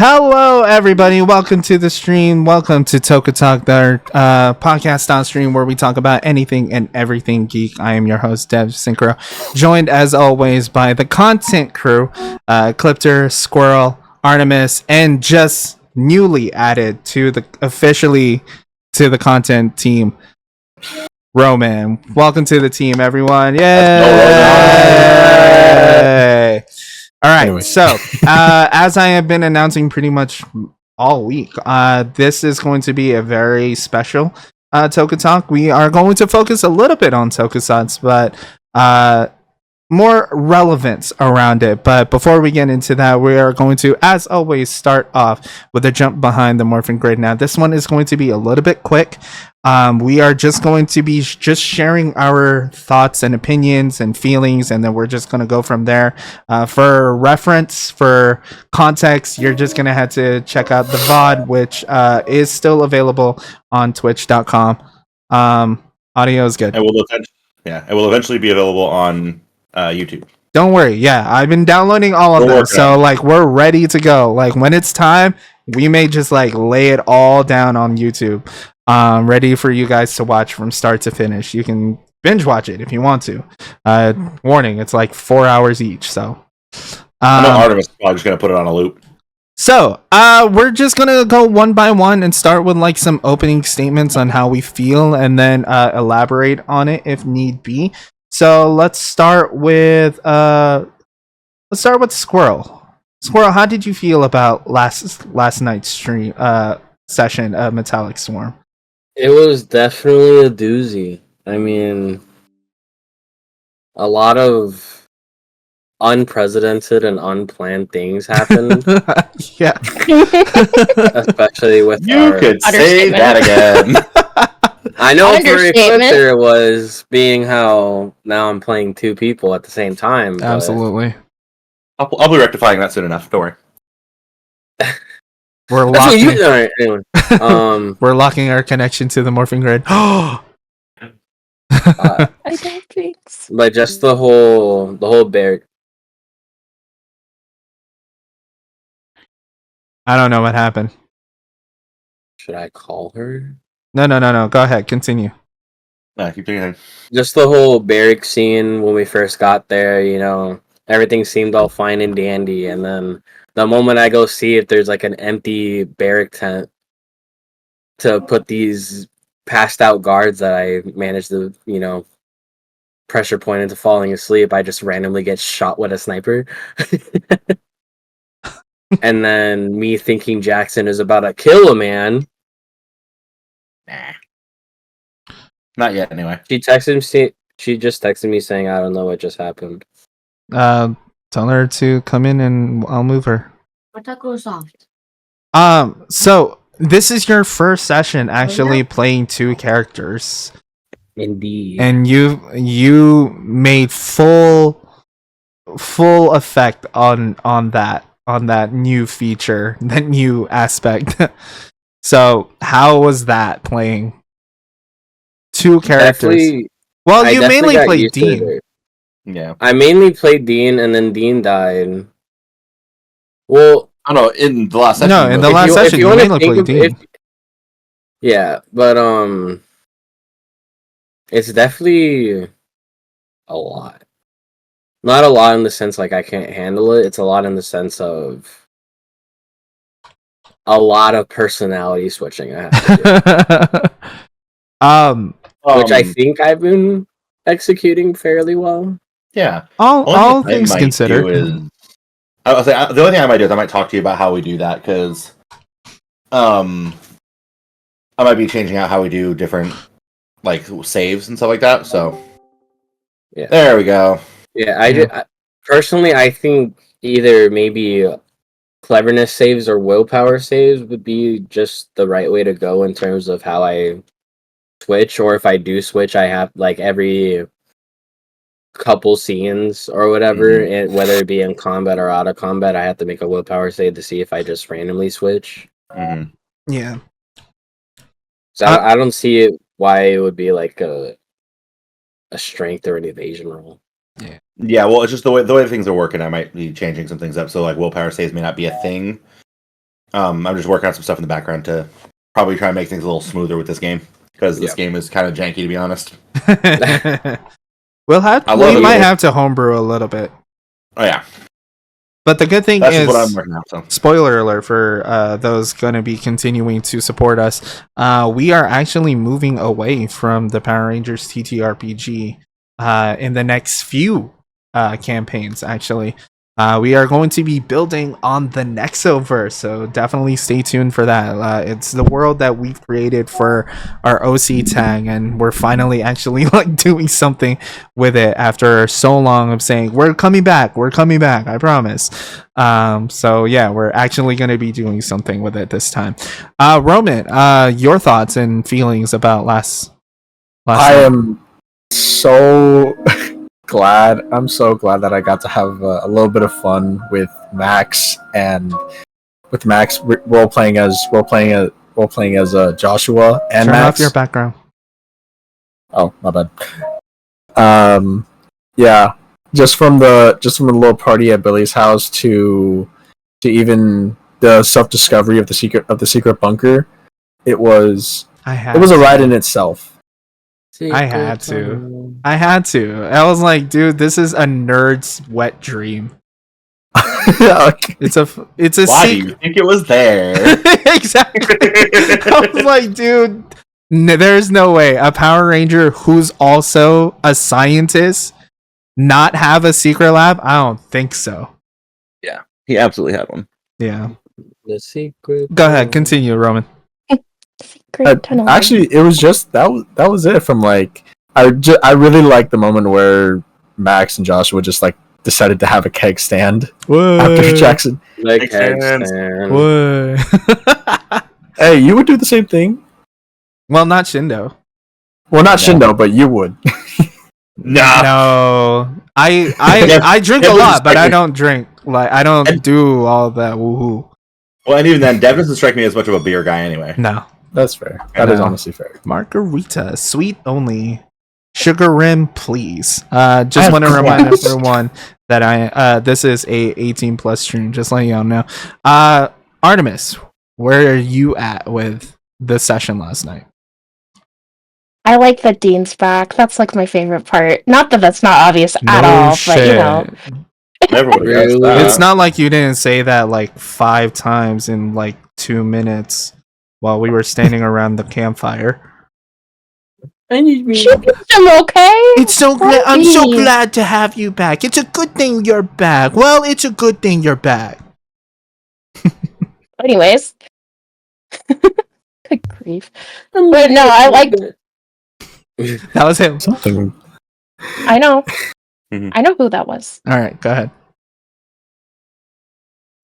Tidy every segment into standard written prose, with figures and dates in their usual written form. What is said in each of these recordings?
Hello, everybody. Welcome to the stream. Welcome to Toku Talk, the podcast on stream where we talk about anything and everything geek. I am your host, Dev Synchro, joined as always by the content crew, Clipter, Squirrel, Artemis, and just newly added to the content team, Roman. Welcome to the team, everyone. Yay! All right, anyway. So as I have been announcing pretty much all week, this is going to be a very special Toku Talk. We are going to focus a little bit on tokusatsu, but more relevance around it. But before we get into that, we are going to, as always, start off with a jump behind the morphing grid. Now, this one is going to be a little bit quick. We are just going to be just sharing our thoughts and opinions and feelings, and then we're just going to go from there. For reference, for context, you're just going to have to check out the VOD, which is still available on twitch.com. Audio is good. It will eventually be available on YouTube. Don't worry. Yeah, I've been downloading all of them, so like we're ready to go. Like when it's time, we may just like lay it all down on YouTube. Ready for you guys to watch from start to finish. You can binge watch it if you want to. Warning, it's like 4 hours each. So I know Artemis is probably just gonna put it on a loop. So we're just gonna go one by one and start with like some opening statements on how we feel, and then elaborate on it if need be. So let's start with Squirrel. Squirrel, how did you feel about last night's stream session of Metallic Swarm? It was definitely a doozy. I mean, a lot of unprecedented and unplanned things happened. Yeah. Especially with You could say that again. I know for a clip there was being how now I'm playing two people at the same time. Absolutely. I'll be rectifying that soon enough. Don't worry. We're locking our connection to the morphing grid. I don't think so. But just the whole bear. I don't know what happened. Should I call her? No. Go ahead. Continue. Keep doing it. Just the whole barrack scene when we first got there, you know, everything seemed all fine and dandy, and then the moment I go see if there's like an empty barrack tent to put these passed out guards that I managed to, you know, pressure point into falling asleep, I just randomly get shot with a sniper. And then me thinking Jackson is about to kill a man. Nah. Not yet, anyway. She just texted me saying, I don't know what just happened. Tell her to come in and I'll move her. Soft. So this is your first session actually playing two characters. Indeed. And you made full effect on that new feature, that new aspect. So how was that playing two characters? Well, you mainly played Dean. Yeah, I mainly played Dean, and then Dean died. Well, I don't know. In the last session, no, in the last session, you mainly played Dean. Yeah, but it's definitely a lot. Not a lot in the sense like I can't handle it. It's a lot in the sense of a lot of personality switching I have to do. Which I think I've been executing fairly well. Yeah. All things considered. I'll say the only thing I might do is I might talk to you about how we do that, because I might be changing out how we do different like saves and stuff like that. So yeah, there we go. Yeah, personally, I think either maybe cleverness saves or willpower saves would be just the right way to go in terms of how I switch, or if I do switch, I have like every couple scenes or whatever, and whether it be in combat or out of combat, I have to make a willpower save to see if I just randomly switch. Yeah. So I don't see it why it would be like a strength or an evasion roll. Yeah, well, it's just the way things are working. I might be changing some things up, so like willpower saves may not be a thing I'm just working on some stuff in the background to probably try and make things a little smoother with this game because this game is kind of janky, to be honest. We might have to homebrew a little bit. Oh yeah. But the good thing That's is, what I'm working on. So. Spoiler alert for those going to be continuing to support us. We are actually moving away from the Power Rangers TTRPG in the next few campaigns, actually. We are going to be building on the Nexoverse, so definitely stay tuned for that. It's the world that we've created for our OC tag, and we're finally actually like doing something with it after so long of saying we're coming back, I promise. So yeah, we're actually going to be doing something with it this time. Roman, your thoughts and feelings about last I am so glad. I'm so glad that I got to have a little bit of fun with Max role playing as Joshua and Turn Max. off your background. Oh, my bad. Yeah, just from the little party at Billy's house to even the self-discovery of the secret bunker. It was a ride in itself. I had to. I was like, dude, this is a nerd's wet dream. It's a Why do you think it was there? Exactly. I was like, dude, there's no way a Power Ranger who's also a scientist not have a secret lab. I don't think so. Yeah, he absolutely had one. Yeah. The secret. Go ahead, continue, Roman. Actually, it was just that was it. From like, I really liked the moment where Max and Joshua just like decided to have a keg stand after Jackson. Like Hey, you would do the same thing. Well, not Shindo. Well, not Shindo, but you would. No. I drink a lot, but I don't drink. Like, I don't do all that woohoo. Well, and even then, Dev doesn't strike me as much of a beer guy anyway. No. That's fair. That is honestly fair. Margarita, sweet only. Sugar rim, please. Just want to remind everyone that this is a 18 plus stream. Just letting y'all know. Artemis, where are you at with the session last night? I like that Dean's back. That's like my favorite part. Not that that's not obvious at all, shit. but you know. Never would have guessed that. It's not like you didn't say that like 5 times in like 2 minutes while we were standing around the campfire. I'm okay. It's so glad. I'm so glad to have you back. It's a good thing you're back. Well, it's a good thing you're back. Anyways. Good grief. But no, I like. That was him. Something. I know. I know who that was. All right, go ahead.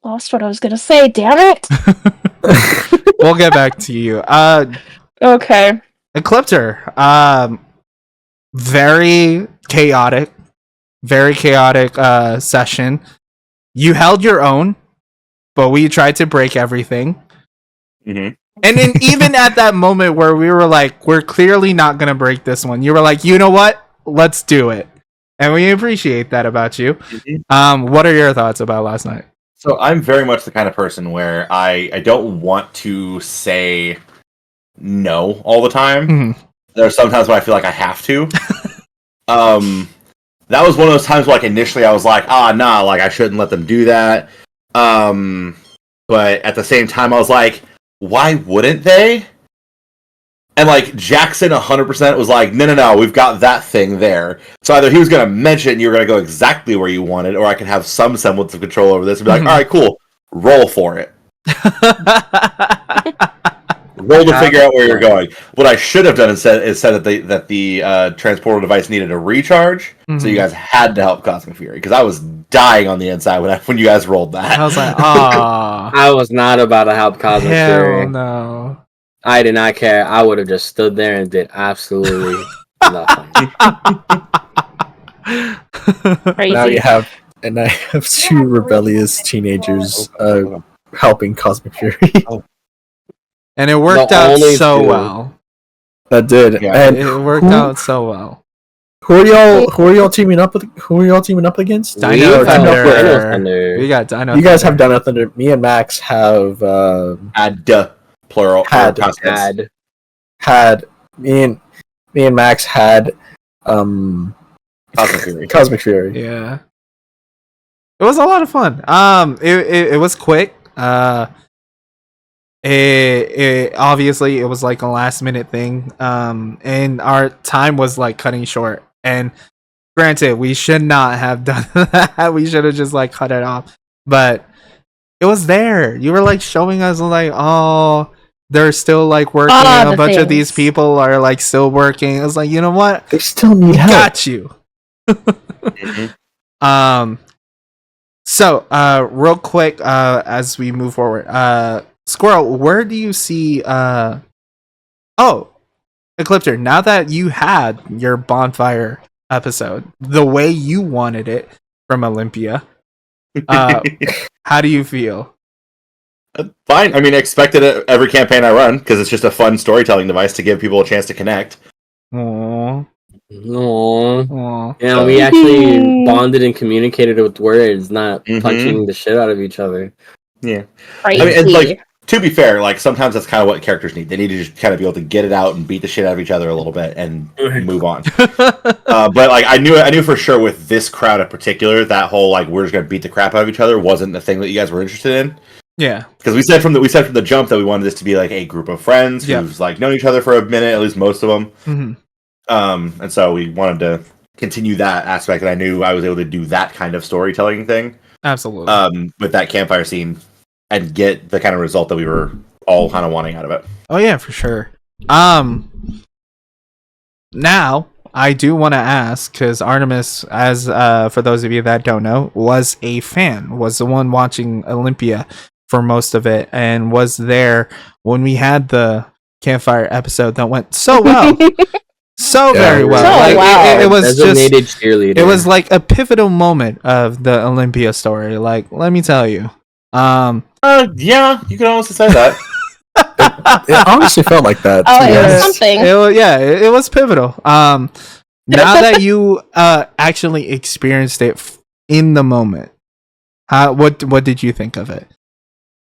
Lost what I was gonna say. Damn it. We'll get back to you. Okay. Ecliptor, very chaotic session. You held your own, but we tried to break everything. Mm-hmm. And then even at that moment where we were like, we're clearly not going to break this one, you were like, you know what? Let's do it. And we appreciate that about you. Mm-hmm. What are your thoughts about last night? So I'm very much the kind of person where I don't want to say no all the time. Mm-hmm. There are sometimes when I feel like I have to. That was one of those times where, like, initially I was like, nah, like, I shouldn't let them do that. But at the same time, I was like, why wouldn't they? And, like, Jackson 100% was like, no, we've got that thing there. So either he was going to mention it and you were going to go exactly where you wanted, or I can have some semblance of control over this and be like, all right, cool, roll for it. Roll to figure out where you're going. What I should have done is said that the transporter device needed a recharge, so you guys had to help Cosmic Fury, because I was dying on the inside when you guys rolled that. I was like, ah. I was not about to help Cosmic Fury. Hell no. I did not care. I would have just stood there and did absolutely nothing. Now you have, and I have 2 rebellious teenagers helping Cosmic Fury. And it worked out so well. That did. Yeah. And it worked out so well. Who are y'all teaming up with? Who are y'all teaming up against? We Dino have Thunder. Dino Thunder. We got Dino You guys have Thunder. Dino Thunder. Me and Max have Plural. Had. Had me and Max had Cosmic Fury. Cosmic Fury. Yeah. It was a lot of fun. It was quick. It obviously it was like a last minute thing. And our time was like cutting short. And granted, we should not have done that. We should have just like cut it off. But it was there. You were like showing us like, oh, they're still like working. A the bunch of these things. people are like still working. I was like, you know what? They still need help. Got you. So real quick, as we move forward, Squirrel, where do you see Ecliptor, now that you had your bonfire episode the way you wanted it from Olympia, how do you feel? Fine. I mean, I expect it at every campaign I run because it's just a fun storytelling device to give people a chance to connect. Aww. no. Aww. Yeah, we actually bonded and communicated with words, not punching the shit out of each other. Yeah. Crazy. I mean, and like, to be fair, like sometimes that's kind of what characters need. They need to just kind of be able to get it out and beat the shit out of each other a little bit and move on. But like, I knew for sure with this crowd in particular, that whole like we're just gonna beat the crap out of each other wasn't the thing that you guys were interested in. Yeah, because we said from the jump that we wanted this to be like a group of friends who's like known each other for a minute, at least most of them. And so we wanted to continue that aspect, and I knew I was able to do that kind of storytelling thing. Absolutely. With that campfire scene, and get the kind of result that we were all kind of wanting out of it. Oh yeah, for sure. Now I do want to ask, because Artemis, as for those of you that don't know, was a fan, was the one watching Olympia for most of it, and was there when we had the campfire episode that went so well. Very well. So like, wow. It was Designated just cheerleader. it was like a pivotal moment of the Olympia story. Like, let me tell you. Yeah, you can honestly say that. It honestly felt like that. Oh, to be it was honest. something. It was pivotal. Now that you actually experienced it in the moment, what did you think of it?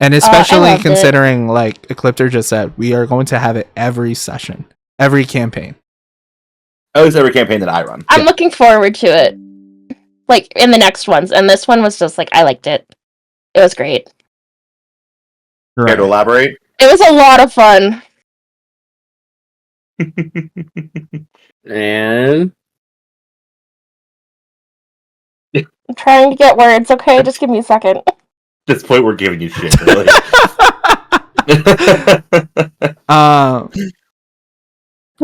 And especially loved considering, like Ecliptor just said, we are going to have it every session, every campaign. At least every campaign that I run. I'm looking forward to it. Like in the next ones. And this one was just like, I liked it. It was great. Care to elaborate? It was a lot of fun. And I'm trying to get words, okay? Just give me a second. At this point, we're giving you shit, really.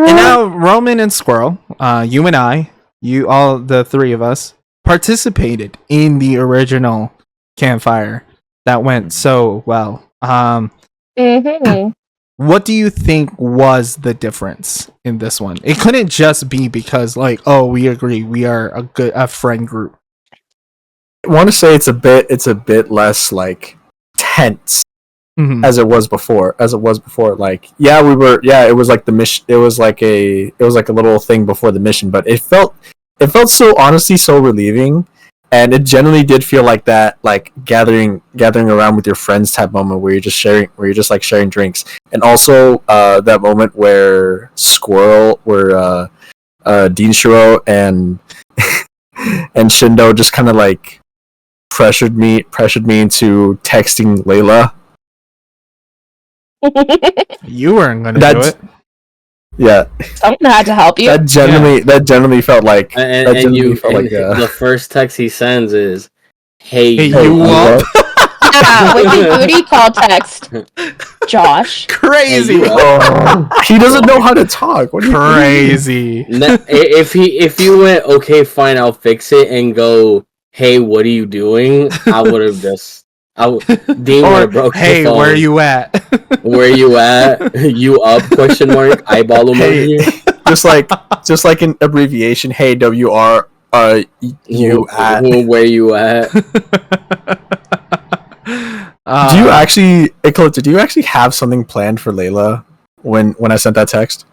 And now Roman and Squirrel, you and I, you all the three of us, participated in the original campfire that went so well. What do you think was the difference in this one? It couldn't just be because, like, oh, we agree, we are a friend group. I want to say it's a bit less like tense as it was before. Like, it was like the mission. It was like a little thing before the mission, but it felt so honestly so relieving. And it generally did feel like that, like gathering around with your friends type moment where you're just sharing drinks. And also that moment where Dinshiro and and Shindo just kind of like pressured me into texting Layla. You weren't gonna do it. Yeah, Something had to help you. that generally felt like the first text he sends is, "Hey, you up?" Yeah, with the booty call text. Josh. Crazy. He doesn't know how to talk. What do you Crazy. If you went, okay, fine, I'll fix it, and go, hey, what are you doing? I would have just. Dean would have broke hey, the phone. where you at? Where you at? You up? Question mark. Eyeball emoji. just like an abbreviation. Hey, WR. You at? Where you at? Do you actually, Eclipse? Do you actually have something planned for Layla when I sent that text?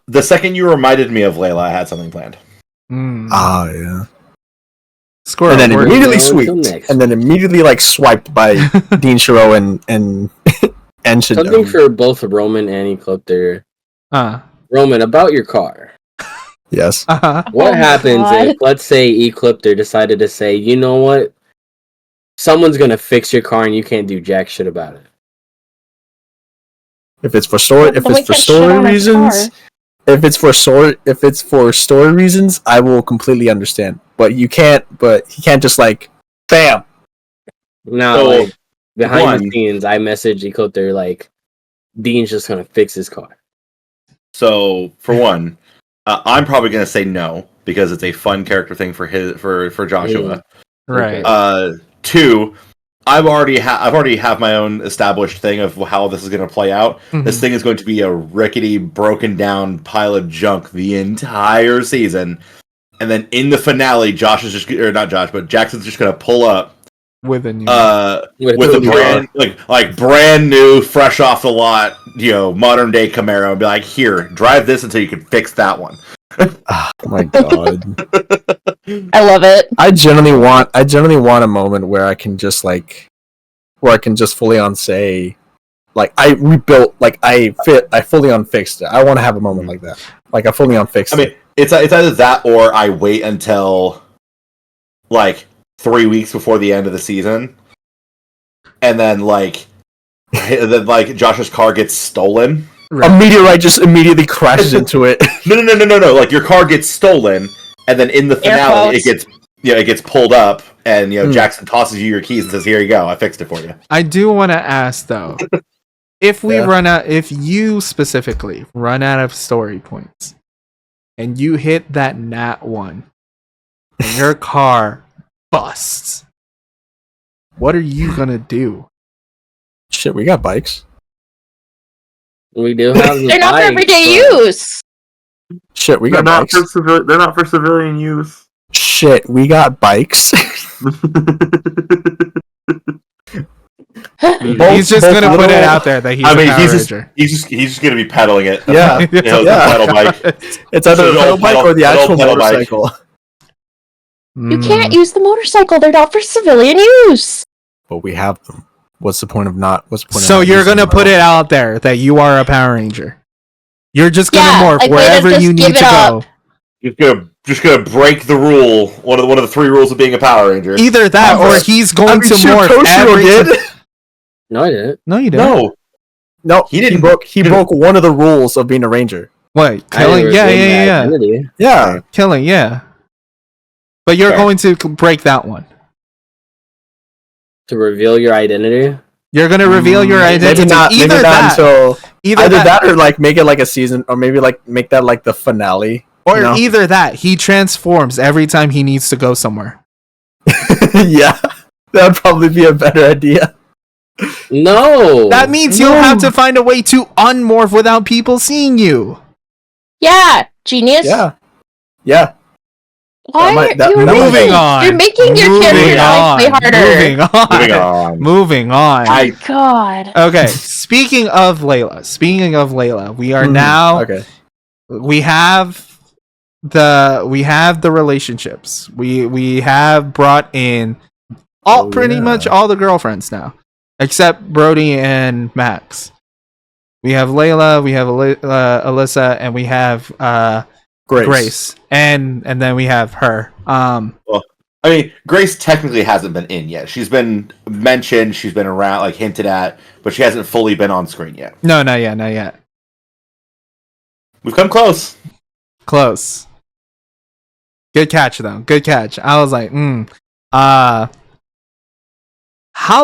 The second you reminded me of Layla, I had something planned. Ah, yeah. Squirrel. And then where- immediately Until sweet, next and then immediately like swiped by Dean Shiro and something for both Roman and Ecliptor. Roman, about your car. Yes. What Oh my happens God. if, let's say, Ecliptor decided to say, you know what? Someone's gonna fix your car and you can't do jack shit about it. If it's for story, Then we can't shit on his car. if it's for story reasons, I will completely understand. But he can't just like, bam. Now, So, like, behind one- the scenes, I message Ecliptor, like, Dean's just gonna fix his car. So, for one, I'm probably going to say no because it's a fun character thing for Joshua. Right. Two, I've already have my own established thing of how this is going to play out. Mhm. This thing is going to be a rickety, broken down pile of junk the entire season, and then in the finale, Jackson's just going to pull up With a new. with a brand like brand new, fresh off the lot, modern day Camaro, and be like, "Here, drive this until you can fix that one." Oh my god. I love it. I generally want a moment where I can just fully on say, like, I rebuilt, like, I fully on fixed it. I want to have a moment like that. Like, I fully on fixed I mean, it's either that or I wait until like 3 weeks before the end of the season, and then Josh's car gets stolen. Right. A meteorite just immediately crashes into it. No. Like, your car gets stolen, and then in the finale, quotes. it gets pulled up, and Jackson tosses you your keys and says, "Here you go, I fixed it for you." I do want to ask though, if you specifically run out of story points, and you hit that nat 1, and your car busts, what are you gonna do? Shit, we got bikes. We do have the They're not for bikes, everyday but- use. Shit, we They're got not bikes. they're not for civilian use. Shit, we got bikes. He's just both gonna put it little- out there that he's I mean, a Power he's Ranger. just gonna be pedaling it. Yeah, It's a yeah. pedal bike. It's either So the pedal bike or the pedal actual bike. motorcycle. You can't use the motorcycle. They're not for civilian use. But we have them. What's the point of not? What's the point? So of not you're using gonna them? put it out there that you are a Power Ranger. You're just gonna Yeah, morph like, way to wherever just you give need it to up. go. Just gonna break the rule. One of the 3 rules of being a Power Ranger. Either that, or he's going to morph Toshiro every. did. No, I didn't. No, you didn't. No, No, He he didn't- broke. He broke one of the rules of being a ranger. What? I Killing? didn't Yeah, reveal my yeah. identity. Yeah, Killing, yeah. But you're Fair. going to break that one. To reveal your identity. You're gonna reveal your identity. maybe not. either Maybe not that, until either either that, that or like make it like a season, or maybe like make that like the finale. or you know? either that. He transforms every time he needs to go somewhere. Yeah, that would probably be a better idea. No. That means you'll have to find a way to unmorph without people seeing you. Yeah, genius. Yeah. Why That might- you're moving making, on. You're making your Moving character life way on. harder. moving on. Moving on. God. Okay. Speaking of Layla, we are now. Okay. We have the relationships. We have brought in pretty much all the girlfriends now, except Brody and Max. We have Layla, we have Alyssa, and we have Grace, and then we have her. I mean, Grace technically hasn't been in yet. She's been mentioned, she's been around, like hinted at, but she hasn't fully been on screen yet. No, not yet. We've come close. Close. Good catch, though. Good catch. I was like, how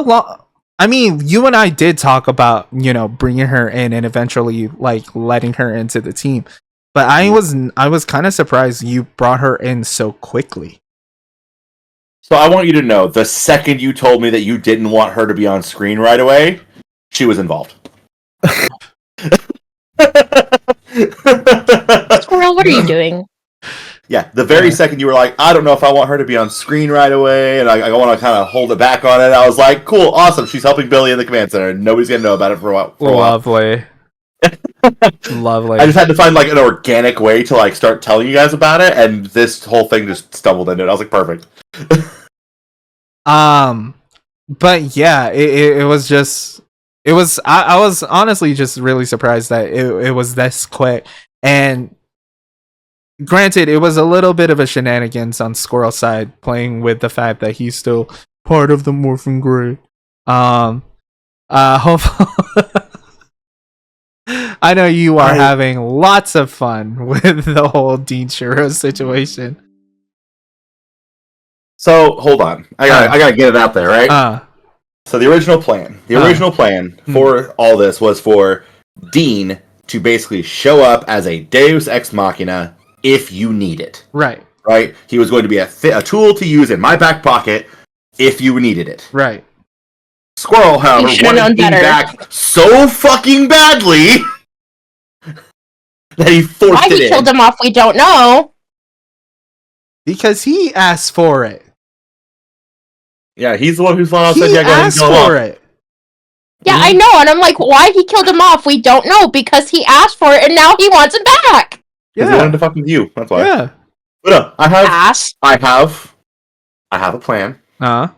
long? I mean, you and I did talk about, bringing her in and eventually like letting her into the team. But I was kind of surprised you brought her in so quickly. So I want you to know, the second you told me that you didn't want her to be on screen right away, she was involved. Squirrel, what are you doing? Yeah, the very second you were like, I don't know if I want her to be on screen right away, and I want to kind of hold it back on it, I was like, cool, awesome, she's helping Billy in the command center, and nobody's going to know about it for a while. Lovely. Lovely. I just had to find like an organic way to like start telling you guys about it, and this whole thing just stumbled into it. I was like, perfect. But yeah, it was just I was honestly just really surprised that it was this quick. And granted, it was a little bit of a shenanigans on Squirrel's side, playing with the fact that he's still part of the Morphing Grid. Hopefully, I know you are having lots of fun with the whole Dean Shiro situation. So hold on, I gotta get it out there, right? So the original plan for all this was for Dean to basically show up as a Deus Ex Machina if you need it. Right. Right? He was going to be a tool to use in my back pocket if you needed it. Right. Squirrel, however, wanted Dean back so fucking badly that he forced it in. Why he killed him off, we don't know. Because he asked for it. Yeah, he's the one who said, He "Yeah, go ahead and asked kill him for off." it. Yeah, I know, and I'm like, why he killed him off, we don't know, because he asked for it, and now he wants it back! Because he wanted to fuck with you, that's why. Yeah. But no, I have a plan. Uh-huh.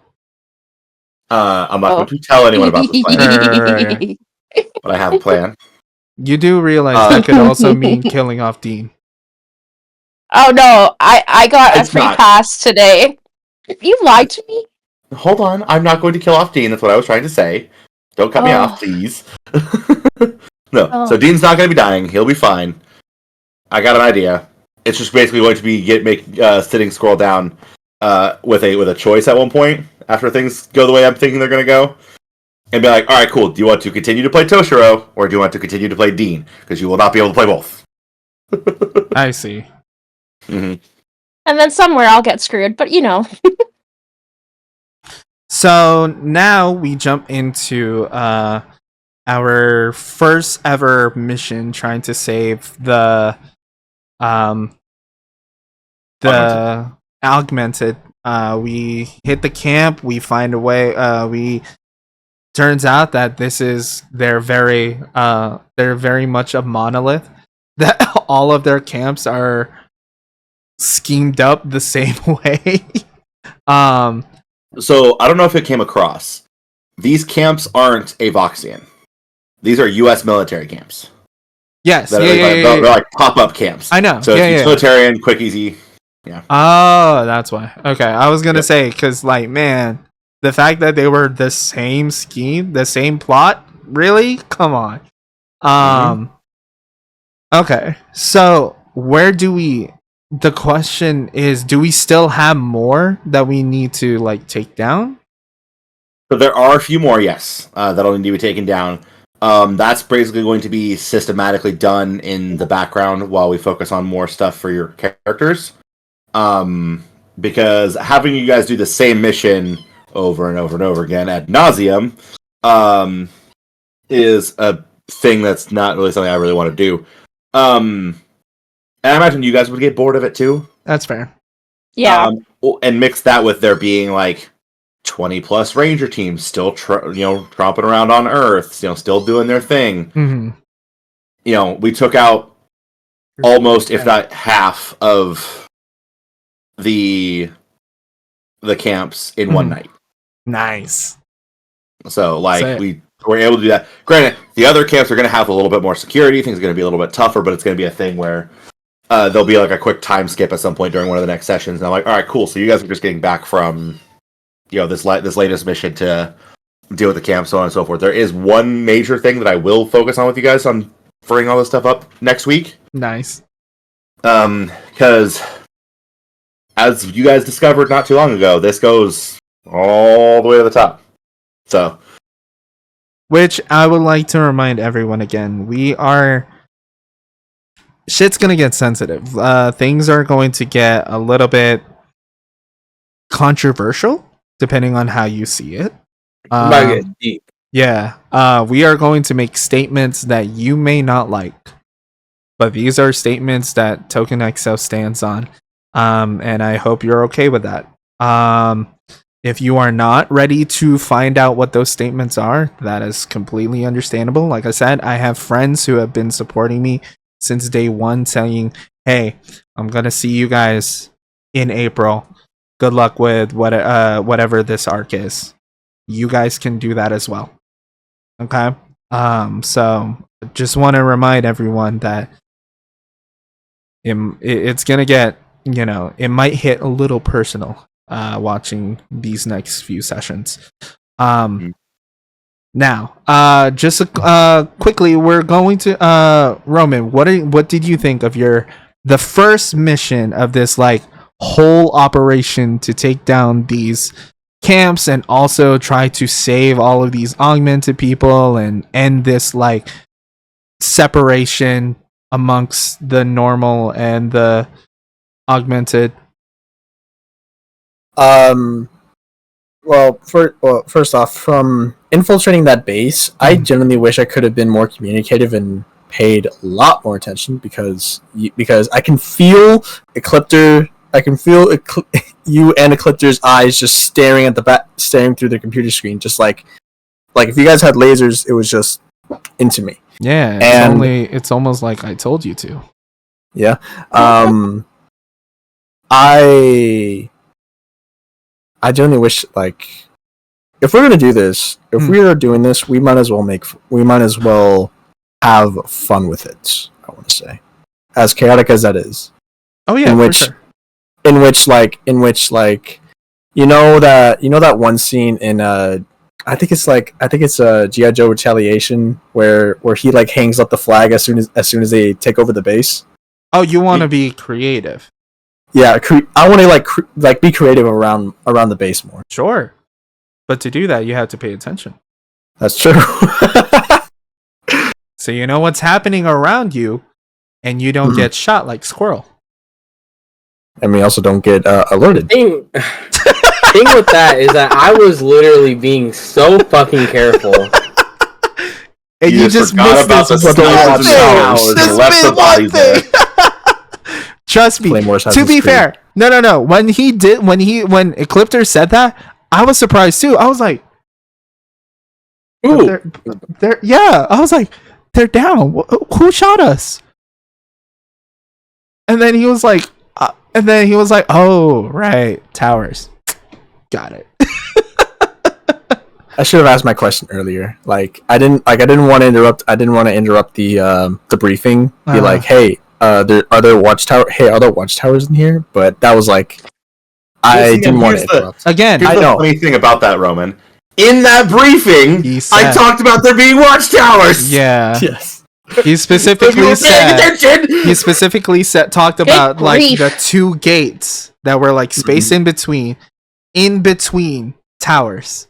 I'm not going to tell anyone about this plan, but I have a plan. You do realize that could also mean killing off Dean. Oh no, I got a It's free not. pass today. You lied to me? Hold on, I'm not going to kill off Dean. That's what I was trying to say. Don't cut me off, please. No, so Dean's not going to be dying. He'll be fine. I got an idea. It's just basically going to be sitting Squirrel down with a choice at one point after things go the way I'm thinking they're going to go, and be like, all right, cool. Do you want to continue to play Toshiro, or do you want to continue to play Dean? Because you will not be able to play both. I see. Mm-hmm. And then somewhere I'll get screwed, but you know. So now we jump into our first ever mission, trying to save the augmented. We hit the camp. We find a way. Turns out that they're very much a monolith. That all of their camps are schemed up the same way. So I don't know if it came across. These camps aren't Avoxian. These are U.S. military camps. Yes, they're like pop-up camps. I know. So it's utilitarian, quick, easy. Yeah. Oh, that's why. Okay, I was gonna say because, like, man, the fact that they were the same scheme, the same plot, really? Come on. Okay, so where do we? The question is, do we still have more that we need to like take down? So there are a few more, yes, that'll need to be taken down. That's basically going to be systematically done in the background while we focus on more stuff for your characters. Because having you guys do the same mission over and over and over again ad nauseum is a thing that's not really something I really want to do. And I imagine you guys would get bored of it too. That's fair. Yeah. And mix that with there being like 20 plus Ranger teams still, tromping around on Earth, still doing their thing. Mm-hmm. We took out almost, if not half, of the camps in one night. Nice. So, we were able to do that. Granted, the other camps are going to have a little bit more security. Things are going to be a little bit tougher, but it's going to be a thing where there'll be like a quick time skip at some point during one of the next sessions. And I'm like, all right, cool. So you guys are just getting back from this latest mission to deal with the camp, so on and so forth. There is one major thing that I will focus on with you guys on freeing all this stuff up next week. Nice. Because as you guys discovered not too long ago, this goes all the way to the top. So, which I would like to remind everyone again, shit's gonna get sensitive. Things are going to get a little bit controversial, depending on how you see it. Might get deep. Yeah. We are going to make statements that you may not like, but these are statements that TokuNexo stands on. And I hope you're okay with that. If you are not ready to find out what those statements are, that is completely understandable. Like I said, I have friends who have been supporting me since day one, saying, hey, I'm going to see you guys in April. Good luck with whatever this arc is. You guys can do that as well. Okay? So just want to remind everyone that it's going to get, it might hit a little personal watching these next few sessions. Now, just quickly, we're going to Roman. What did you think of the first mission of this like whole operation to take down these camps and also try to save all of these augmented people and end this like separation amongst the normal and the augmented? Well, first off, from infiltrating that base, I genuinely wish I could have been more communicative and paid a lot more attention because I can feel Ecliptor. I can feel you and Ecliptor's eyes just staring at the back, staring through the computer screen, just like if you guys had lasers, it was just into me. Yeah, it's almost like I told you to. Yeah. I genuinely wish, like, if we're gonna do this, if we are doing this, we might as well have fun with it. I want to say, as chaotic as that is. Oh yeah, for sure. In which you know that one scene in I think it's G.I. Joe Retaliation where he like hangs up the flag as soon as they take over the base. Oh, you want to be creative? Yeah, I want to be creative around the base more. Sure, but to do that, you have to pay attention. That's true. So you know what's happening around you, and you don't get shot like Squirrel. And we also don't get alerted. Thing with that is that I was literally being so fucking careful. And you just missed about this one thing. Trust me. To be fair, no. When Ecliptor said that, I was surprised too. I was like, "Ooh, they're yeah." I was like, "They're down. Who shot us?" And then he was like, "Oh, right, towers. Got it." I should have asked my question earlier. I didn't want to interrupt. I didn't want to interrupt the briefing. Be like, "Hey, are there watchtower? Hey, are there watchtowers in here?" But that was like, I didn't want to interrupt. Again, here's the funny thing about that, Roman. In that briefing, I talked about there being watchtowers. Yeah. Yes. He specifically talked about like the two gates that were like space in between towers.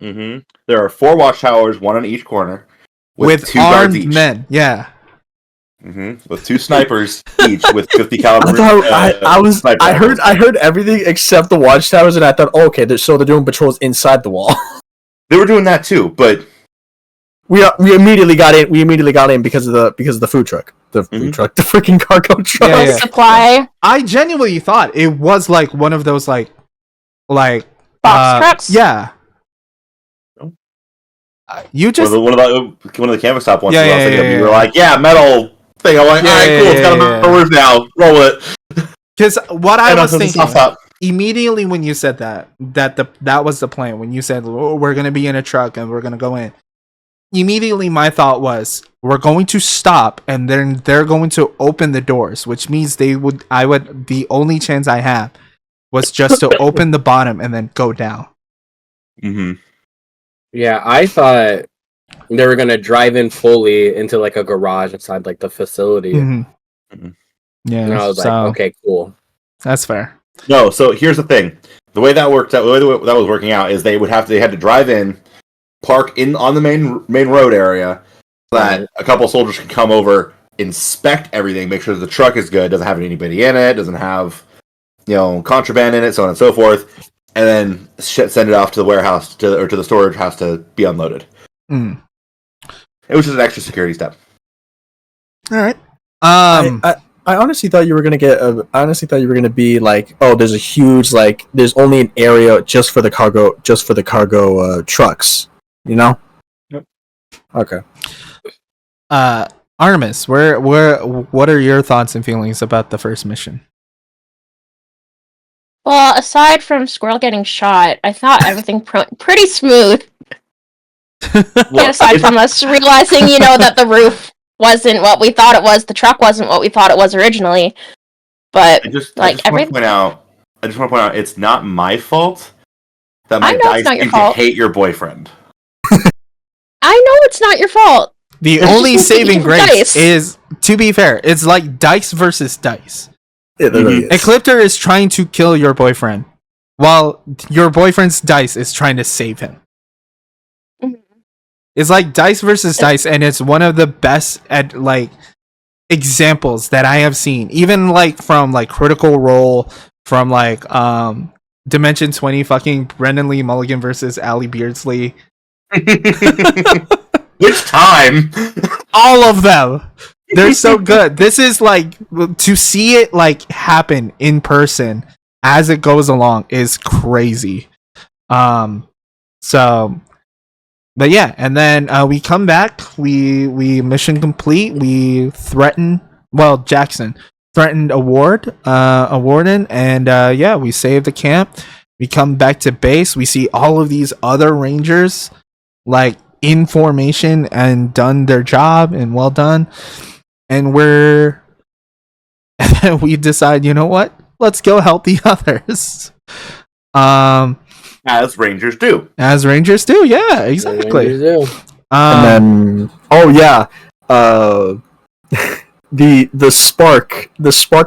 Mm-hmm. There are 4 watchtowers, one on each corner, with 2 armed guards each. men. Yeah. Mm-hmm. With 2 snipers each with 50 caliber. I heard everything except the watchtowers, and I thought, oh, okay, so they're doing patrols inside the wall. They were doing that too, but we immediately got in. We immediately got in because of the food truck, the freaking cargo truck. Yeah. Supply. I genuinely thought it was like one of those like box trucks. Yeah. You just one of the canvas top ones. Yeah. You were like, yeah, metal thing. I'm like, all right, cool. It's got a metal roof now. Roll it. Because what I was thinking immediately when you said that was the plan. When you said, oh, we're gonna be in a truck and we're gonna go in, immediately my thought was, we're going to stop and then they're going to open the doors, which means the only chance I have was just to open the bottom and then go down. Mm-hmm. Yeah, I thought they were gonna drive in fully into like a garage inside like the facility. Mm-hmm. Mm-hmm. Yeah, and I was like, okay, cool. That's fair. No, so here's the thing: the way that worked out, the way that was working out is they had to drive in, park on the main road area, so that a couple soldiers can come over, inspect everything, make sure the truck is good, doesn't have anybody in it, doesn't have contraband in it, so on and so forth, and then send it off to the warehouse to the storage house to be unloaded. It was just an extra security step. All right. I honestly thought you were gonna get. I honestly thought you were gonna be like, oh, there's a huge like, there's only an area just for the cargo trucks. You know. Yep. Okay. Artemis, what are your thoughts and feelings about the first mission? Well, aside from Squirrel getting shot, I thought everything pretty smooth. And aside from us realizing, that the roof wasn't what we thought it was, the truck wasn't what we thought it was originally. But I just want to point out, it's not my fault that my dice seem to hate your boyfriend. I know it's not your fault. The only saving grace is, to be fair, it's like dice versus dice. Yeah, there really is. Ecliptor is trying to kill your boyfriend, while your boyfriend's dice is trying to save him. It's like dice versus dice, and it's one of the best examples that I have seen, even from Critical Role, from Dimension 20, fucking Brendan Lee Mulligan versus Ali Beardsley. Which time? All of them. They're so good. This is to see it happen in person as it goes along is crazy. But yeah, and then we come back, we mission complete, we Jackson threatened a warden, and yeah, we save the camp. We come back to base, we see all of these other rangers in formation and done their job and well done. And we decide, you know what? Let's go help the others. As Rangers do. Yeah, exactly. And then, oh yeah, the spark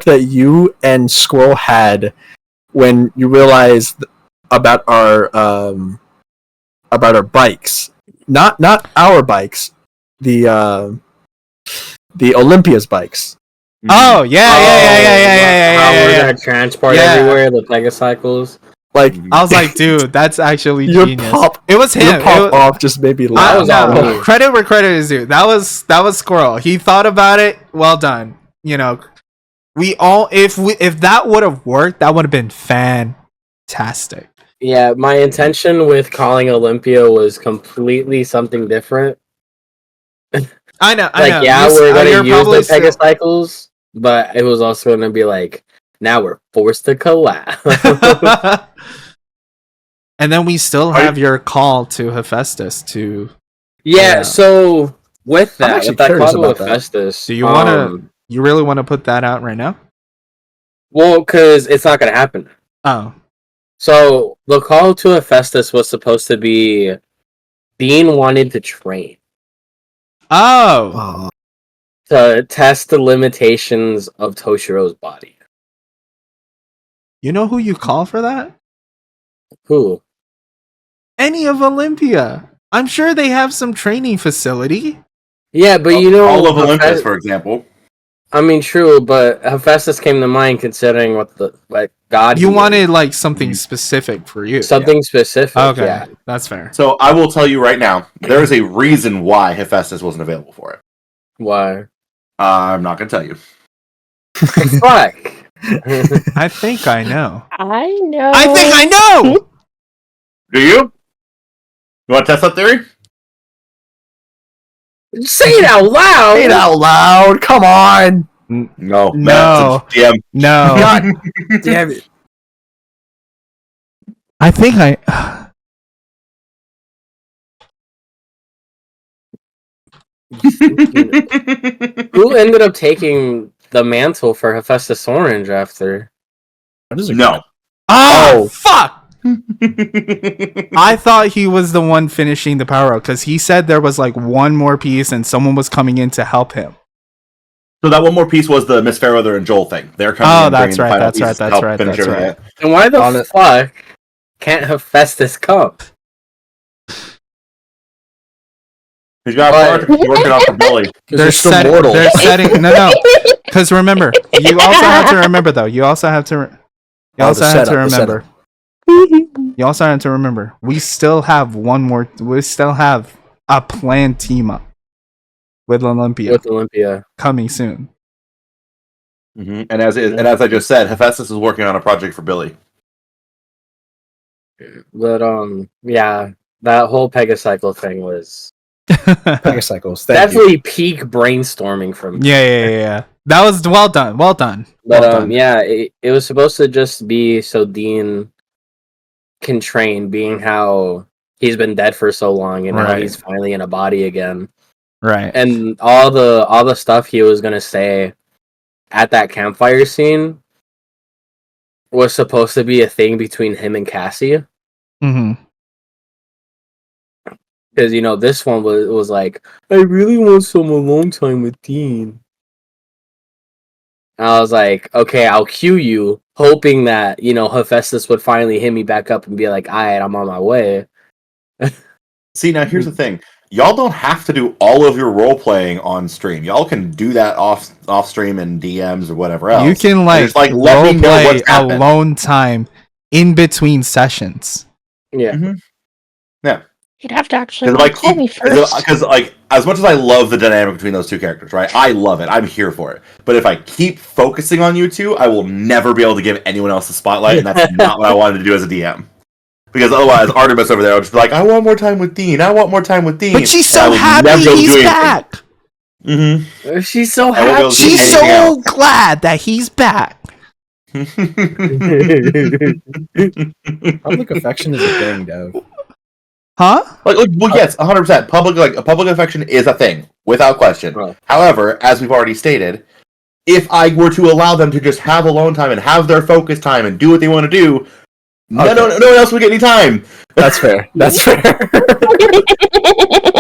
that you and Squirrel had when you realized about our bikes, not our bikes, the Olympia's bikes. Oh yeah. How we're gonna transport everywhere, the Pegacycles. I was like, dude, that's actually genius. It was him. Your pop off just made me laugh. Credit where credit is due. That was Squirrel. He thought about it. Well done. We all if that would have worked, that would have been fantastic. Yeah, my intention with calling Olympia was completely something different. I know. We're gonna use the Pegacycles, but it was also gonna be now we're forced to collapse. And then we still have your call to Hephaestus to. Yeah. So with that call to Hephaestus, do you you really want to put that out right now? Well, because it's not gonna happen. Oh. So the call to Hephaestus was supposed to be Dean wanted to train. Oh. To test the limitations of Toshiro's body. You know who you call for that? Who? Any of Olympia. I'm sure they have some training facility. Yeah, but all of Olympus, for example. I mean, true, but Hephaestus came to mind considering what God. You wanted something specific for you. Something specific. Okay, yeah, that's fair. So I will tell you right now, there is a reason why Hephaestus wasn't available for it. Why? I'm not gonna tell you. Fuck. I think I know. I know. I think I know. Do you? You want to test that theory? Say it out loud. Say it out loud. Come on. No. No. DM. No. God damn it. I think I. Who ended up taking the mantle for Hephaestus Orange after? No. Oh, fuck! I thought he was the one finishing the power up because he said there was one more piece and someone was coming in to help him. So that one more piece was the Miss Fairweather and Joel thing. They're coming. Oh, in, that's right. That's right. And why the fuck can't Hephaestus come? He's got working off the belly. They're setting. No. Because remember, you also have to remember though. You also have to remember. We still have one more. We still have a planned team up with Olympia. With Olympia coming soon. Mm-hmm. And as I just said, Hephaestus is working on a project for Billy. But yeah, that whole Pegacycle thing was Pegacycles. Thank definitely peak brainstorming from. Yeah. That was well done. Well done. But Well done. yeah, it was supposed to just be so Dean can train, being how he's been dead for so long and now Right. he's finally in a body again. Right. And all the stuff he was gonna say at that campfire scene was supposed to be a thing between him and Cassie. Mm-hmm. Because this one was like, I really want some alone time with Dean. And I was like, okay, I'll cue you, hoping that Hephaestus would finally hit me back up and be like, alright, I'm on my way. See, now here's the thing. Y'all don't have to do all of your role playing on stream. Y'all can do that off stream and DMs or whatever else. You can let role me know play what's happened. alone time in between sessions. Yeah. Mm-hmm. Yeah. You'd have to actually call me first. Because as much as I love the dynamic between those two characters, right? I love it. I'm here for it. But if I keep focusing on you two, I will never be able to give anyone else the spotlight, and that's not what I wanted to do as a DM. Because otherwise, Artemis over there would just be like, I want more time with Dean. I want more time with Dean. But she's so happy he's back. Mm-hmm. She's so happy. She's so glad that he's back. Public affection is a thing, Dev. Huh? Well, yes, 100%. Public affection is a thing, without question. Right. However, as we've already stated, if I were to allow them to just have alone time and have their focus time and do what they want to do, no one else would get any time. That's fair. That's fair.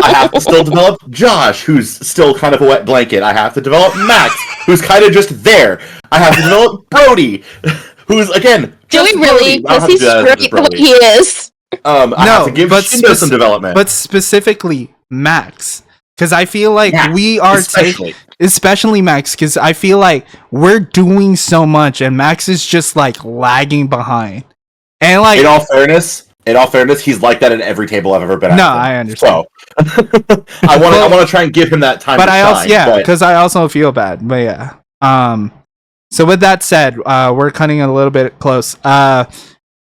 I have to still develop Josh, who's still kind of a wet blanket. I have to develop Max, who's kind of just there. I have to develop Brody, who's, again, do we really? Because he's great the way he is. I have to give Shindo some development. But specifically, Max. Because I feel like we are especially Max, because I feel like we're doing so much and Max is just like lagging behind. And like in all fairness, he's like that at every table I've ever been at. No, I understand. So I want to try and give him that time. But because I also feel bad. But yeah. So with that said, we're cutting a little bit close.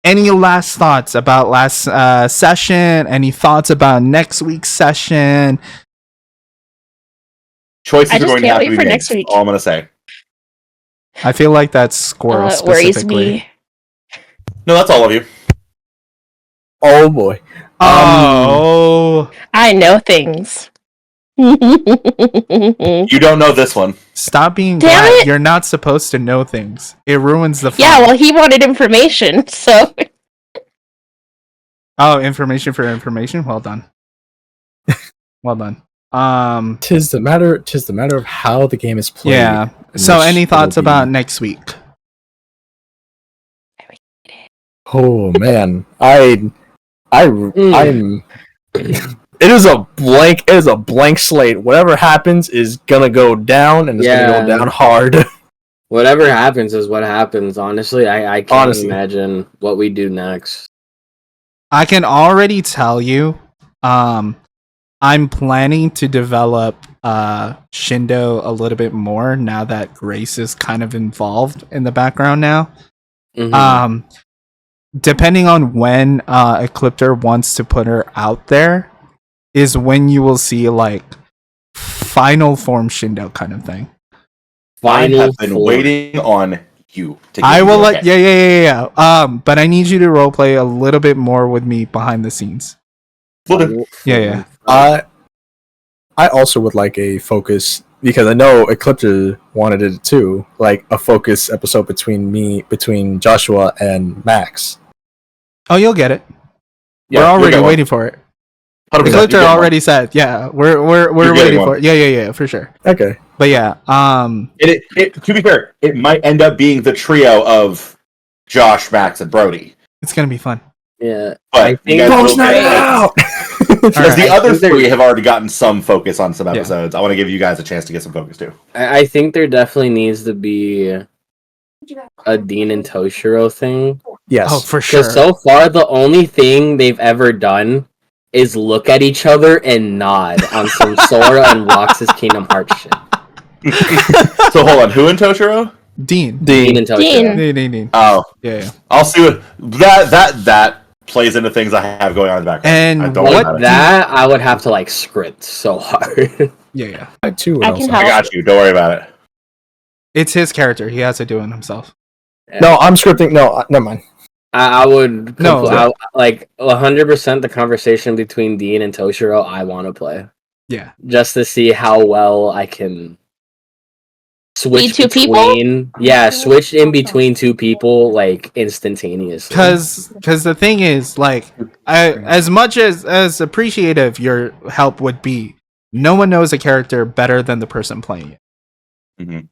Any last thoughts about last session? Any thoughts about next week's session? Choices are going to have to be made. Next week. All I'm going to say. I feel like that's Squirrel specifically. Worries me. No, that's all of you. Oh boy. I know things. You don't know this one. Stop being Damn glad. it. You're not supposed to know things. It ruins the fun. Yeah, well, he wanted information, so. Oh, information for information. Well done. Well done. Tis the matter of how the game is played. Yeah. So, any thoughts about next week? Oh man, I'm. It is a blank slate. Whatever happens is gonna go down, and it's gonna go down hard. Whatever happens is what happens. Honestly, I can't imagine what we do next. I can already tell you, I'm planning to develop Shindo a little bit more now that Grace is kind of involved in the background now. Mm-hmm. Depending on when Ecliptor wants to put her out there is when you will see like final form Shindo kind of thing. I have been waiting on you to I will let yeah. But I need you to roleplay a little bit more with me behind the scenes. Yeah. I also would like a focus, because I know Ecliptor wanted it too, like a focus episode between Joshua and Max. Oh, you'll get it. Yeah, we're already waiting for it. Ecliptor already said, yeah, we're waiting for it. Yeah, for sure. Okay. But yeah, to be fair, it might end up being the trio of Josh, Max, and Brody. It's gonna be fun. Yeah, but I think because the other three have already gotten some focus on some episodes. I want to give you guys a chance to get some focus too. I think there definitely needs to be a Dean and Toshiro thing. Yes. Oh, for sure. Because so far, the only thing they've ever done is look at each other and nod on some Sora and Roxas Kingdom Hearts shit. So hold on, who in Toshiro? Dean. Dean and Toshiro. Dean. Oh, Yeah. I'll see what that plays into things I have going on in the background. And don't worry what about it. That I would have to like script so hard. Yeah. I too would I also. can I help. got you. Don't worry about it. It's his character. He has to do it himself. No, I'm scripting. No, never mind. I would No. like 100% the conversation between Dean and Toshiro I want to play. Yeah. Just to see how well I can switch two between switch in between two people like instantaneously. Because the thing is, like, as much as appreciative your help would be, no one knows a character better than the person playing it. Mhm.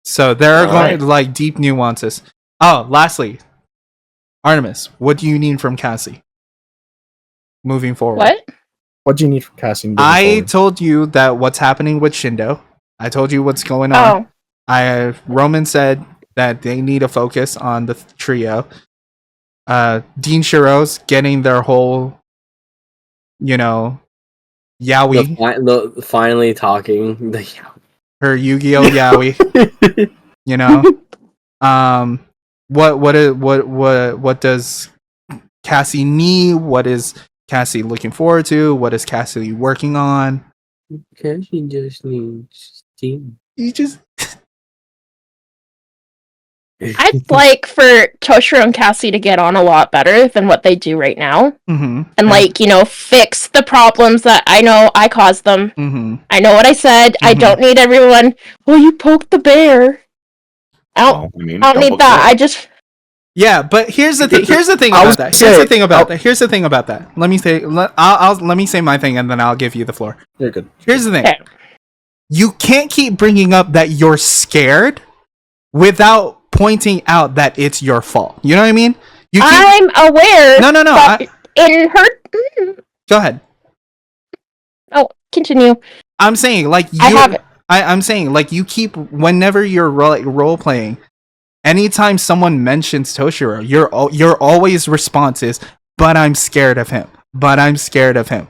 So there are All going right. to like deep nuances. Oh, lastly, Artemis, what do you need from Cassie moving forward? What? What do you need from casting? moving I forward? told you that what's happening with Shindo. I told you what's going on. Oh, Roman said that they need to focus on the trio. Dean Shiro's getting their whole, yaoi, Finally talking. her Yu-Gi-Oh yaoi. What does Cassie need? What is Cassie looking forward to? What is Cassie working on? She just needs Dean. You just I'd like for Toshiro and Cassie to get on a lot better than what they do right now. mm-hmm. And, fix the problems that I know I caused them. Mm-hmm. I know what I said. I Mhm. don't need everyone, well, you poked the bear. I don't need that. I just... Yeah, but here's the thing. Here's the thing I about was that. gonna Here's the say- thing about that. Here's the thing about that. Let me say. Let me say my thing, and then I'll give you the floor. You're good. Here's the thing. Okay. You can't keep bringing up that you're scared without pointing out that it's your fault. You know what I mean? You keep... I'm aware. No. But in her... Go ahead. Oh, continue. I'm saying like you. I haven't. I'm saying like you keep whenever you're role playing. Anytime someone mentions Toshiro, your always response is, "But I'm scared of him. But I'm scared of him."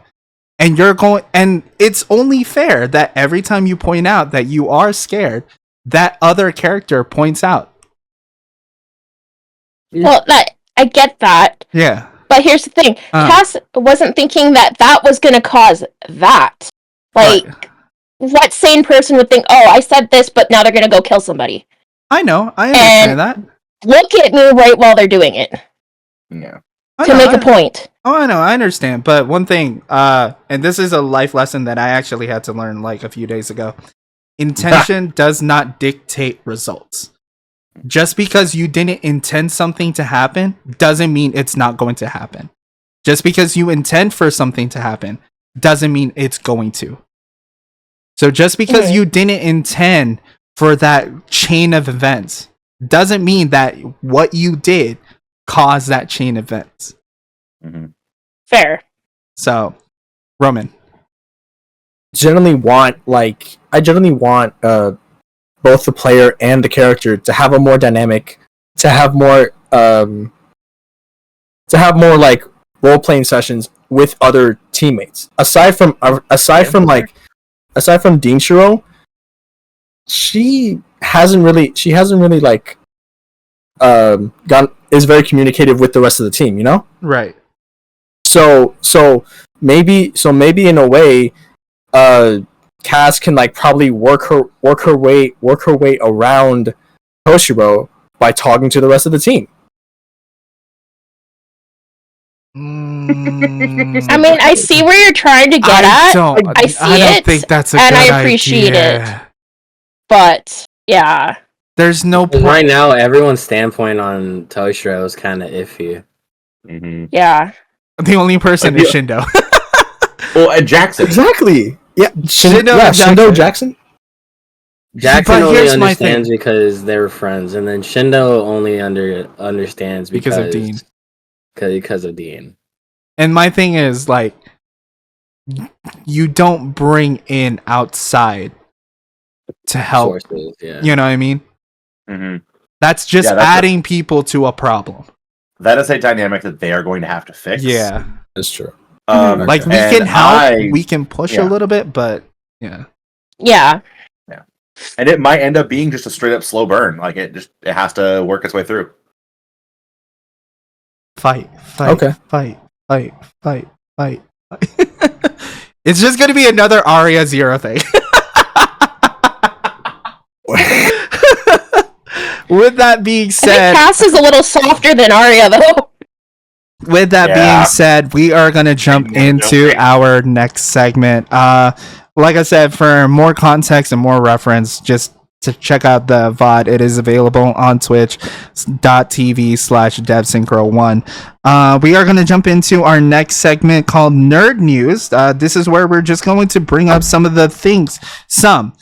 And you're going, and it's only fair that every time you point out that you are scared, that other character points out. Well, I get that. Yeah. But here's the thing. Cass wasn't thinking that was going to cause that. Like, what sane person would think, oh, I said this, but now they're going to go kill somebody? I know. I understand that. Look at me right while they're doing it. Yeah. To make a point. Oh, I know. I understand. But one thing, and this is a life lesson that I actually had to learn like a few days ago. Intention does not dictate results. Just because you didn't intend something to happen doesn't mean it's not going to happen. Just because you intend for something to happen doesn't mean it's going to. So just because you didn't intend for that chain of events doesn't mean that what you did caused that chain of events. Mm-hmm. Fair. So, Roman. I generally want both the player and the character to have a more dynamic, to have more like role playing sessions with other teammates. Aside from Dean Shiro, she hasn't really like is very communicative with the rest of the team, you know? Right. So maybe in a way, Cass can like probably work her way around Toshiro by talking to the rest of the team. I mean, I see where you're trying to get at. I see I don't it, think that's a and good I appreciate idea. it. But yeah, There's no point. Right now, everyone's standpoint on Toshiro is kind of iffy. Mm-hmm. yeah. The only person is Shindo. Well, and Jackson. Exactly. Yeah, Shindo Jackson. Jackson But only here's my understands because they're friends, and then Shindo only understands Because of Dean. Because of Dean. And my thing is like, you don't bring in outside to help. Sources, yeah. You know what I mean? Mm-hmm. That's just adding people to a problem. That is a dynamic that they are going to have to fix. Yeah, That's true. like we can help, we can push a little bit, but yeah. Yeah. And it might end up being just a straight up slow burn. Like it has to work its way through. Fight. Okay. Fight. It's just gonna be another Aria Zero thing. With that being I think said, Cass is a little softer than Arya, though. with that Yeah. being said, we are gonna jump into our next segment. Like I said, for more context and more reference, just to check out the VOD, it is available on twitch.tv/devsynchro1. We are going to jump into our next segment called Nerd News. This is where we're just going to bring up some of the things. Some.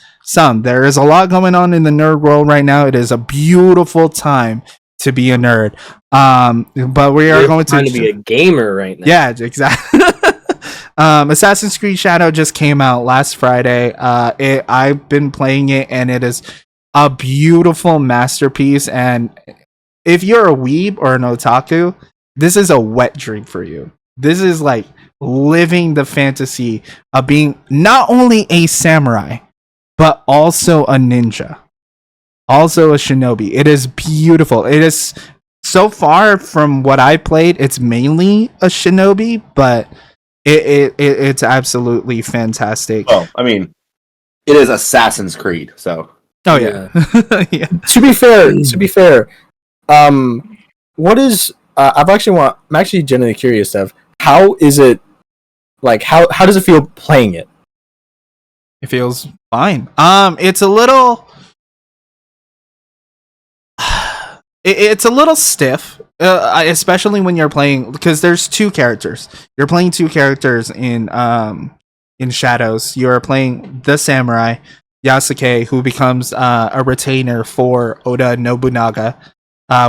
There is a lot going on in the nerd world right now. It is a beautiful time to be a nerd. But we are going to be a gamer right now. Yeah, exactly. Assassin's Creed Shadow just came out last Friday. I've been playing it, and it is a beautiful masterpiece. And if you're a weeb or an otaku, this is a wet dream for you. This is like living the fantasy of being not only a samurai, but also a ninja, also a shinobi. It is beautiful. It is, so far from what I played, it's mainly a shinobi, but it's absolutely fantastic. Well, I mean, it is Assassin's Creed, so. Oh yeah. Yeah. To be fair, what is I'm actually genuinely curious of how is it like how does it feel playing it? It feels fine. It's a little it's a little stiff, especially when you're playing, because there's two characters. You're playing two characters in Shadows. You're playing the samurai Yasuke, who becomes a retainer for Oda Nobunaga,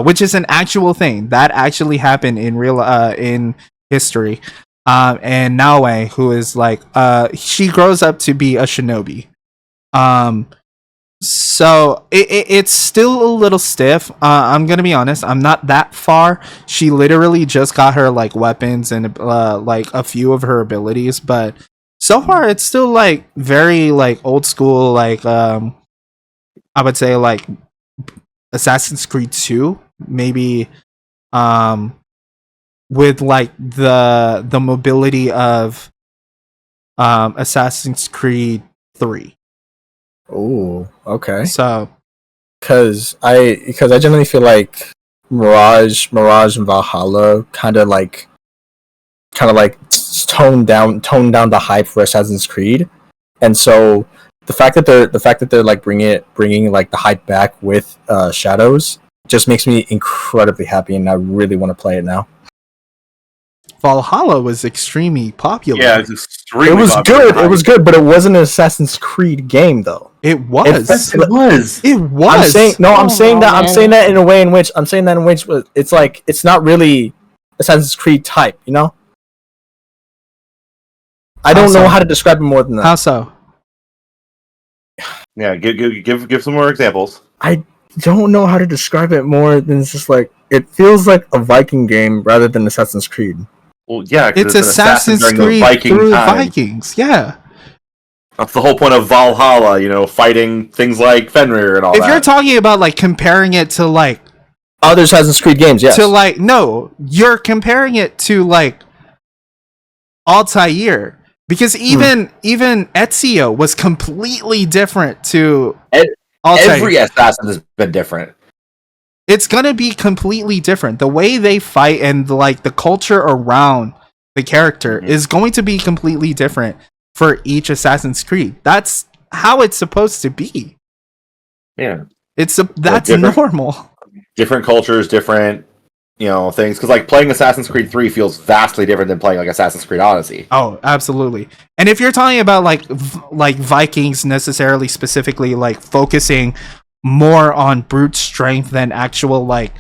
which is an actual thing that actually happened in real in history. And Naoe, who is like she grows up to be a shinobi. So it's still a little stiff. I'm gonna be honest, I'm not that far. She literally just got her like weapons and like a few of her abilities, but so far it's still like very like old school, like I would say like Assassin's Creed 2, maybe with like the mobility of Assassin's Creed 3. Oh, okay. So, because I generally feel like Mirage and Valhalla kind of like toned down the hype for Assassin's Creed, and so the fact that they're like bringing like the hype back with Shadows just makes me incredibly happy, and I really want to play it now. Valhalla was extremely popular. Yeah, it's extremely It was popular. good. It was good, but it wasn't an Assassin's Creed game though. It was. It was. It was. I'm saying that in a way in which it's like it's not really Assassin's Creed type, you know? I don't know how to describe it more than that. How so? Yeah, give some more examples. I don't know how to describe it more than it's just like it feels like a Viking game rather than Assassin's Creed. Well, yeah, It's an assassin Assassin's during the Creed Viking through time. Vikings. Yeah. That's the whole point of Valhalla, you know, fighting things like Fenrir and all If that. you're talking about like comparing it to like Other Assassin's Creed games, yes. to like no, you're comparing it to like Altair, because even Ezio was completely different to Altair. Every assassin has been different. It's gonna be completely different. The way they fight and like the culture around the character is going to be completely different for each Assassin's Creed. That's how it's supposed to be. Yeah, That's different- normal. different cultures, different things. Because like playing Assassin's Creed 3 feels vastly different than playing like Assassin's Creed Odyssey. Oh, absolutely. And if you're talking about like Vikings necessarily specifically like focusing more on brute strength than actual like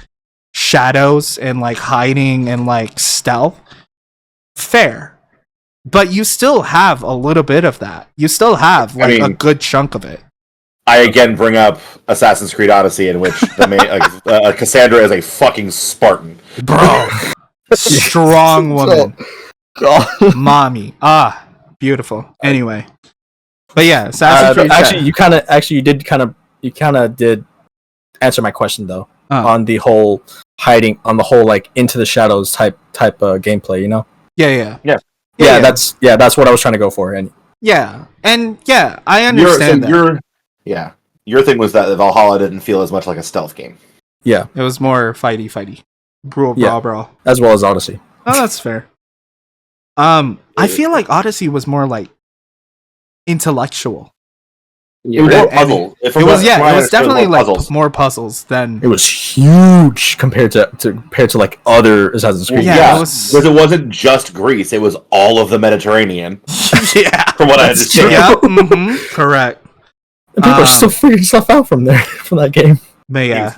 shadows and like hiding and like stealth, fair. But you still have a little bit of that. You still have like a good chunk of it. I again bring up Assassin's Creed Odyssey, in which the main Cassandra is a fucking Spartan. Bro. Strong woman. Mommy. Beautiful. Anyway. But yeah, Assassin's Creed. You did answer my question though Oh. on the whole hiding, on the whole like into the shadows type gameplay. You know? Yeah. That's what I was trying to go for. And I understand that. Your thing was that Valhalla didn't feel as much like a stealth game. yeah, It was more fighty, brawl. as well as Odyssey. Oh, that's fair. I feel like Odyssey was more like intellectual. It was more puzzle. It was definitely like more puzzles than. It was huge compared to like other Assassin's Creed. Yeah, because it wasn't just Greece; it was all of the Mediterranean. Yeah, from what I understand. Yeah, correct. And people are still figuring stuff out from that game. But yeah.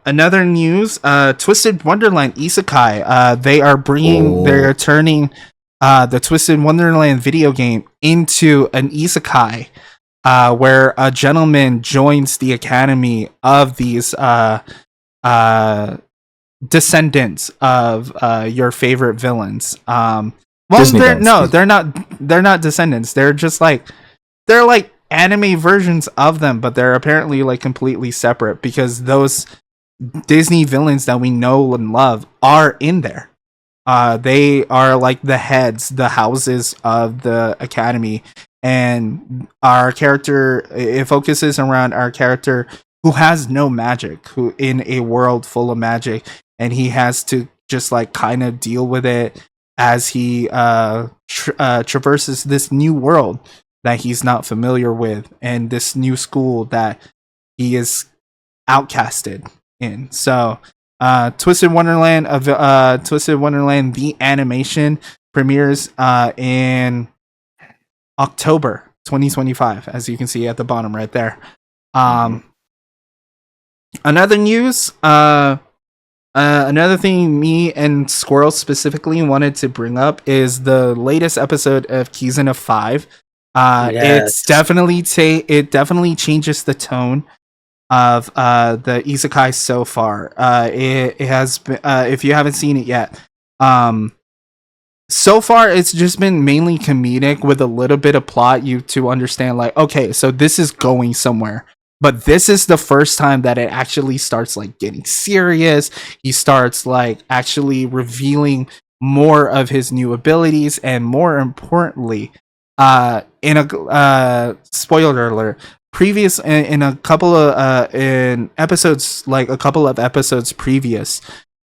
Another news, Twisted Wonderland Isekai. They're turning the Twisted Wonderland video game into an isekai, where a gentleman joins the academy of these descendants of your favorite villains. They're not descendants. They're just like anime versions of them, but they're apparently like completely separate because those Disney villains that we know and love are in there. They are like the heads, the houses of the academy, and it focuses around our character who has no magic, who in a world full of magic, and he has to just like kind of deal with it as he traverses this new world that he's not familiar with, and this new school that he is outcasted in. So, Twisted Wonderland the animation premieres in October 2025, as you can see at the bottom right there. Another news, another thing me and Squirrel specifically wanted to bring up is the latest episode of Kizuna 5. It definitely changes the tone of the isekai so far. It has been, if you haven't seen it yet, so far it's just been mainly comedic with a little bit of plot to understand like, okay, so this is going somewhere. But this is the first time that it actually starts like getting serious. He starts like actually revealing more of his new abilities, and more importantly, in a spoiler alert, in a couple of episodes previous,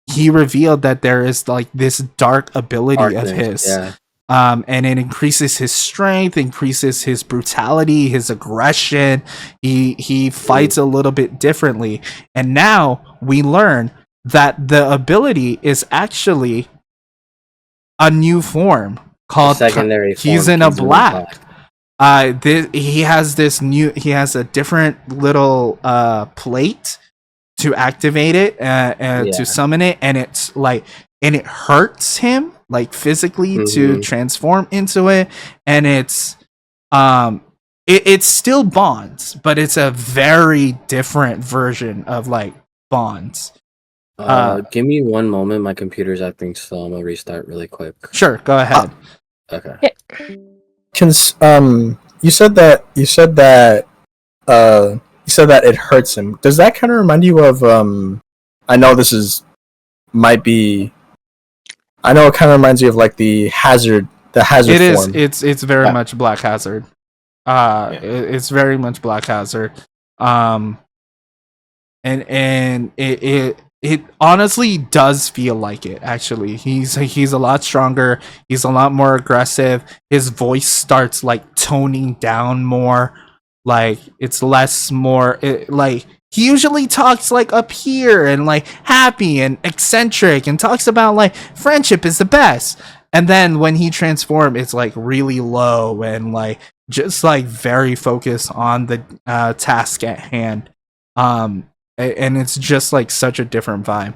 he revealed that there is like this dark ability of his. And it increases his strength, increases his brutality, his aggression. He fights a little bit differently. And now we learn that the ability is actually a new form called secondary form, Kizuna Black. He has a different little plate to activate it to summon it, and it's like, and it hurts him like physically to transform into it, and it's still bonds, but it's a very different version of like bonds. Give me one moment, my computer's acting slow. I'm gonna restart really quick. Sure, go ahead. Okay. You said that it hurts him. Does that kind of remind you of I know it kind of reminds you of like the hazard It form. It's very much Black Hazard. It's very much Black Hazard. And it honestly does feel like it. Actually, he's a lot stronger. He's a lot more aggressive. His voice starts like toning down more. Like it's like he usually talks like up here and like happy and eccentric and talks about like friendship is the best. And then when he transforms, it's like really low and like just like very focused on the task at hand. And it's just like such a different vibe.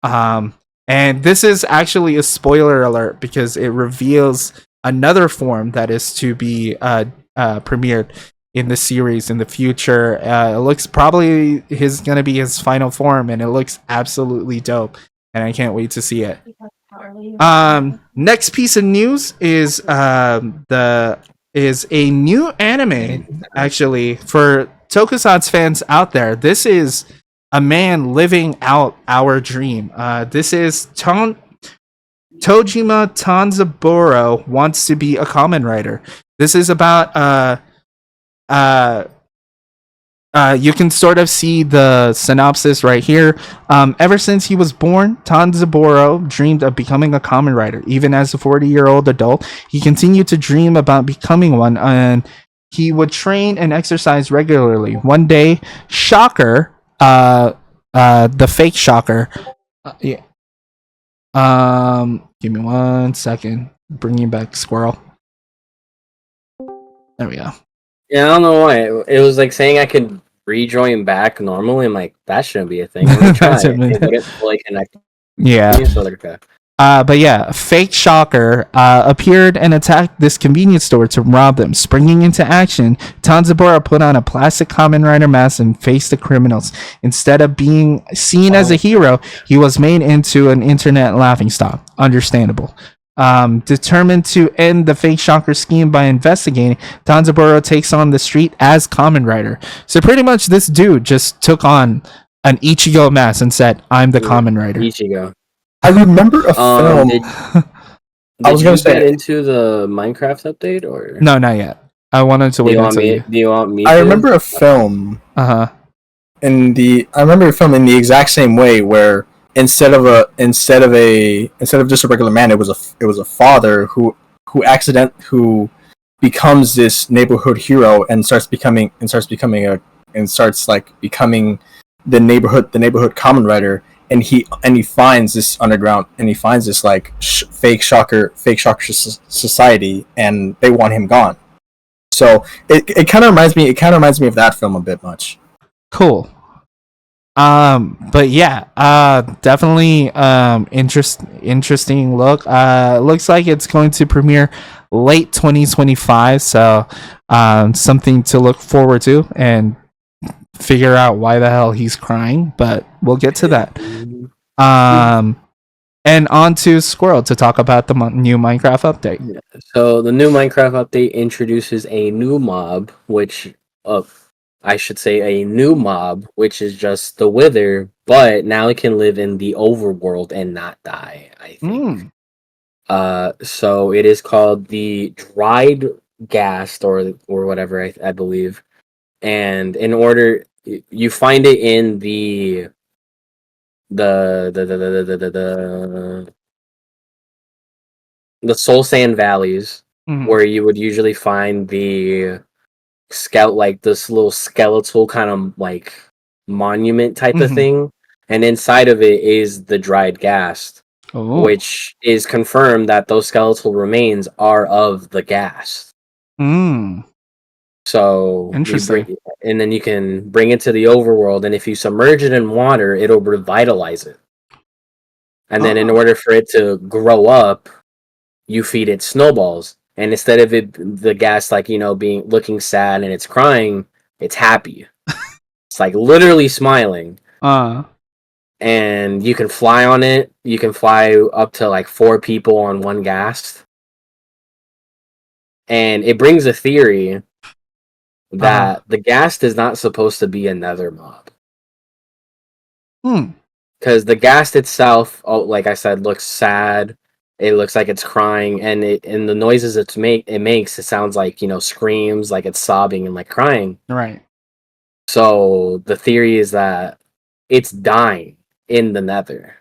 And this is actually a spoiler alert because it reveals another form that is to be premiered in the series in the future. It looks probably gonna be his final form, and it looks absolutely dope, and I can't wait to see it. Next piece of news is is a new anime, actually, for Tokusatsu fans out there. This is a man living out our dream. This is Tojima Tanzaburo wants to be a Kamen Rider. This is about you can sort of see the synopsis right here. Ever since he was born, Tanzaburo dreamed of becoming a Kamen Rider. Even as a 40-year-old adult, he continued to dream about becoming one, and he would train and exercise regularly. One day, Shocker, the fake Shocker, yeah. Give me 1 second. Bringing back Squirrel. There we go. Yeah, I don't know why. It was like saying I could rejoin back normally. I'm like, that shouldn't be a thing. Let me try That's it. it, man. It wouldn't fully connect. Yeah. So like, okay. But yeah, fake Shocker appeared and attacked this convenience store to rob them. Springing into action, Tanzaburo put on a plastic Kamen Rider mask and faced the criminals. Instead of being seen as a hero, he was made into an internet laughingstock. Understandable. Determined to end the fake Shocker scheme by investigating, Tanzaburo takes on the street as Kamen Rider. So pretty much this dude just took on an Ichigo mask and said, I'm the Kamen Rider. Ichigo. I remember a film. Did I was you gonna get say into the Minecraft update or No, not yet. I wanted to do wait you want until me? you. Do you want me? I to? remember a film Uh-huh. I remember a film in the exact same way where instead of just a regular man, it was a father who becomes this neighborhood hero and starts becoming the neighborhood Kamen Rider, and he finds this underground, and he finds this like fake shocker society, and they want him gone. So it kind of reminds me of that film a bit much. Cool. But yeah, definitely interesting look. Looks like it's going to premiere late 2025, so something to look forward to and figure out why the hell he's crying, but we'll get to that. And on to Squirrel to talk about the new Minecraft update. So the new Minecraft update introduces a new mob, which I should say a new mob, which is just the Wither, but now it can live in the overworld and not die, I think. So it is called the Dried Ghast or whatever, I believe. And in order, you find it in the Soul Sand Valleys, where you would usually find the like this little skeletal kind of like monument type of thing, and inside of it is the Dried Ghast, which is confirmed that those skeletal remains are of the Ghast. So interesting. And then you can bring it to the overworld, and if you submerge it in water, it'll revitalize it. And then in order for it to grow up, you feed it snowballs. And instead of the gas being looking sad and it's crying, it's happy. It's like literally smiling. And you can fly on it. You can fly up to like 4 people on one ghast. And it brings a theory that the ghast is not supposed to be another mob. Because the ghast itself, like I said, looks sad. It looks like it's crying, and the noises it makes, it sounds like screams, like it's sobbing and like crying. Right. So the theory is that it's dying in the Nether.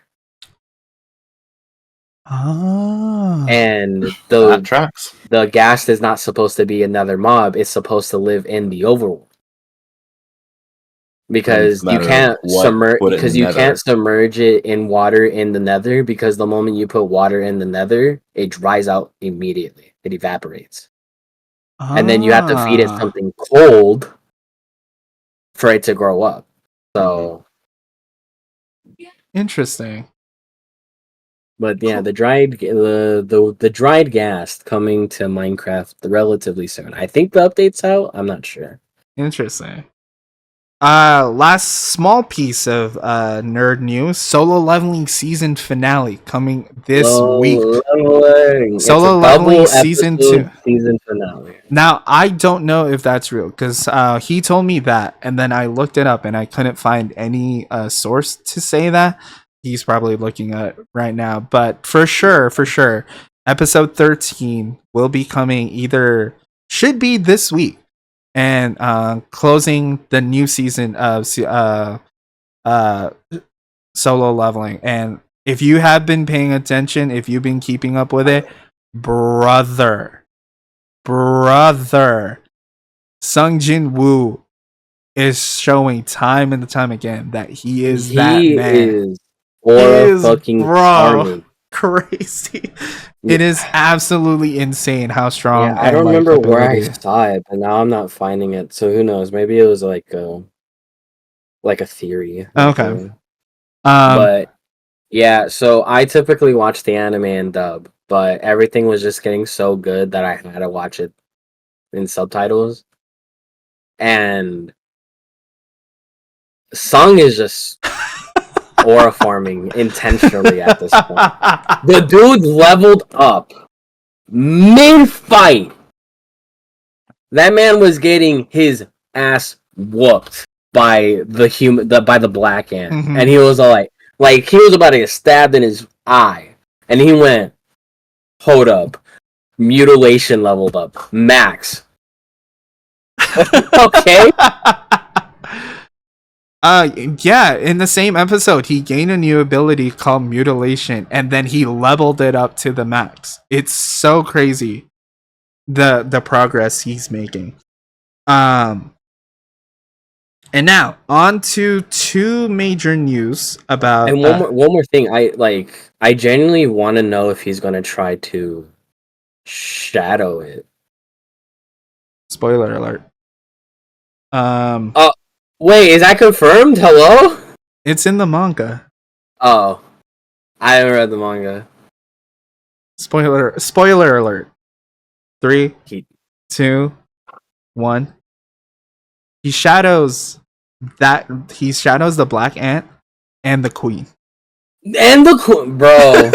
And That tracks. the ghast is not supposed to be another mob. It's supposed to live in the overworld. Because you can't submerge it in water in the Nether, because the moment you put water in the Nether, it dries out immediately. It evaporates. And then you have to feed it something cold for it to grow up. So interesting. But yeah, the dried ghast coming to Minecraft relatively soon. I think the update's out. I'm not sure. Interesting. Last small piece of nerd news: Solo Leveling season finale coming this week. Leveling. Solo it's a Leveling double season episode 2. season finale. Now I don't know if that's real because he told me that, and then I looked it up and I couldn't find any source to say that. He's probably looking at it right now, but for sure, episode 13 will be coming should be this week, and closing the new season of uh Solo Leveling. And if you have been paying attention, if you've been keeping up with it, brother, Sung Jin Woo is showing time and time again that he is that man. Is aura fucking bro, crazy. It is absolutely insane how strong. Yeah, I don't remember where I saw it, but now I'm not finding it. So who knows? Maybe it was like a theory. Okay. But yeah, so I typically watch the anime and dub, but everything was just getting so good that I had to watch it in subtitles. And Sung is just aura farming intentionally at this point. The dude leveled up mid-fight. That man was getting his ass whooped by the black ant, and he was all like he was about to get stabbed in his eye, and he went, "Hold up, mutilation leveled up, max." Okay. Yeah, in the same episode, he gained a new ability called mutilation, and then he leveled it up to the max. It's so crazy, the progress he's making. And now on to two major news about. And one more thing, I genuinely want to know if he's gonna try to shadow it. Spoiler alert. Wait, is that confirmed? Hello? It's in the manga. Oh, I haven't read the manga. Spoiler alert. 3, 2, 1. He shadows the black ant and the queen. Bro.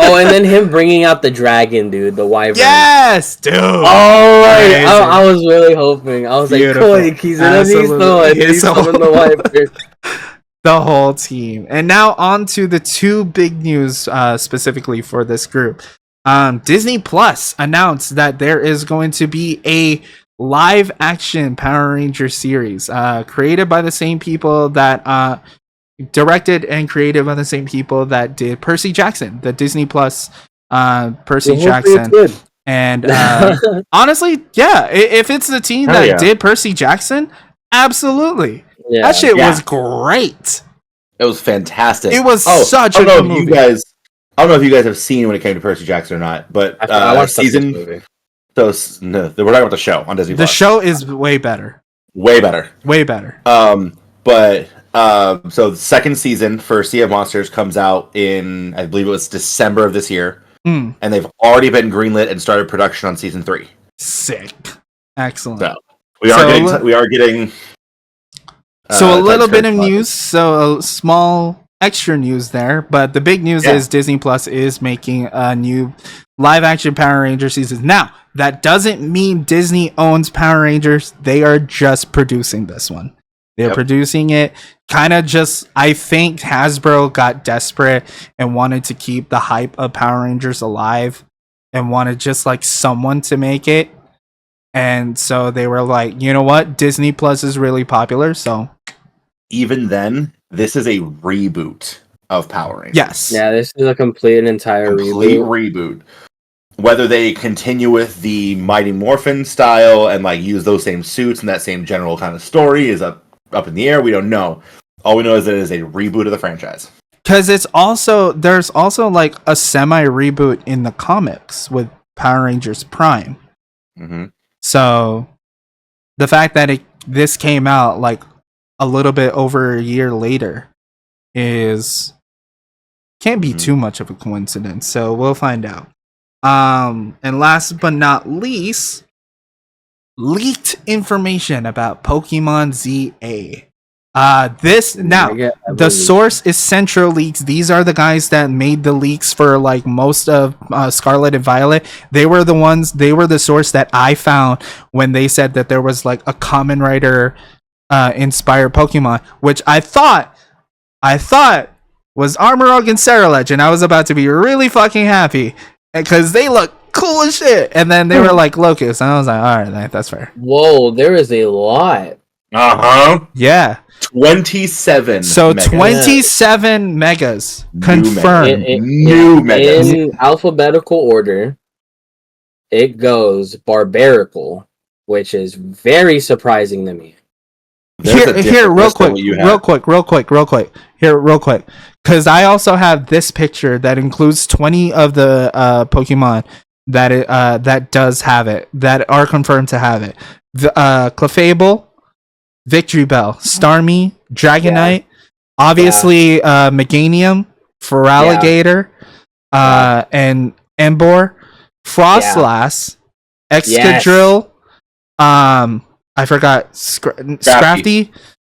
Oh, and then him bringing out the dragon, dude, the wyvern. Yes, dude. Oh, I was really hoping. I was Beautiful. Like, he's gonna be so he's summoned the wyvern. The whole team. And now on to the two big news specifically for this group. Disney Plus announced that there is going to be a live action Power Ranger series created by the same people that directed and created by the same people that did Percy Jackson, the Disney Plus Percy Jackson. And honestly, yeah, if it's the team that did Percy Jackson, absolutely. Yeah. That shit was great. It was fantastic. It was such a good movie. I don't know if you guys have seen when it came to Percy Jackson or not, but I watched season movie. So no, we're talking about the show on Disney Plus. The show is way better. Way better. So the second season for Sea of Monsters comes out in, I believe it was December of this year, and they've already been greenlit and started production on season 3. Sick, excellent. So we are getting. So a little bit of news, so a small extra news there, but the big news is Disney Plus is making a new live action Power Ranger season. Now, that doesn't mean Disney owns Power Rangers. They are just producing this one. They're producing it. Kind of just, I think Hasbro got desperate and wanted to keep the hype of Power Rangers alive and wanted just like someone to make it. And so they were like, you know what? Disney Plus is really popular. So even then, this is a reboot of Power Rangers. Yes. Yeah, this is a complete and entire reboot. Whether they continue with the Mighty Morphin style and like use those same suits and that same general kind of story is up in the air. We don't know. All we know is that it is a reboot of the franchise. Because there's also like a semi reboot in the comics with Power Rangers Prime. Mm-hmm. So the fact that this came out like a little bit over a year later can't be too much of a coincidence. So we'll find out. And last but not least, leaked information about Pokemon ZA. This now the source is Central Leaks. These are the guys that made the leaks for like most of Scarlet and Violet. They were the source that I found when they said that there was like a Kamen Rider inspired Pokemon, which I thought was Armorog and Ceruledge, and I was about to be really fucking happy because they look cool as shit. And then they were like Locust, and I was like, all right, that's fair. Whoa, there is a lot. Yeah. 27. So megas. 27 megas New confirmed. New megas. In alphabetical order, it goes Barbarical, which is very surprising to me. Here, real quick, because I also have this picture that includes 20 of the Pokemon that does have it, that are confirmed to have it. The Clefable, Victory Bell, Starmie, Dragonite, obviously Meganium, Feraligatr, and Emboar, Frostlass, Excadrill, I forgot Scrafty,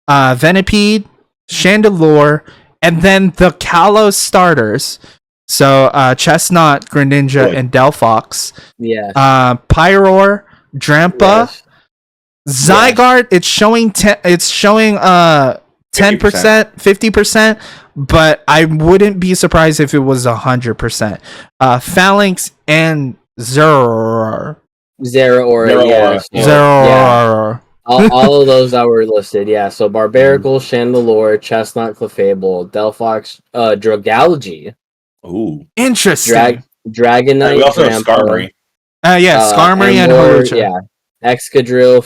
Venipede, Chandelure, and then the Kalos starters. So Chestnut, Greninja, and Delphox. Yeah. Pyroar, Drampa, Zygarde. It's showing 10%, 50%, but I wouldn't be surprised if it was 100%. Phalanx and Zeraora. All of those that were listed, yeah. So Barbarical, Chandelure, Chestnut, Clefable, Delphox, Dragalge. Ooh, interesting. Dragonite. We also have Skarmory. Skarmory and Harucha. Yeah. Excadrill,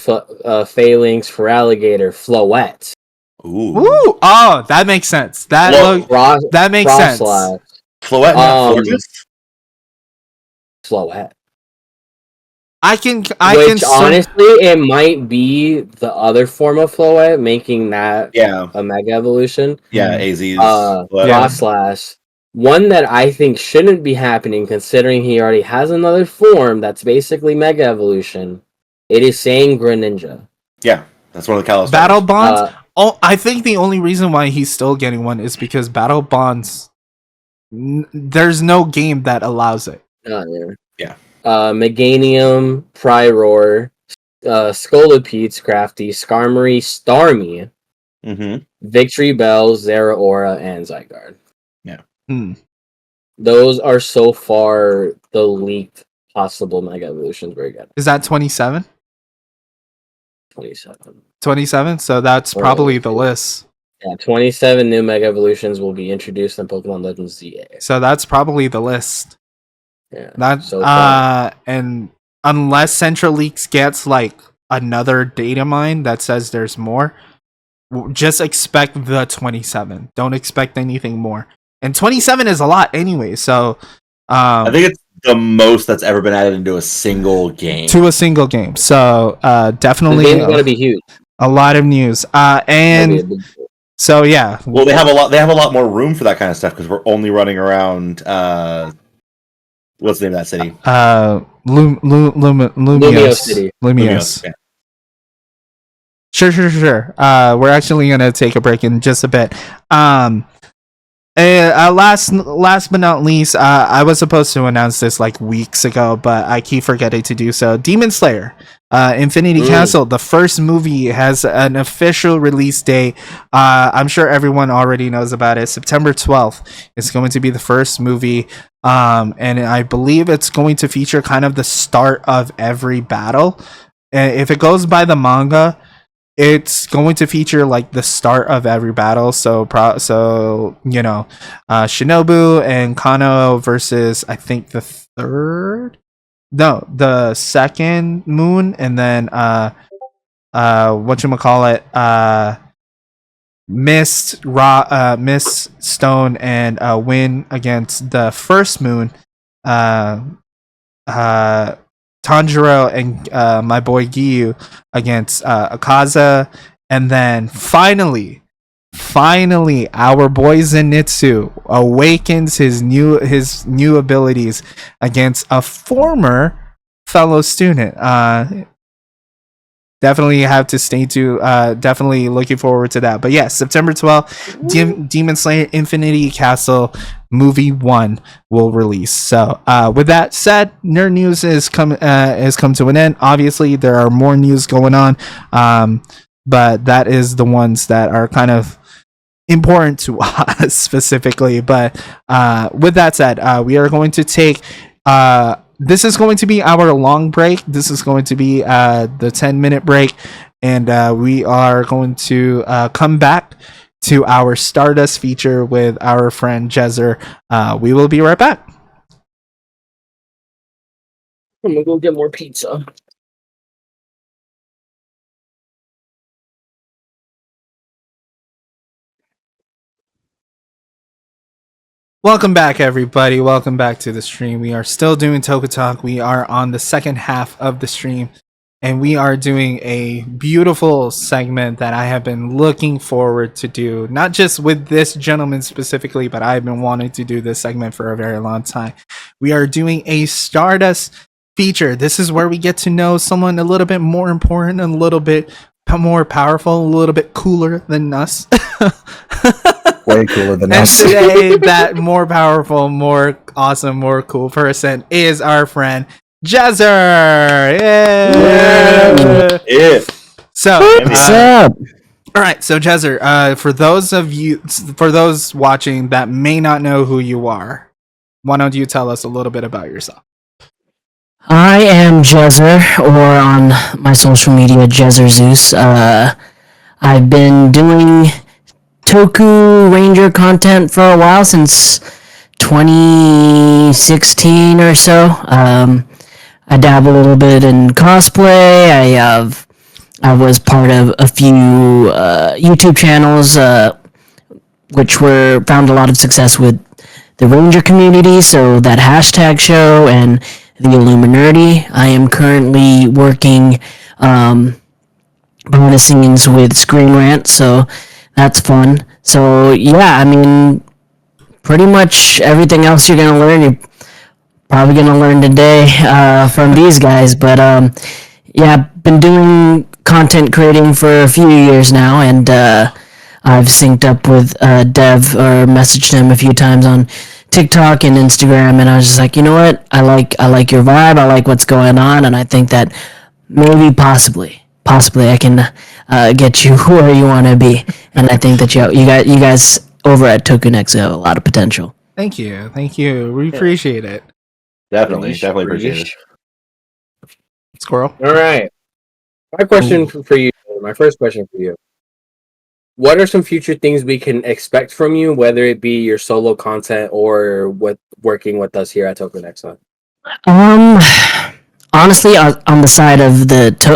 Phalanx, Feraligatr, Floette. Ooh. Oh, that makes sense. That makes sense. Floette, not Floette. Which honestly, it might be the other form of Floette, making that a Mega Evolution. Yeah, AZ's Frostlass. One that I think shouldn't be happening, considering he already has another form that's basically Mega Evolution. It is saying Greninja. Yeah, that's one of the Kalos. Battle Bonds. I think the only reason why he's still getting one is because Battle Bonds. There's no game that allows it. Yeah. Meganium, Pyroar, Scolipede, Scrafty, Skarmory, Starmie, Victory Bell, Zeraora, and Zygarde. Yeah. Those are so far the leaked possible Mega Evolutions we're getting. Is that 27? 27. 27? So that's probably the list. Yeah, 27 new Mega Evolutions will be introduced in Pokemon Legends ZA. So that's probably the list. Yeah. That's and unless Central Leaks gets like another data mine that says there's more, just expect the 27. Don't expect anything more. And 27 is a lot anyway, so I think it's the most that's ever been added into a single game. To a single game. So definitely the game's gonna be huge. A lot of news. And so yeah. Well, they have a lot more room for that kind of stuff because we're only running around what's the name of that city? Lumiose City. Lumiose. Yeah. Sure. We're actually gonna take a break in just a bit. Last but not least, I was supposed to announce this like weeks ago, but I keep forgetting to do so. Demon Slayer, Infinity Castle, the first movie, has an official release date. I'm sure everyone already knows about it. September 12th is going to be the first movie, and I believe it's going to feature kind of the start of every battle. If it goes by the manga, it's going to feature like the start of every battle. So Shinobu and Kano versus the second moon, and then Mist Stone and Win against the first moon. Tanjiro and my boy Giyu against Akaza, and then finally our boy Zenitsu awakens his new abilities against a former fellow student. definitely have to stay to. Definitely looking forward to that. But yes, September 12th, Demon Slayer Infinity Castle movie 1 will release. So with that said, nerd news has come to an end. Obviously, there are more news going on, but that is the ones that are kind of important to us specifically. But with that said, we are going to take this is going to be our long break. This is going to be the 10-minute break, and we are going to come back to our Stardust feature with our friend Jezzer. We will be right back. I'm gonna go get more pizza. Welcome back, everybody. Welcome back to the stream. We are still doing Toku Talk. We are on the second half of the stream, and we are doing a beautiful segment that I have been looking forward to do, not just with this gentleman specifically, but I've been wanting to do this segment for a very long time. We are doing a Stardust feature. This is where we get to know someone a little bit more important, a little bit more powerful, a little bit cooler than us. Way cooler than And us. today, that more powerful, more awesome, more cool person is our friend Jezzer. Yeah. Yeah. So, What's up? all right. So, Jezzer, for those watching that may not know who you are, why don't you tell us a little bit about yourself? I am Jezzer, or on my social media, Jezzer Zeus. I've been doing Toku Ranger content for a while, since 2016 or so. I dabble a little bit in cosplay. I was part of a few YouTube channels, which found a lot of success with the Ranger community, so that hashtag show and the Illuminati. I am currently working behind the scenes with Screen Rant, so that's fun. So yeah, I mean, pretty much everything else you're gonna learn, you're probably gonna learn today from these guys. But yeah, I've been doing content creating for a few years now, and I've synced up with Dev, or messaged him a few times on TikTok and Instagram, and I was just like, you know what, I like your vibe, I like what's going on, and I think that maybe possibly I can get you where you want to be, and I think that you guys over at TokuNexo have a lot of potential. Thank you. We appreciate it. Definitely appreciate it. Squirrel. All right. My first question for you. What are some future things we can expect from you, whether it be your solo content or working with us here at TokuNexo? Honestly, on the side of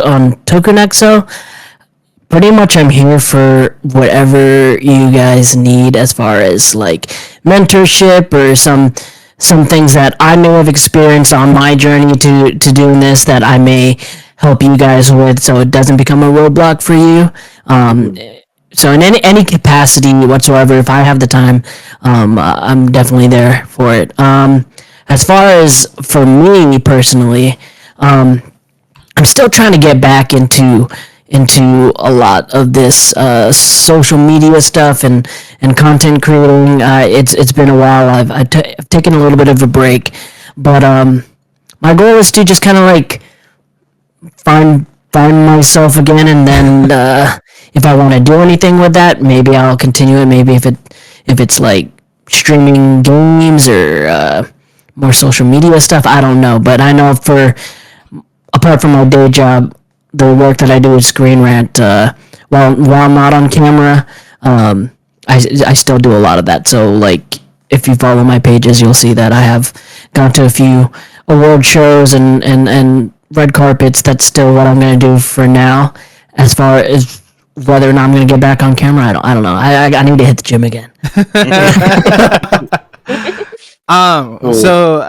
on TokuNexo, pretty much I'm here for whatever you guys need, as far as like mentorship or some things that I may have experienced on my journey to doing this, that I may help you guys with, so it doesn't become a roadblock for you. So in any capacity whatsoever, if I have the time, I'm definitely there for it. As far as for me personally, I'm still trying to get back into a lot of this social media stuff and content creating. It's been a while. I've taken a little bit of a break, but my goal is to just kind of like find myself again, and then if I want to do anything with that, maybe I'll continue it. Maybe if it's like streaming games or more social media stuff, I don't know. But I know apart from my day job, the work that I do with Screen Rant, while I'm not on camera, I still do a lot of that. So like, if you follow my pages, you'll see that I have gone to a few award shows and red carpets. That's still what I'm going to do for now. As far as whether or not I'm going to get back on camera, I don't know. I need to hit the gym again. So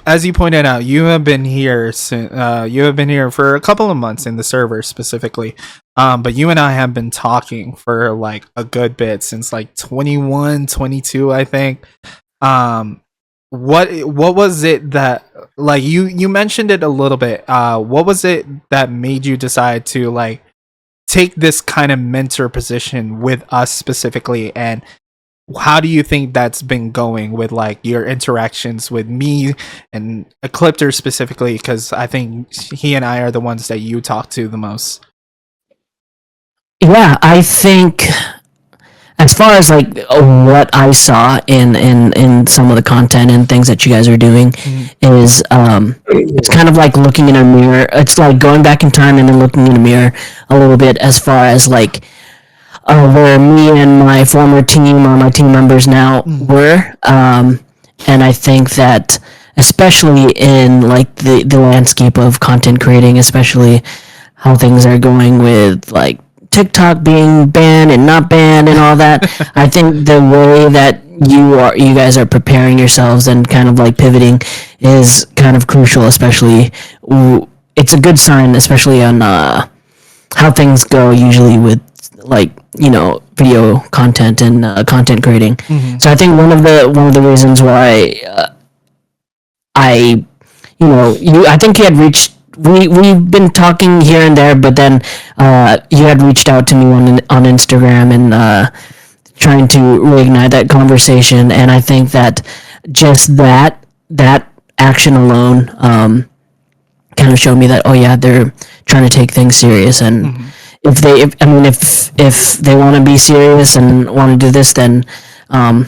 as you pointed out, you have been here for a couple of months in the server specifically. But you and I have been talking for like a good bit, since like 21, 22, I think. what was it that, like, you mentioned it a little bit, what was it that made you decide to like take this kind of mentor position with us specifically, and how do you think that's been going with like your interactions with me and Ecliptor specifically, because I think he and I are the ones that you talk to the most. Yeah, I think as far as like what I saw in some of the content and things that you guys are doing is it's kind of like looking in a mirror. It's like going back in time and then looking in a mirror a little bit as far as like where me and my former team or my team members now were. And I think that especially in like the landscape of content creating, especially how things are going with like TikTok being banned and not banned and all that. I think the way that you guys are preparing yourselves and kind of like pivoting is kind of crucial, especially it's a good sign, especially on how things go usually with like, you know, video content and content creating. So I think one of the reasons why I think you had reached. We've been talking here and there, but then you had reached out to me on Instagram and trying to reignite that conversation. And I think that just that action alone kind of showed me that, oh yeah, they're trying to take things serious. And if they want to be serious and want to do this, then I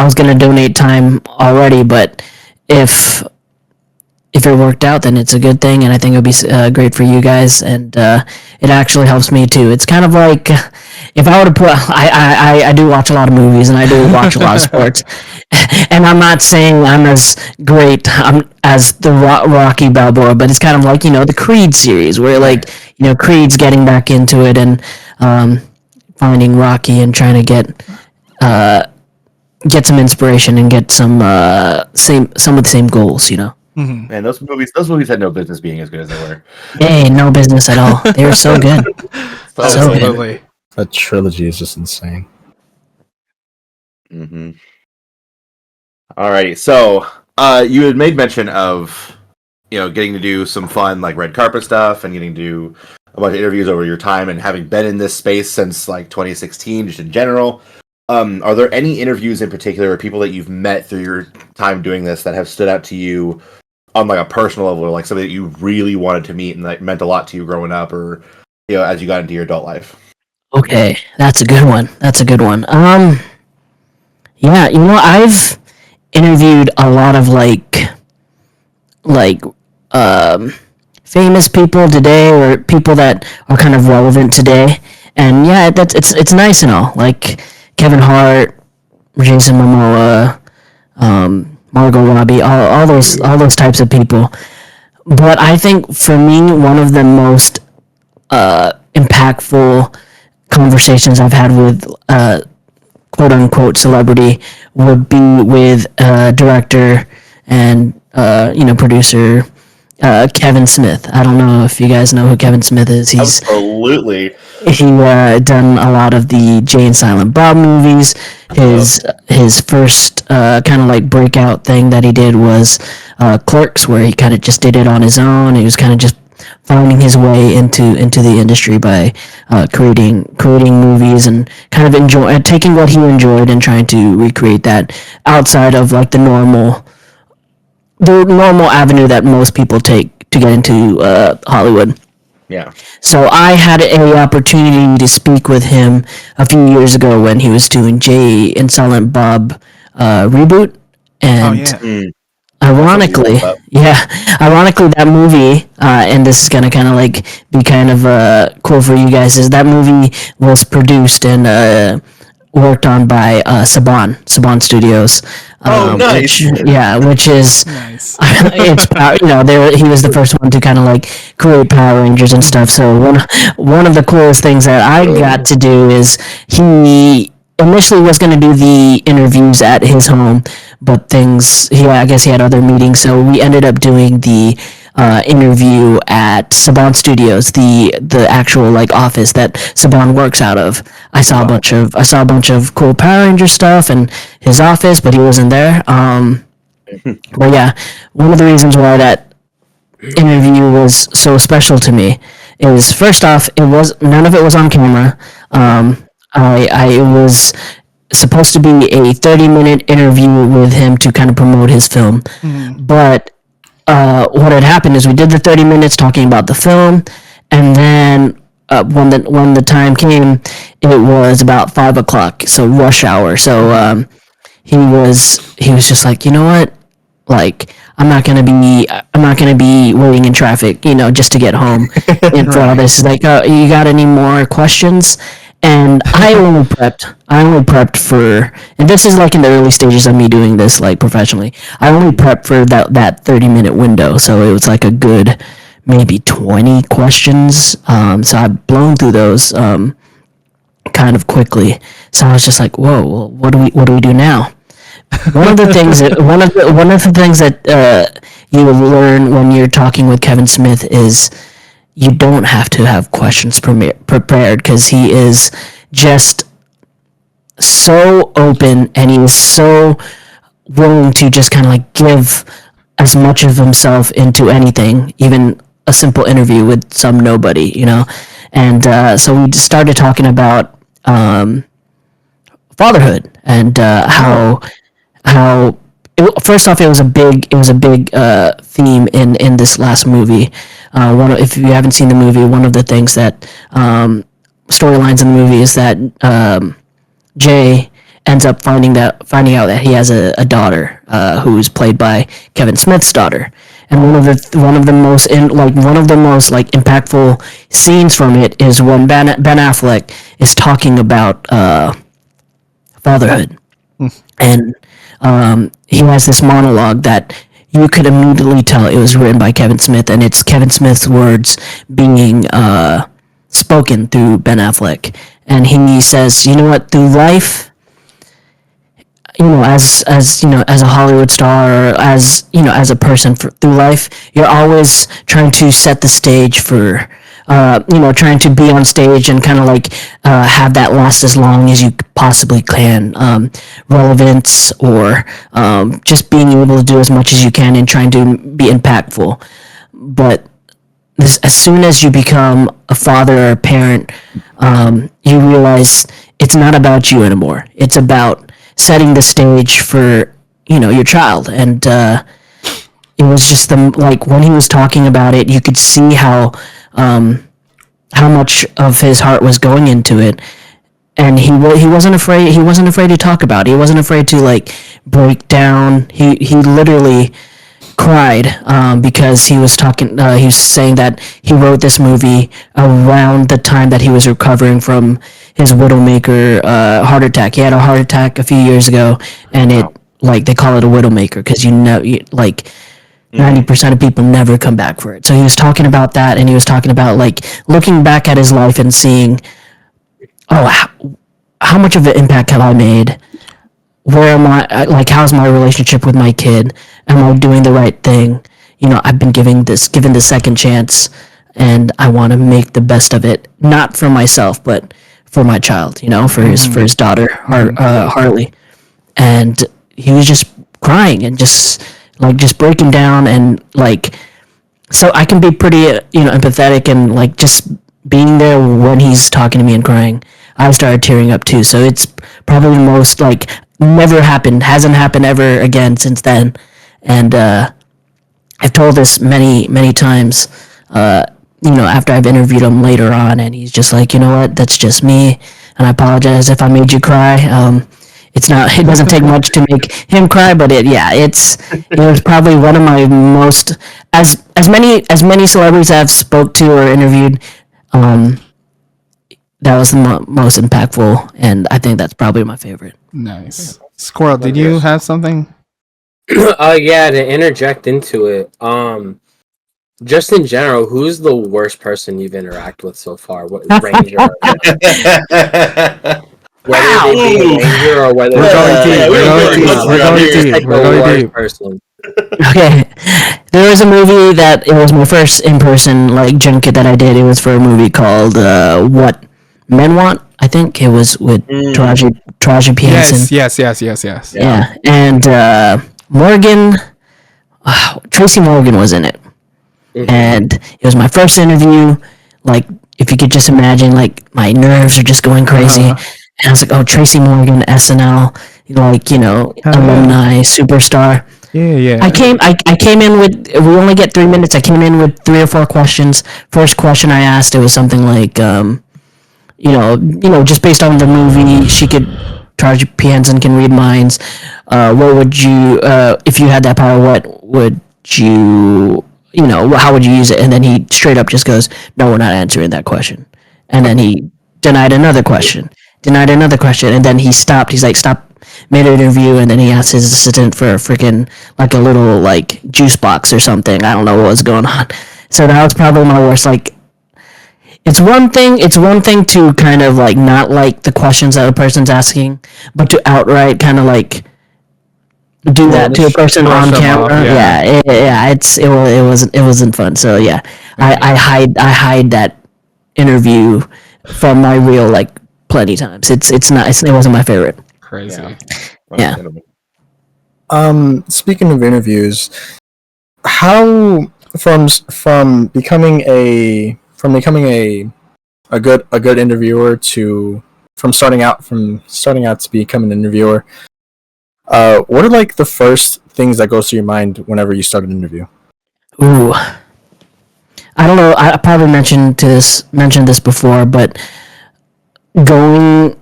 was gonna donate time already, but if it worked out, then it's a good thing, and I think it'll be great for you guys, and it actually helps me too. It's kind of like if I were to put, I do watch a lot of movies and I do watch a lot of sports, and I'm not saying I'm as great as the Rocky Balboa, but it's kind of like, you know, the Creed series where like, you know, Creed's getting back into it and finding Rocky and trying to get some inspiration and get some of the same goals, you know. Man, those movies had no business being as good as they were. Hey, no business at all. They were so good. So Absolutely. good. That trilogy is just insane. Alrighty, so you had made mention of, you know, getting to do some fun like red carpet stuff and getting to do a bunch of interviews over your time and having been in this space since like 2016, just in general. Are there any interviews in particular or people that you've met through your time doing this that have stood out to you on like a personal level, or like somebody that you really wanted to meet and that meant a lot to you growing up, or, you know, as you got into your adult life? Okay, that's a good one. Yeah, you know, I've interviewed a lot of famous people today, or people that are kind of relevant today, and yeah, it's nice and all, like Kevin Hart, Jason Momoa, Margot Robbie, all those types of people. But I think for me, one of the most impactful conversations I've had with quote unquote celebrity would be with director and producer Kevin Smith. I don't know if you guys know who Kevin Smith is. He's Absolutely. He done a lot of the Jay and Silent Bob movies. His first kind of like breakout thing that he did was Clerks, where he kind of just did it on his own. He was kind of just finding his way into the industry by creating movies and kind of taking what he enjoyed and trying to recreate that outside of like the normal avenue that most people take to get into Hollywood. Yeah. So I had an opportunity to speak with him a few years ago when he was doing Jay and Silent Bob reboot, and ironically, that movie, and this is gonna kind of like be kind of cool for you guys, is that movie was produced and worked on by Saban Studios. Nice. Which is Nice. it's he was the first one to kind of like create Power Rangers and stuff. So one of the coolest things that I got to do is he initially was going to do the interviews at his home, but I guess he had other meetings, so we ended up doing the interview at Saban Studios, the actual like office that Saban works out of. I saw a bunch of cool Power Ranger stuff and his office, but he wasn't there. But yeah, one of the reasons why that interview was so special to me is, first off, none of it was on camera. I was supposed to be a 30-minute interview with him to kind of promote his film, but what had happened is we did the 30 minutes talking about the film, and then when the time came, it was about 5 o'clock, so rush hour. So he was just like, you know what, like I'm not gonna be waiting in traffic, just to get home. And for all this, he's like, you got any more questions? And I only prepped for, and this is like in the early stages of me doing this like professionally. I only prepped for that 30-minute window, so it was like a good maybe 20 questions. So I've blown through those kind of quickly. So I was just like, whoa, well, what do we do now? One of the things that you will learn when you're talking with Kevin Smith is you don't have to have questions prepared, because he is just so open and he is so willing to just kind of like give as much of himself into anything, even a simple interview with some nobody, And so we started talking about fatherhood and how first off, it was a big theme in this last movie. If you haven't seen the movie, one of the things that storylines in the movie is that Jay ends up finding out that he has a daughter who's played by Kevin Smith's daughter. And one of the most impactful scenes from it is when Ben Affleck is talking about fatherhood, and he has this monologue that you could immediately tell it was written by Kevin Smith, and it's Kevin Smith's words being spoken through Ben Affleck. And he says, you know what, through life, as a Hollywood star, or as a person through life, you're always trying to set the stage for trying to be on stage and kind of like have that last as long as you possibly can. Relevance, or just being able to do as much as you can and trying to be impactful. But as soon as you become a father or a parent, you realize it's not about you anymore. It's about setting the stage for your child. And it was just when he was talking about it, you could see how much of his heart was going into it, and he wasn't afraid. He wasn't afraid to talk about it. He wasn't afraid to like break down. He literally cried because he was talking. He was saying that he wrote this movie around the time that he was recovering from his Widowmaker heart attack. He had a heart attack a few years ago, and they call it a Widowmaker because 90% of people never come back for it. So he was talking about that, and he was talking about like looking back at his life and seeing, how much of an impact have I made? Where am I? Like, how's my relationship with my kid? Am I doing the right thing? I've been given the second chance, and I want to make the best of it, not for myself, but for my child. For his daughter, Harley. And he was just crying and just breaking down, and so I can be pretty empathetic, and like just being there when he's talking to me and crying, I started tearing up too. So it's probably the most hasn't happened ever again since then. And I've told this many times after I've interviewed him later on, and he's just like, you know what, that's just me, and I apologize if I made you cry. It doesn't take much to make him cry, but it was probably one of my most, as many celebrities I've spoke to or interviewed, that was the most impactful, and I think that's probably my favorite. Nice. Squirrel, did you have something? Yeah, to interject into it, just in general, who's the worst person you've interacted with so far? What Ranger? Whether they be a Ranger or whether We're going deep. We're going deep. person. Okay, there was a movie that it was my first in-person like junket that I did. It was for a movie called What Men Want. I think it was with Taraji P Henson. Yes. Yeah, and Morgan, Tracy Morgan was in it, and it was my first interview. Like, if you could just imagine, like my nerves are just going crazy, and I was like, "Oh, Tracy Morgan, SNL, like alumni superstar." Yeah. I came in with, we only get 3 minutes. I came in with 3 or 4 questions. First question I asked, it was something like, just based on the movie, she could, Taraji P Henson can read minds. What would you, if you had that power, what would you, how would you use it? And then he straight up just goes, "No, we're not answering that question." And then he denied another question, and then he stopped. He's like, "Stop." Made an interview, and then he asked his assistant for a freaking like a little like juice box or something. I don't know what was going on. So that was probably my worst. Like, it's one thing to kind of like not like the questions that a person's asking, but to outright kind of like do that to a person brush on them camera. off, yeah. It wasn't fun. So yeah, I hide that interview from my real like plenty times. It wasn't my favorite. Crazy. Yeah. Speaking of interviews, how from becoming a good interviewer to starting out to become an interviewer, what are like the first things that goes through your mind whenever you start an interview? Ooh, I don't know. I probably mentioned this before, but going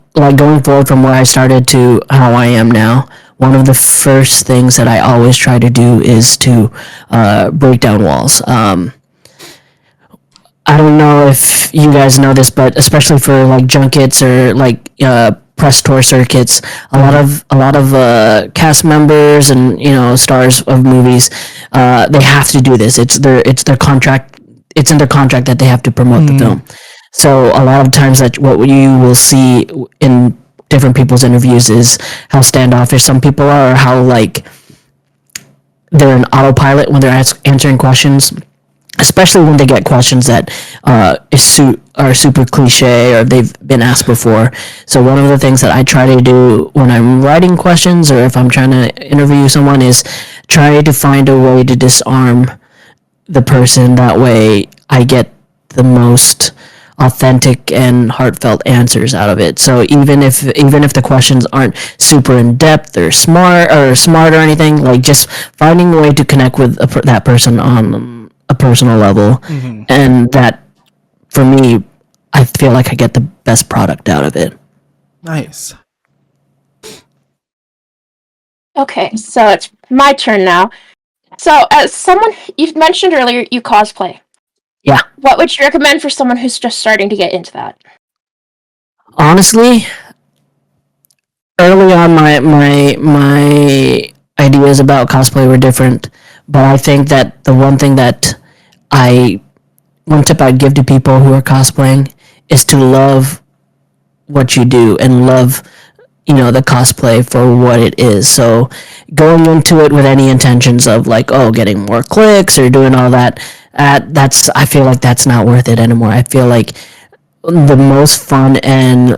forward from where I started to how I am now, one of the first things that I always try to do is to break down walls. I don't know if you guys know this, but especially for like junkets or like press tour circuits, a lot of cast members and stars of movies, they have to do this. It's their contract. It's in their contract that they have to promote the film. So a lot of times that what you will see in different people's interviews is how standoffish some people are, or how like they're an autopilot when they're answering questions, especially when they get questions that are super cliche or they've been asked before. So one of the things that I try to do when I'm writing questions or if I'm trying to interview someone is try to find a way to disarm the person. That way I get the most authentic and heartfelt answers out of it. So even if the questions aren't super in depth or smart or anything, like just finding a way to connect with that person on a personal level, and that for me, I feel like I get the best product out of it. Nice. Okay, so it's my turn now. So, as someone you've mentioned earlier, you cosplay. Yeah. What would you recommend for someone who's just starting to get into that? Honestly, early on, my ideas about cosplay were different, but I think that the one tip I'd give to people who are cosplaying is to love what you do and love the cosplay for what it is. So going into it with any intentions of like, oh, getting more clicks or doing all that, I feel like that's not worth it anymore. I feel like the most fun and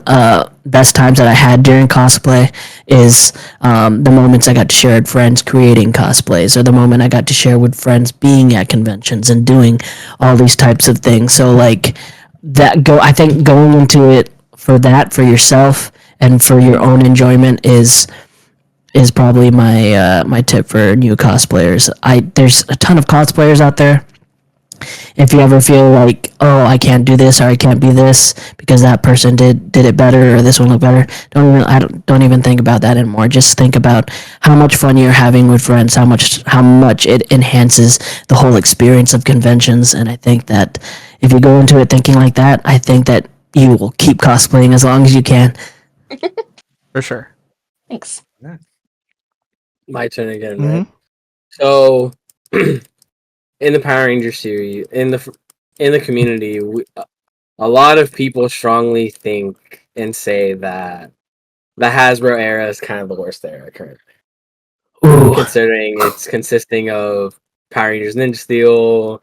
best times that I had during cosplay is the moments I got to share with friends creating cosplays, or the moment I got to share with friends being at conventions and doing all these types of things. So like I think going into it for yourself and for your own enjoyment is probably my tip for new cosplayers. There's a ton of cosplayers out there. If you ever feel like, oh, I can't do this or I can't be this because that person did it better or this one looked better, don't even think about that anymore. Just think about how much fun you're having with friends, how much it enhances the whole experience of conventions. And I think that if you go into it thinking like that, I think that you will keep cosplaying as long as you can. For sure. Thanks. My turn again, right? So, in the Power Ranger series, in the community, a lot of people strongly think and say that the Hasbro era is kind of the worst era currently. Ooh. considering it's consisting of Power Rangers Ninja Steel.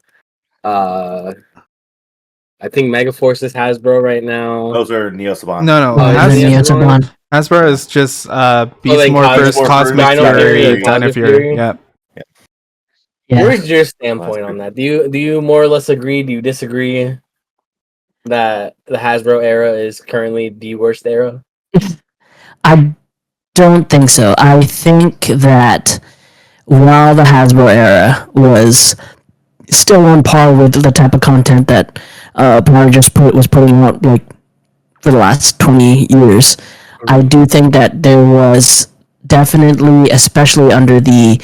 I think Megaforce is Hasbro right now. Those are Neo Saban. No, Oh, And is then it Neo Saban? Saban. Hasbro is just Beast like Morphers, Cosmos, Cosmic Dino Fury, Fury, Dino Cosmic Fury. Fury? Yep. Yeah. Where's your standpoint on that? Do you more or less agree? Do you disagree that the Hasbro era is currently the worst era? I don't think so. I think that while the Hasbro era was still on par with the type of content that Power Rangers was putting out like for the last 20 years, I do think that there was definitely, especially under the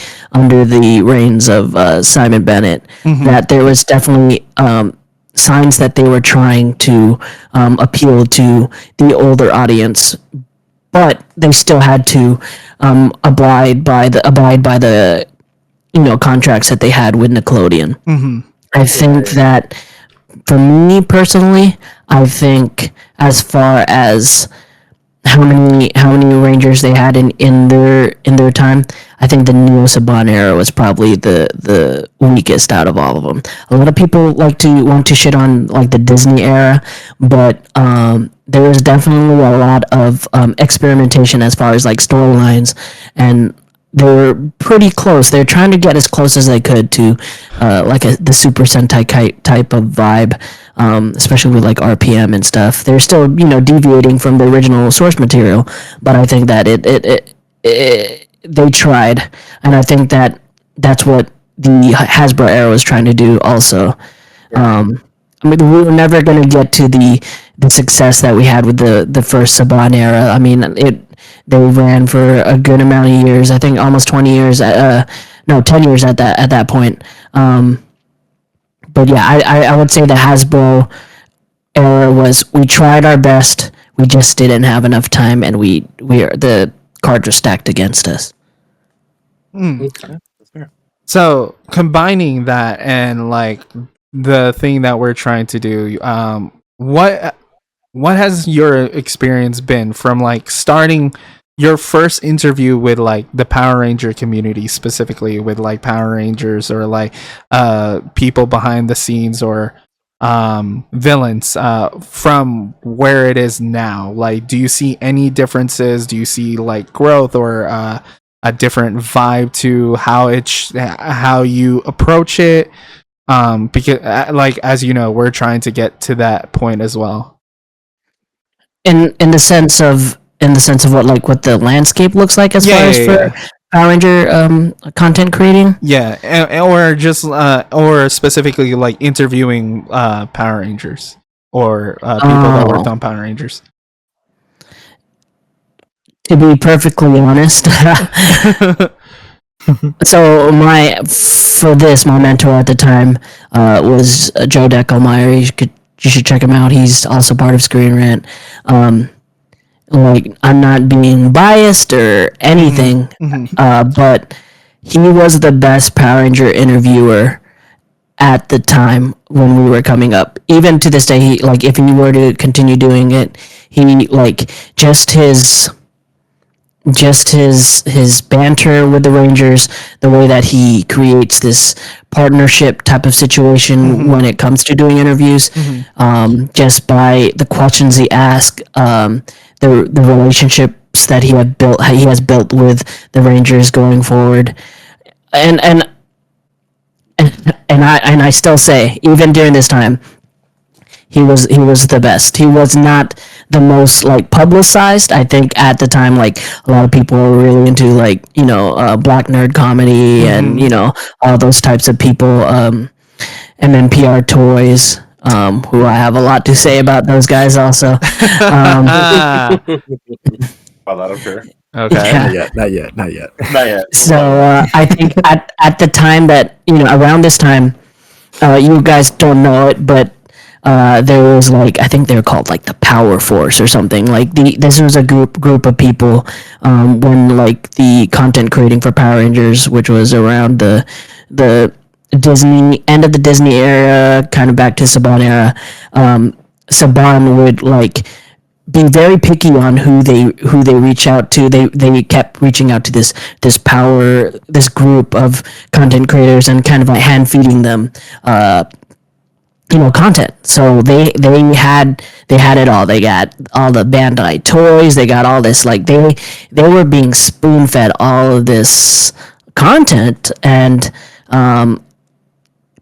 reigns of Simon Bennett, that there was definitely signs that they were trying to appeal to the older audience, but they still had to abide by the contracts that they had with Nickelodeon. I think that for me personally, I think as far as how many Rangers they had in their time, I think the Neo Saban era was probably the weakest out of all of them. A lot of people want to shit on like the Disney era, but there was definitely a lot of experimentation as far as like storylines, and they were pretty close. They're trying to get as close as they could to the Super Sentai type of vibe, especially with like RPM and stuff. They're still deviating from the original source material, but I think that they tried, and I think that that's what the Hasbro era was trying to do also. I mean, we were never going to get to the success that we had with the first Saban era. I mean, they ran for a good amount of years. I think almost 20 years. No, 10 years at that point. But yeah, I would say the Hasbro era was, we tried our best. We just didn't have enough time, and the cards were stacked against us. Okay. That's fair. So combining that and like the thing that we're trying to do, what has your experience been from like starting your first interview with like the Power Ranger community, specifically with like Power Rangers or like people behind the scenes or villains, from where it is now? Like, do you see any differences? Do you see like growth or a different vibe to how you approach it? Because like, as you know, we're trying to get to that point as well. In the sense of what the landscape looks like as far as for Power Ranger content creating. Yeah, or just or specifically like interviewing Power Rangers or people that worked on Power Rangers. To be perfectly honest, so my mentor at the time was Joe Deckelmeyer. You should check him out. He's also part of Screen Rant. Like, I'm not being biased or anything, but he was the best Power Ranger interviewer at the time when we were coming up. Even to this day, if he were to continue doing it, he just his banter with the Rangers, the way that he creates this partnership type of situation when it comes to doing interviews, just by the questions he asks, the relationships that he has built with the Rangers going forward, and I still say, even during this time, he was the best. He was not the most like publicized. I think at the time, like, a lot of people were really into black nerd comedy and all those types of people. And then PR Toys, who I have a lot to say about those guys also. Wow, that'll sure. Okay. Yeah. Not yet. Not yet. So I think at the time that around this time, you guys don't know it, but there was I think they were called like the Power Force or something. This was a group of people when the content creating for Power Rangers, which was around the Disney end of the Disney era, kind of back to Saban era. Saban would be very picky on who they reach out to. They kept reaching out to this group of content creators and kind of like hand feeding them content. So they had it all. They got all the Bandai toys. They got all this, like, they were being spoon fed all of this content, and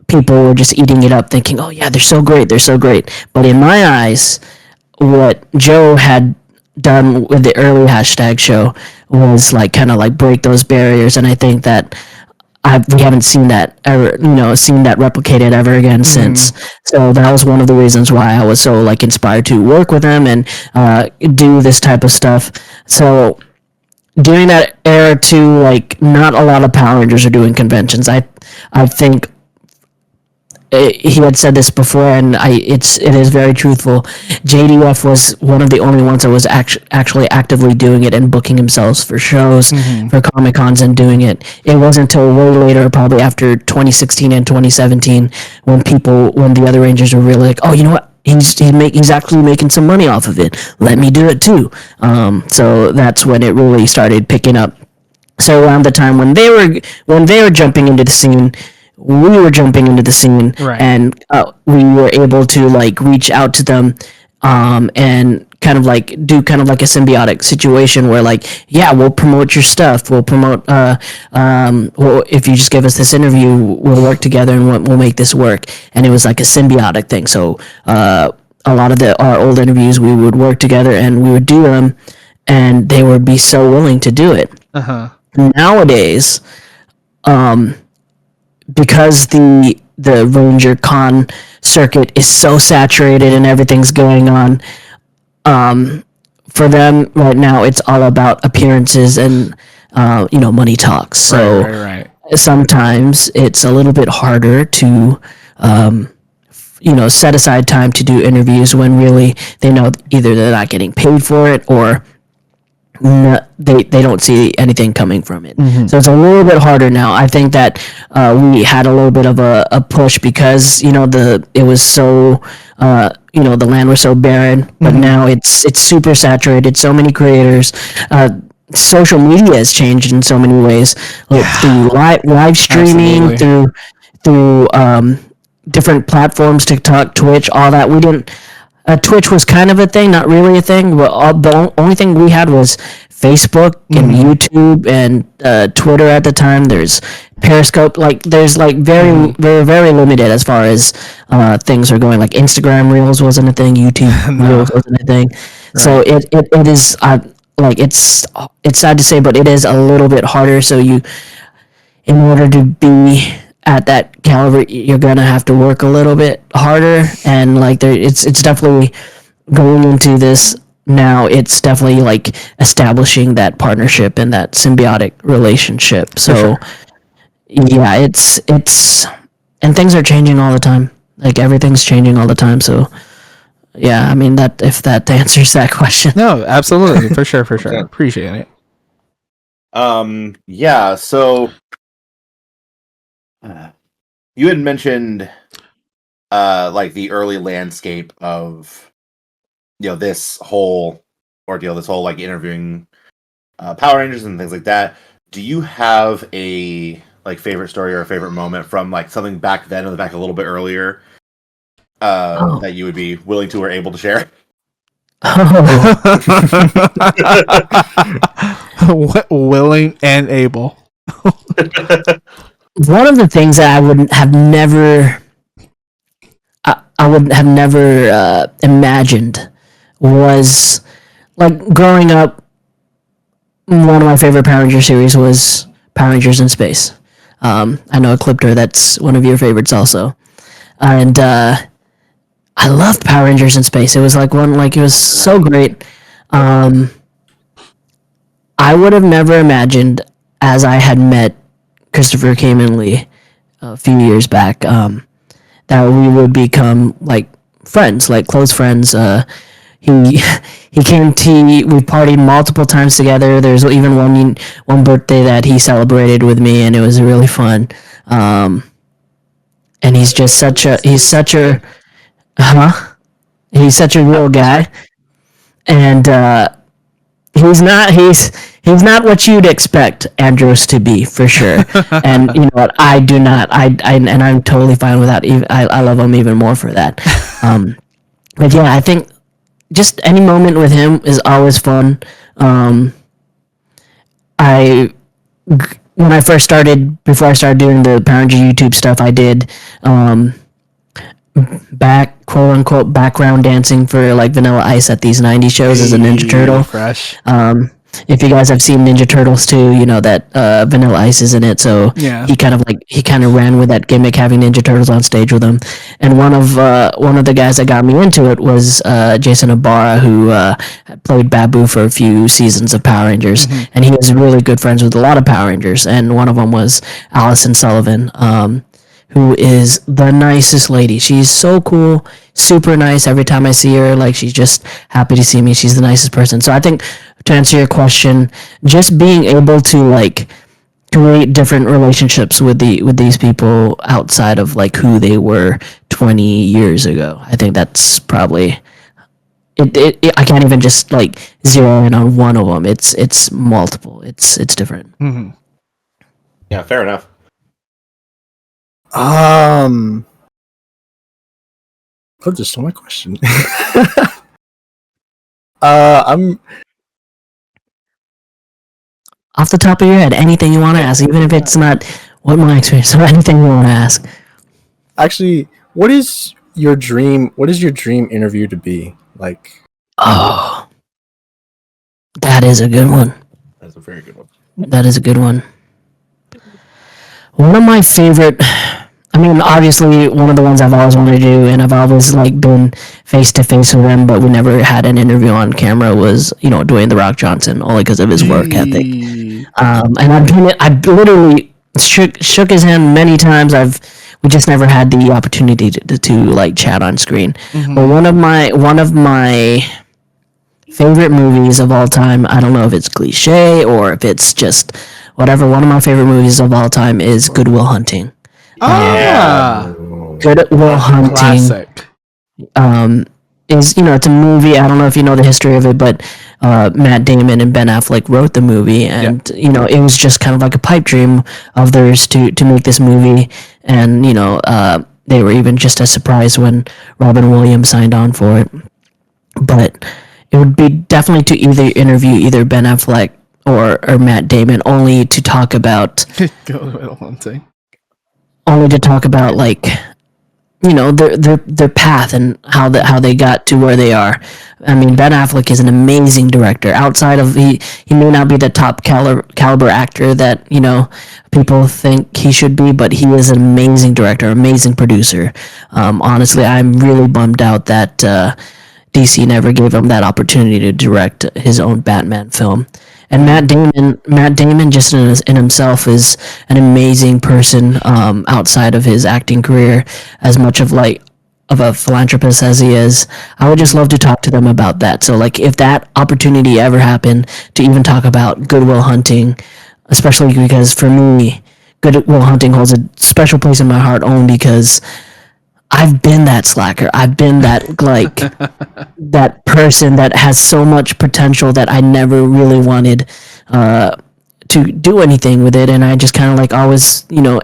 people were just eating it up, thinking, "Oh yeah, they're so great, they're so great." But in my eyes, what Joe had done with the early hashtag show was like kind of like break those barriers, and I think that we haven't seen that ever, seen that replicated ever again since. So that was one of the reasons why I was so like inspired to work with him and do this type of stuff. So during that era too, like, not a lot of Power Rangers are doing conventions. I think he had said this before, and it is very truthful. JDF was one of the only ones that was actually actively doing it and booking themselves for shows, for Comic Cons, and doing it. It wasn't until way later, probably after 2016 and 2017, when the other Rangers were really like, "Oh, you know what? He's actually making some money off of it. Let me do it too." So that's when it really started picking up. So around the time when they were jumping into the scene, we were jumping into the scene, Right. and we were able to like reach out to them, and kind of like do kind of like a symbiotic situation where, like, yeah, we'll promote your stuff, we'll promote, well, if you just give us this interview, we'll work together and we'll make this work. And it was like a symbiotic thing. So a lot of our old interviews, we would work together and we would do them, and they would be so willing to do it. Nowadays, because the Ranger Con circuit is so saturated and everything's going on, for them right now it's all about appearances and money talks. So right. sometimes it's a little bit harder to set aside time to do interviews when really they know either they're not getting paid for it, or they don't see anything coming from it. So it's a little bit harder now. I think that we had a little bit of a push because it was so the land was so barren, but now it's super saturated. So many creators. Social media has changed in so many ways, like through live streaming, through different platforms, TikTok, Twitch, all that. We didn't. Twitch was kind of a thing, not really a thing. But the only thing we had was Facebook and YouTube and Twitter at the time. There's Periscope. Like, there's like very, very, very limited as far as things are going. Like Instagram Reels wasn't a thing. YouTube Reels wasn't a thing. Right. So it is like it's sad to say, but it is a little bit harder. So in order to be at that caliber, you're gonna have to work a little bit harder, and like it's definitely going into this now. It's definitely like establishing that partnership and that symbiotic relationship. So yeah, it's and things are changing all the time. Like, everything's changing all the time. So yeah, I mean, that if that answers that question. No, absolutely, for sure. Appreciate it. Yeah. So. You had mentioned like the early landscape of this whole ordeal, this whole like interviewing Power Rangers and things like that. Do you have a like favorite story or a favorite moment from like something back then or back a little bit earlier that you would be willing to or able to share? Willing and able. One of the things that I would have never imagined was, like, growing up, one of my favorite Power Ranger series was Power Rangers in Space. I know, Ecliptor, that's one of your favorites also. And I loved Power Rangers in Space. It was like it was so great. I would have never imagined, as I had met Christopher Kamen Lee a few years back, that we would become like friends, like close friends. He came to, we partied multiple times together. There's even one birthday that he celebrated with me, and it was really fun. And he's just such a real guy. and he's not what you'd expect Andros to be for sure. And you know what, I do not. I and I'm totally fine with that. I love him even more for that. But yeah, I think just any moment with him is always fun. I when I first started, before I started doing the Power Ranger YouTube stuff, I did quote unquote background dancing for like Vanilla Ice at these 90s shows as a Ninja Turtle. Fresh. If you guys have seen Ninja Turtles too, you know that Vanilla Ice is in it. So Yeah. he kind of ran with that gimmick, having Ninja Turtles on stage with him. And one of the guys that got me into it was Jason Ibarra, who played Babu for a few seasons of Power Rangers, and he was really good friends with a lot of Power Rangers. And one of them was Allison Sullivan, who is the nicest lady. She's so cool, super nice. Every time I see her, like, she's just happy to see me. She's the nicest person. So I think, to answer your question, just being able to like create different relationships with these people outside of like who they were 20 years ago. I think that's probably it. I can't even just like zero in on one of them. It's multiple. It's different. Yeah, fair enough. Oh, just stole my question. I'm Off the top of your head, anything you want to ask, even if it's not what my experience, or anything you want to ask. actually. What is your dream? What is your dream interview to be like? Oh, that is a good one. That's a very good one. That is a good one. One of my favorite, I mean, obviously one of the ones I've always wanted to do, and I've always like been face to face with them, but we never had an interview on camera, was, you know, Dwayne "The Rock" Johnson, only because of his work ethic. And I've literally shook his hand many times. We just never had the opportunity to like chat on screen. But one of my favorite movies of all time, I don't know if it's cliche or if it's just whatever, one of my favorite movies of all time is Good Will Hunting. Good Will Hunting. Classic. Is, you know, it's a movie. I don't know if you know the history of it, but Matt Damon and Ben Affleck wrote the movie, and you know, it was just kind of like a pipe dream of theirs to make this movie. And you know, they were even just as surprised when Robin Williams signed on for it. But it would be definitely to either interview either Ben Affleck or Matt Damon, only to talk about Go Hunting. like, you know, their path and how they got to where they are. I mean, Ben Affleck is an amazing director. Outside of he may not be the top caliber actor that, you know, people think he should be, but he is an amazing director, amazing producer. Honestly, I'm really bummed out that DC never gave him that opportunity to direct his own Batman film. And Matt Damon just in himself is an amazing person, outside of his acting career, as much of a philanthropist as he is. I would just love to talk to them about that. So like, if that opportunity ever happened to even talk about Good Will Hunting, especially because for me, Good Will Hunting holds a special place in my heart, only because I've been that slacker. I've been that like that person that has so much potential that I never really wanted to do anything with it, and I just kind of like always, you know,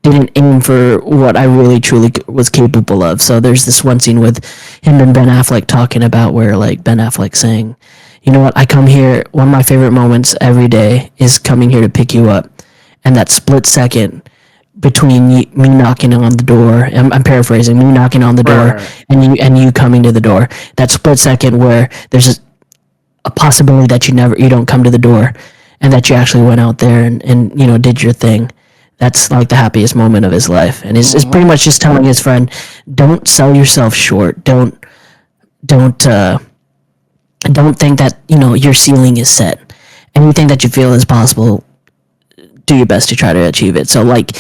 didn't aim for what I really truly was capable of. So there's this one scene with him and Ben Affleck talking about where like Ben Affleck saying, "You know what? I come here. One of my favorite moments every day is coming here to pick you up," and that split second between me knocking on the door, I'm paraphrasing, me knocking on the door, and you coming to the door, that split second where there's a possibility that you don't come to the door, and that you actually went out there and you know, did your thing. That's like the happiest moment of his life, and is pretty much just telling his friend, don't sell yourself short, don't think that, you know, your ceiling is set. Anything that you feel is possible, do your best to try to achieve it. So like,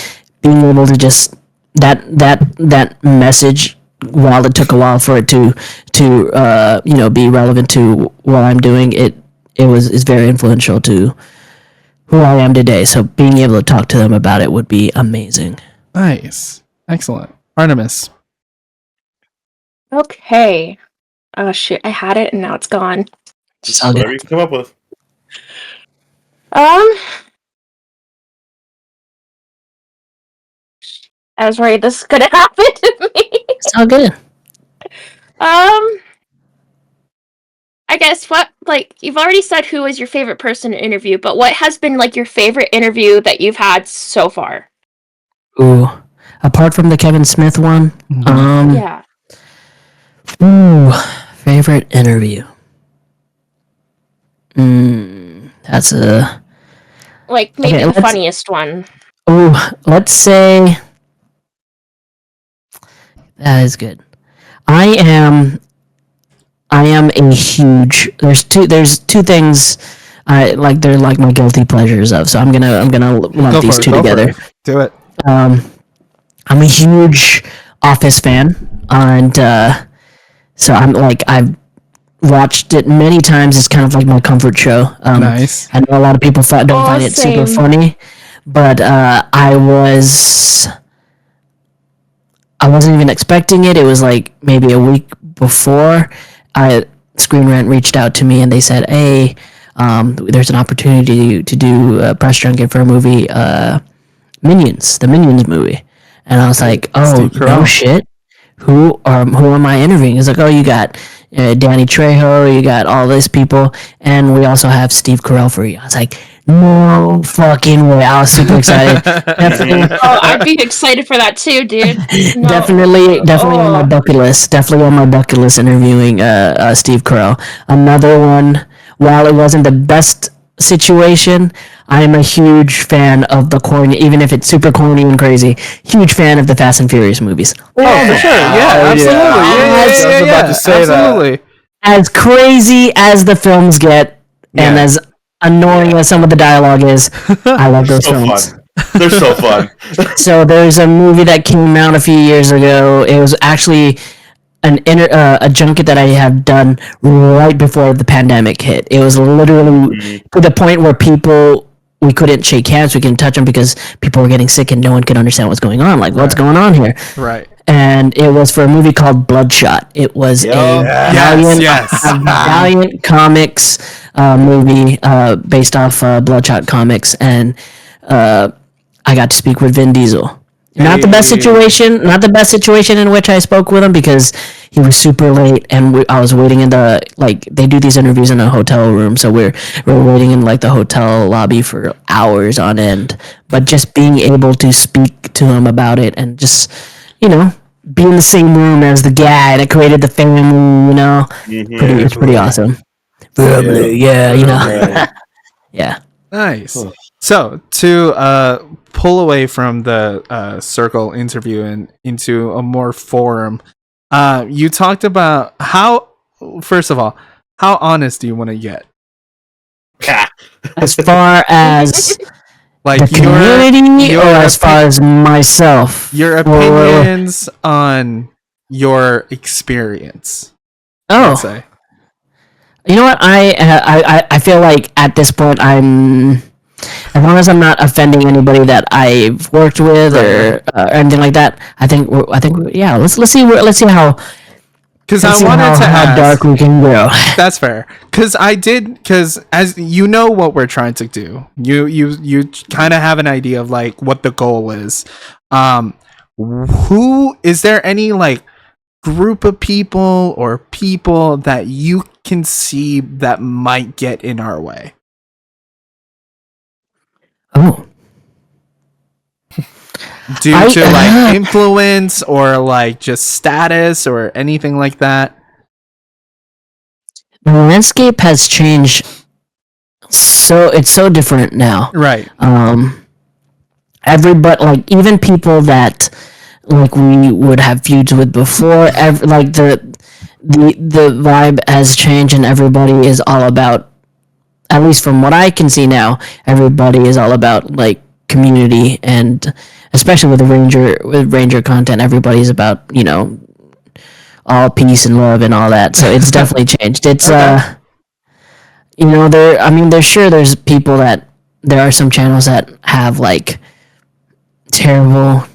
being able to just that message, while it took a while for it to you know, be relevant to what I'm doing, is very influential to who I am today. So being able to talk to them about it would be amazing. Nice. Excellent. Artemis. Okay. Oh shoot, I had it and now it's gone. It's all good. Whatever you can come up with. I was worried this could happen to me. It's all good. I guess you've already said who was your favorite person to interview, but what has been like your favorite interview that you've had so far? Ooh, apart from the Kevin Smith one, Yeah. Ooh, favorite interview. That's a Like maybe Okay, the let's- funniest one. ooh. Let's say that is good. I am a huge. There's two things. They're like my guilty pleasures of. So I'm gonna lump these two together. Do it. I'm a huge Office fan, and so I've watched it many times. It's kind of like my comfort show. Nice. I know a lot of people don't find it super same. funny, but I wasn't even expecting it. It was like maybe a week before. Screen Rant reached out to me and they said, "Hey, there's an opportunity to do a press junket for a movie, Minions, the Minions movie." And I was like, "Oh, Steve no Carell. shit! Who am I interviewing?" He's like, "Oh, you got Danny Trejo, you got all these people, and we also have Steve Carell for you." I was like, "No fucking way!" I was super excited. Definitely, Oh, I'd be excited for that too, dude. No. definitely on my bucket list. Definitely on my bucket list interviewing Steve Carell. Another one. While it wasn't the best situation, I am a huge fan of the corny, even if it's super corny and crazy. Huge fan of the Fast and Furious movies. Oh, for sure. Yeah, absolutely. I was about to say that. Absolutely. As crazy as the films get, and Yeah. as annoying as some of the dialogue is, I love those So films. fun. They're so fun. So there's a movie that came out a few years ago. It was actually a junket that I have done right before the pandemic hit. It was literally to the point where we couldn't shake hands, we couldn't touch them because people were getting sick and no one could understand what's going on. Like, what's going on here? Right. And it was for a movie called Bloodshot. It was a Valiant Comics movie based off Bloodshot comics, and I got to speak with Vin Diesel. Not the best situation in which I spoke with him because he was super late and I was waiting in the, they do these interviews in a hotel room, so we're waiting in the hotel lobby for hours on end. But just being able to speak to him about it and just, be in the same room as the guy that created the family, it's pretty awesome. Yeah. Nice. So to pull away from the circle interview and into a more forum, you talked about first of all, how honest do you want to get? As far as Like the community, or as far as myself? Your opinions on your experience. Oh, Say. You know what? I feel like at this point as long as I'm not offending anybody that I've worked with or anything like that. I think yeah. Let's see how. Because I wanted to how ask, dark we can go. That's fair. Because as you know what we're trying to do, you kind of have an idea of what the goal is. Who is there any group of people or people that you can see that might get in our way? Oh. Due to influence or just status or anything like that? The landscape has changed, so it's so different now. Right. Everybody, even people that we would have feuds with before, the vibe has changed and everybody is all about, at least from what I can see now, everybody is all about community, and especially with Ranger content, everybody's about all peace and love and all that. So it's definitely changed. It's there's people that there are some channels that have terrible,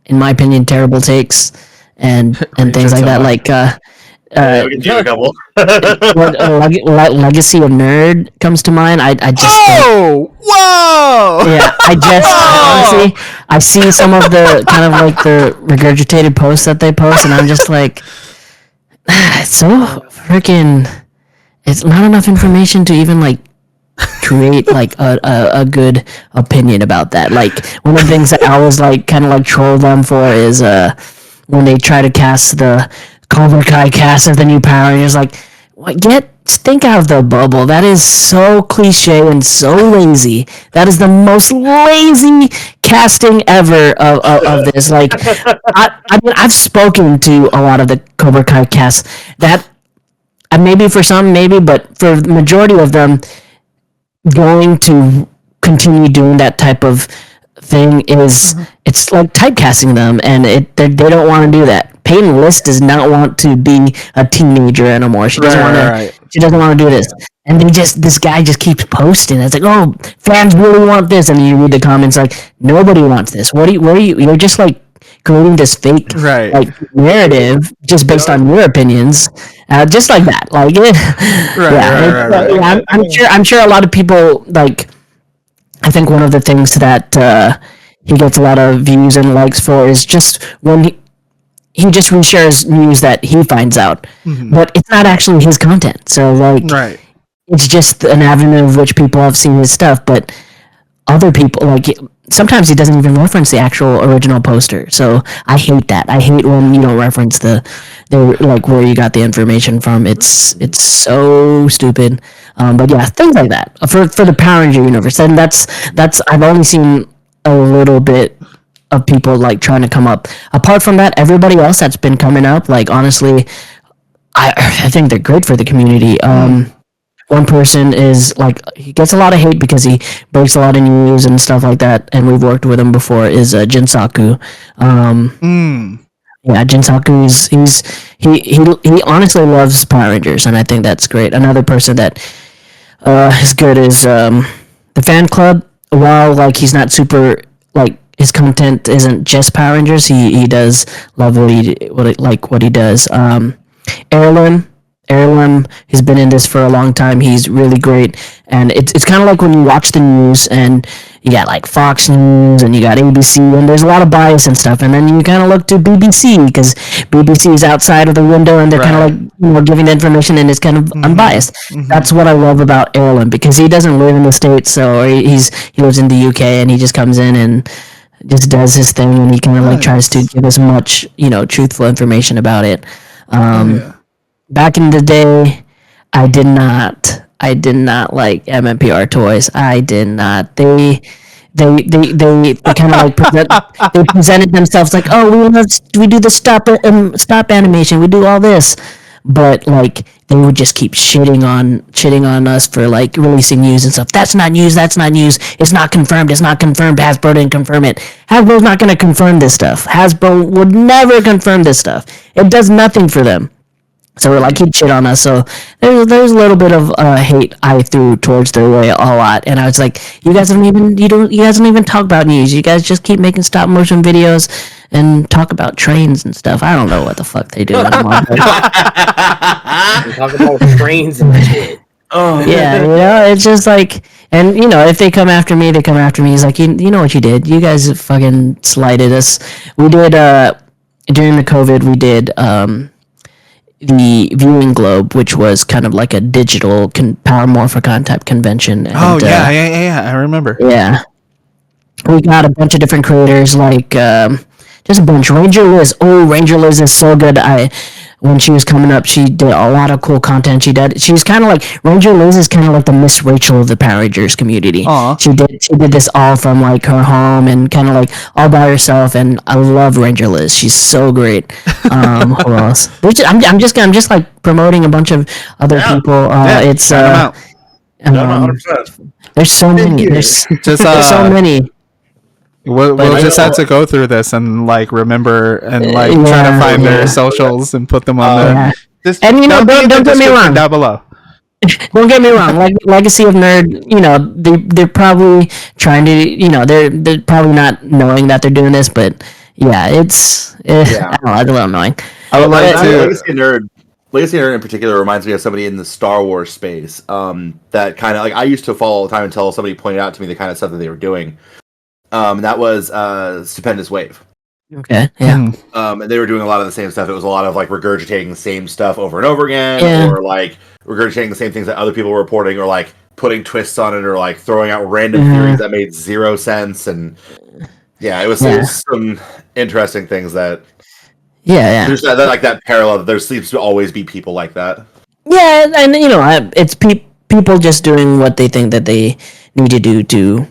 in my opinion, terrible takes and things like that. We can do a couple. Legacy of Nerd comes to mind. I just Whoa! yeah, I just honestly I see some of the kind of like the regurgitated posts that they post, and I'm just like, it's so freaking. It's not enough information to even like create like a good opinion about that. Like one of the things that I always like kind of like troll them for is when they try to cast the Cobra Kai cast of the new Power Rangers, like think out of the bubble. That is so cliche and so lazy. That is the most lazy casting ever of this. Like I mean, I've spoken to a lot of the Cobra Kai cast that maybe for some, maybe, but for the majority of them, going to continue doing that type of thing is it's like typecasting them, and they don't want to do that. Peyton List does not want to be a teenager anymore. She doesn't want to. She doesn't want to do this. And this guy just keeps posting. It's like, oh, fans really want this, and you read the comments like, nobody wants this. What are you? You're just like creating this fake like narrative just based on your opinions, just like that. Like, I'm sure a lot of people like. I think one of the things that he gets a lot of views and likes for is just when he just reshares news that he finds out, but it's not actually his content. So like, it's just an avenue of which people have seen his stuff, but other people like. Sometimes he doesn't even reference the actual original poster, so I hate that. I hate when you don't reference the like where you got the information from. It's so stupid. But yeah, things like that for the Power Ranger universe, and that's I've only seen a little bit of people like trying to come up. Apart from that, everybody else that's been coming up, like honestly, I think they're great for the community. One person is like he gets a lot of hate because he breaks a lot of news and stuff like that, and we've worked with him before. Is Jinsaku? Yeah, Jinsaku is he honestly loves Power Rangers, and I think that's great. Another person that is good is the fan club. While like he's not super like his content isn't just Power Rangers, he does love what he does. Heirloom has been in this for a long time. He's really great, and it's kind of like when you watch the news and you got like Fox News and you got ABC, and there's a lot of bias and stuff, and then you kind of look to BBC because BBC is outside of the window and they're kind of like giving information and it's kind of unbiased. That's what I love about Heirloom because he doesn't live in the States, so he lives in the UK, and he just comes in and just does his thing, and he kind of like tries to give as much truthful information about it. Back in the day, I did not like MMPR toys. I did not. They kind of like they presented themselves like, oh, we do the stop animation, we do all this, but like they would just keep shitting on us for like releasing news and stuff. That's not news. It's not confirmed. Hasbro didn't confirm it. Hasbro's not going to confirm this stuff. Hasbro would never confirm this stuff. It does nothing for them. So like he'd shit on us. So there's a little bit of hate I threw towards their way a lot, and I was like, you guys don't even talk about news. You guys just keep making stop motion videos and talk about trains and stuff. I don't know what the fuck they do anymore. Talk about trains and shit. Oh yeah, it's just like, and if they come after me, they come after me. He's like, you know what you did? You guys fucking slighted us. We did during the COVID, we did the Viewing Globe, which was kind of like a digital Power Morphicon type convention. And, I remember. Yeah. We got a bunch of different creators, like, just a bunch. Ranger Liz. Oh, Ranger Liz is so good. When she was coming up, she did a lot of cool content. She's kind of like, Ranger Liz is kind of like the Miss Rachel of the Power Rangers community. Aww. She did this all from like her home and kind of like all by herself, and I love Ranger Liz. She's so great. Who else? I'm just like promoting a bunch of other people. It's No, 100%. there's so many. There's so many. We'll just have to go through this and like remember and like try to find their socials and put them on there. And don't get me wrong. Down below. Don't get me wrong. Like Legacy of Nerd, they're probably trying to, they're probably not knowing that they're doing this, but yeah, it's I don't know, it's a little annoying. I would like to. Legacy of Nerd Legacy Nerd in particular reminds me of somebody in the Star Wars space. That kind of like I used to follow all the time until somebody pointed out to me the kind of stuff that they were doing. And that was Stupendous Wave. Okay, yeah. And they were doing a lot of the same stuff. It was a lot of like regurgitating the same stuff over and over again, or like regurgitating the same things that other people were reporting, or like putting twists on it, or like throwing out random theories that made zero sense. And it was some interesting things that. Yeah. There's that like that parallel. There seems to always be people like that. Yeah, and it's people just doing what they think that they need to do to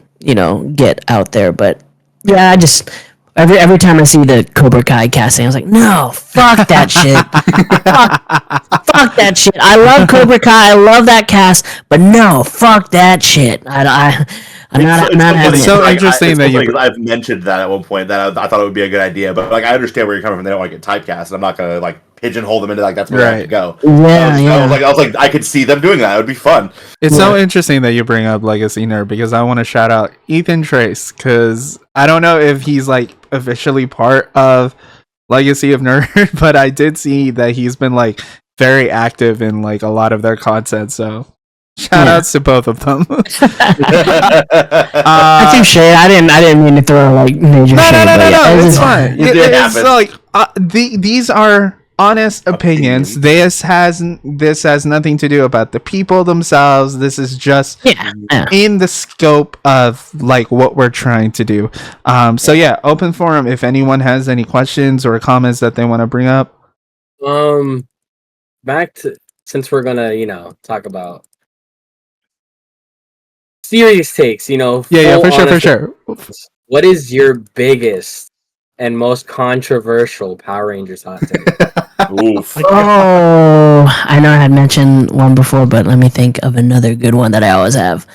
get out there. But I just every time I see the Cobra Kai casting, I was like, no, fuck that shit, fuck that shit. I love Cobra Kai, I love that cast, but no, fuck that shit. I'm not having it's so interesting that I've mentioned that at one point that I thought it would be a good idea, but like I understand where you're coming from. They don't want to get typecast, and I'm not gonna like pigeonhole them into like that's where they have to go. I was like I could see them doing that. It would be fun. It's so interesting that you bring up Legacy Nerd because I want to shout out Ethan Trace because I don't know if he's like officially part of Legacy of Nerd, but I did see that he's been like very active in like a lot of their content. So shout outs to both of them. I threw shade. I didn't mean to throw like major shade. No. It's fine. It's like these are honest opinions. This has nothing to do about the people themselves. This is just in the scope of like what we're trying to do. Open forum if anyone has any questions or comments that they want to bring up. Back to since we're gonna talk about serious takes, for sure. What is your biggest and most controversial Power Rangers hot take? Oof. Oh, I know I had mentioned one before, but let me think of another good one that I always have.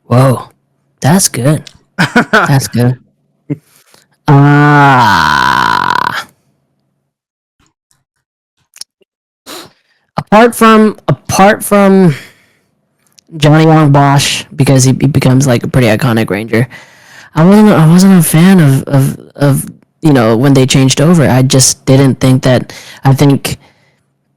Whoa, that's good. That's good. Apart from Johnny Young Bosch, because he becomes like a pretty iconic Ranger, I wasn't a fan of when they changed over. I just didn't think that. I think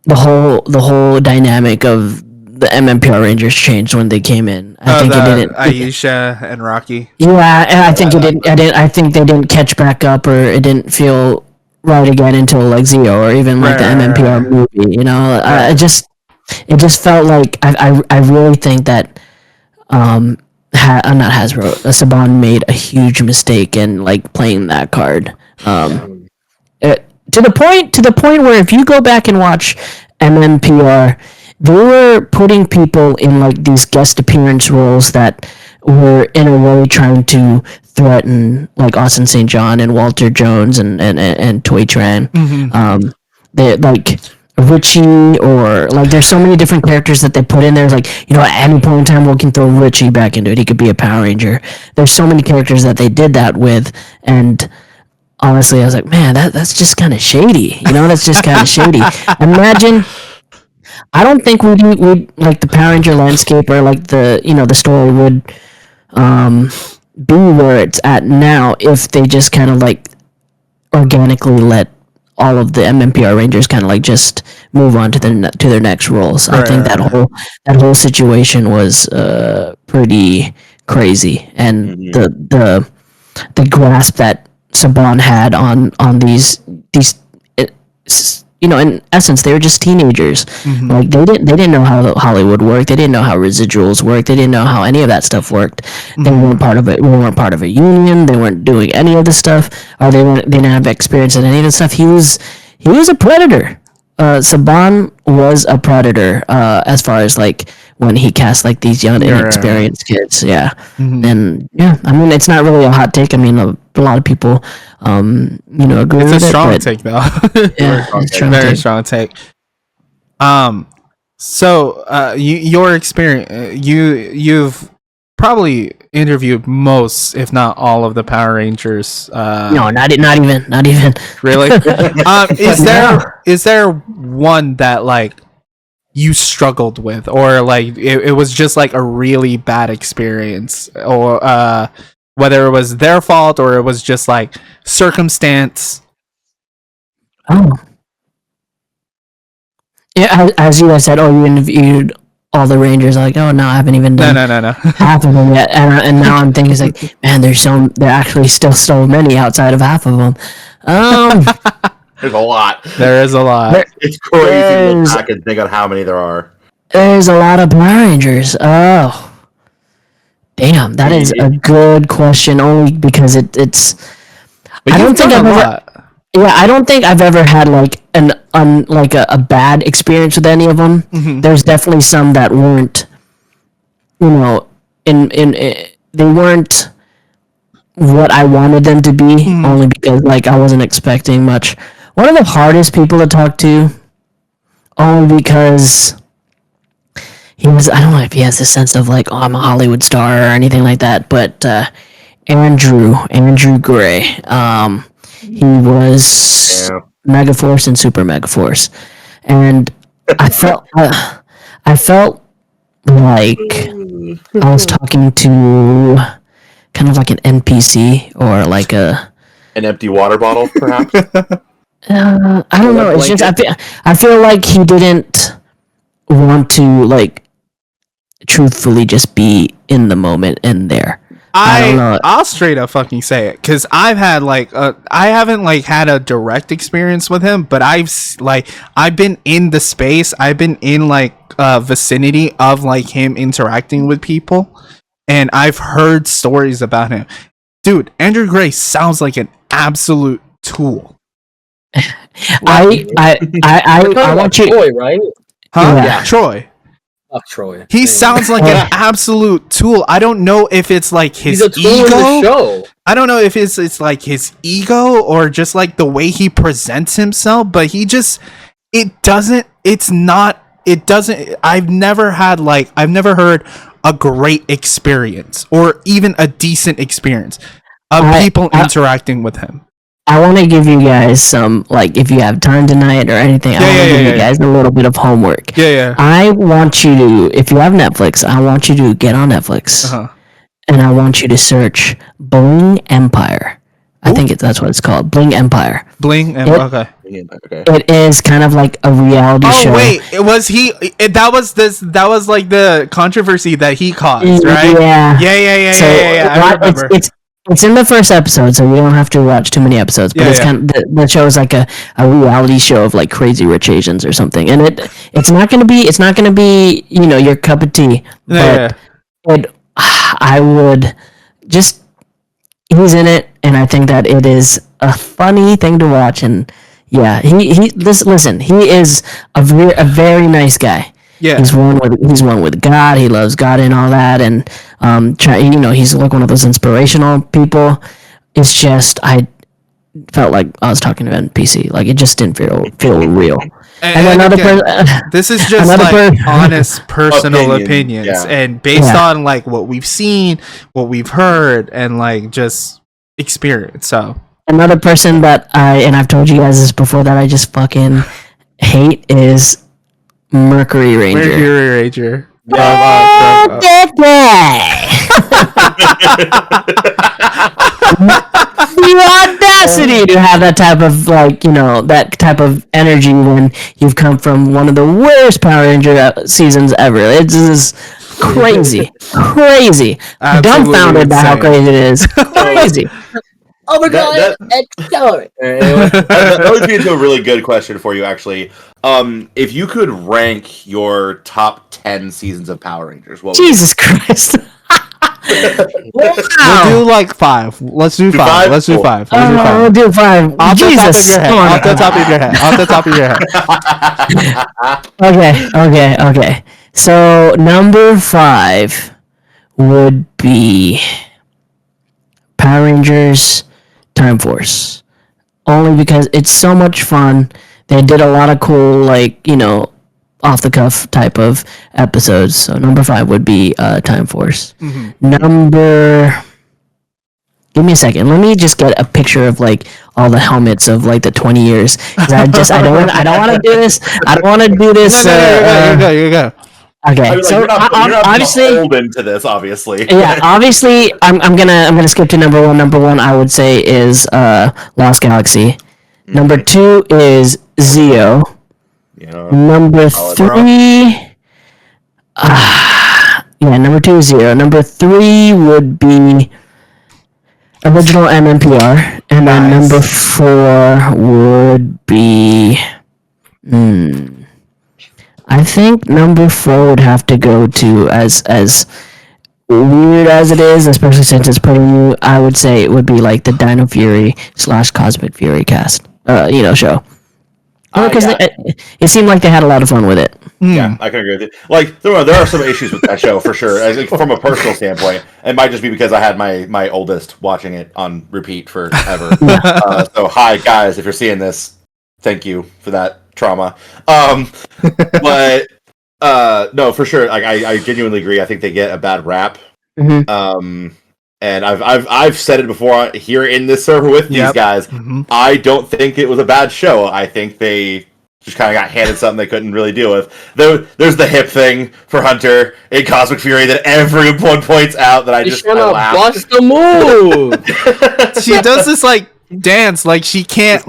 the whole dynamic of the MMPR Rangers changed when they came in. I think it didn't. Aisha and Rocky. Yeah, and I think it didn't. I think they didn't catch back up, or it didn't feel right again until like Zeo or even like the MMPR movie. It just felt like I really think that not Hasbro, Saban made a huge mistake in like playing that card. To the point where if you go back and watch MMPR, they were putting people in like these guest appearance roles that were in a way trying to threaten like Austin St. John and Walter Jones and Toy Tran. Mm-hmm. They like Richie, or like there's so many different characters that they put in there. Like, at any point in time we can throw Richie back into it. He could be a Power Ranger. There's so many characters that they did that with, and honestly I was like, man, that's just kind of shady. That's just kind of shady. Imagine, I don't think we like the Power Ranger landscape or like the the story would be where it's at now if they just kind of like organically let all of the MMPR Rangers kind of like just move on to their next roles. I think that whole situation was pretty crazy, and the grasp that Saban had on these in essence they were just teenagers. Mm-hmm. Like they didn't know how Hollywood worked. They didn't know how residuals worked. They didn't know how any of that stuff worked. Mm-hmm. They weren't part of it. We weren't part of a union. They weren't doing any of the stuff, or they didn't have experience in any of the stuff. He was a predator. Saban was a predator as far as like when he cast like these young inexperienced kids. And I mean, it's not really a hot take. I mean, a lot of people agree with it. It's a strong take though. Very strong take. So your experience, you've probably interviewed most, if not all, of the Power Rangers. No, not even. Really? Is there one that like you struggled with, or like it was just like a really bad experience, or whether it was their fault or it was just like circumstance? Oh, Yeah, as you guys said, you interviewed all the Rangers. Like, oh no, I haven't even done No. half of them yet. And now I'm thinking, it's like, man, there actually still so many outside of half of them. There's a lot. There is a lot. It's crazy to look back and think on how many there are. There's a lot of Power Rangers. Oh, damn, that is a good question. Only because it's. But I don't think I've ever. Yeah, I don't think I've ever had like a bad experience with any of them. Mm-hmm. There's definitely some that weren't, they weren't what I wanted them to be. Only because like I wasn't expecting much. One of the hardest people to talk to, only because he was. I don't know if he has this sense of like, oh, I'm a Hollywood star or anything like that. But Andrew Gray. He was Megaforce and Super Megaforce, and I felt like I was talking to kind of like an NPC or like an empty water bottle, perhaps. I don't know. It's just I feel like he didn't want to like truthfully just be in the moment and there. I don't know. I'll straight up fucking say it because I've had like I haven't like had a direct experience with him, but I've been in the space. I've been in like vicinity of like him interacting with people, and I've heard stories about him. Dude, Andrew Gray sounds like an absolute tool. I want you, Troy, right? Huh? Yeah. Troy. Fuck Troy. He sounds like an absolute tool. I don't know if it's like his He's a tool in the ego. show. I don't know if it's like his ego or just like the way he presents himself, but I've never heard a great experience or even a decent experience of people interacting with him. I want to give you guys some, like, if you have time tonight or anything, I want to give you guys a little bit of homework. Yeah. I want you to, if you have Netflix, I want you to get on Netflix. And I want you to search Bling Empire. I think that's what it's called. Bling Empire. Okay. It is kind of like a reality show. Oh wait, that was like the controversy that he caused, right? Yeah. Yeah. I remember. It's in the first episode, so you don't have to watch too many episodes. But it's kind of the show is like a reality show of like Crazy Rich Asians or something, and it's not gonna be your cup of tea. But I would just he's in it, and I think that it is a funny thing to watch. And yeah, listen, he is a very nice guy. Yeah, he's one with God. He loves God and all that, and he's like one of those inspirational people. It's just I felt like I was talking to an NPC. Like it just didn't feel real. And another person. This is just like honest personal opinions, and based on like what we've seen, what we've heard, and like just experience. So another person that I've told you guys this before that I just fucking hate is Mercury Ranger. The audacity to have that type of that type of energy when you've come from one of the worst Power Ranger seasons ever. It's just crazy. Dumbfounded by how crazy it is. Crazy. Oh my god! That leads me into a really good question for you, actually. If you could rank your top 10 seasons of Power Rangers, what would Jesus Christ! We'll do like 5. Let's do 5. Let's do 5. We'll do 5. Off Jesus! Off the top of your head. Okay. So number 5 would be Power Rangers Time Force. Only because it's so much fun. They did a lot of cool, off the cuff type of episodes. So number 5 would be Time Force. Give me a second. Let me just get a picture of all the helmets of the 20 years. I don't want to do this. No, you go. Okay, so you're not obviously beholden to this, obviously. Yeah, obviously, I'm gonna skip to number 1. Number 1, I would say, is Lost Galaxy. Number 2 is Zeo. You know, Number solid. 3. Number 2 is 0. Number 3 would be original MMPR, and then Nice. number 4 would be. I think number 4 would have to go to as weird as it is, especially since it's pretty new. I would say it would be like the Dino Fury / Cosmic Fury cast, show. Because it seemed like they had a lot of fun with it. Yeah, I can agree with you. Like, there are some issues with that show for sure. I think from a personal standpoint, it might just be because I had my oldest watching it on repeat forever. So, hi guys, if you're seeing this, thank you for that trauma. But no, for sure. Like, I genuinely agree. I think they get a bad rap. Mm-hmm. And I've said it before here in this server with these guys. I don't think it was a bad show. I think they just kind of got handed something they couldn't really deal with. There's the hip thing for Hunter in Cosmic Fury that everyone points out that I laugh. Bust the move. She does this like dance, like she can't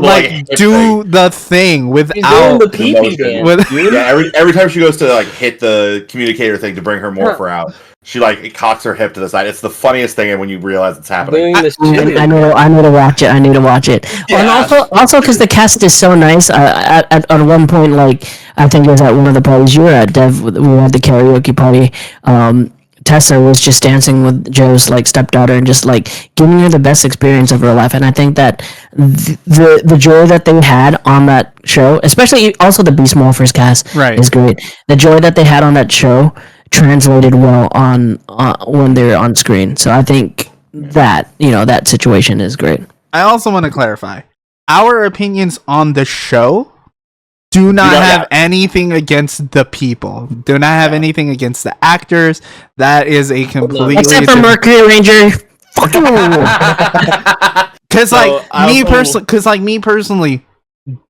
do the thing without the pee-pee dance, dude. Yeah, every time she goes to like hit the communicator thing to bring her morpher out, she like cocks her hip to the side. It's the funniest thing, and when you realize it's happening, I need to watch it. I need to watch it. Yeah. And also because the cast is so nice. At one point, like I think it was at one of the parties you were at, Dev. We had the karaoke party. Tessa was just dancing with Joe's like stepdaughter and just like giving her the best experience of her life. And I think that the joy that they had on that show, especially also the Beast Morphers cast, is great. The joy that they had on that show translated well on when they're on screen. So I think that that situation is great. I also want to clarify our opinions on the show. Do not have anything against the people. Do not have anything against the actors. That is a completely except for Mercury Ranger. Because me personally,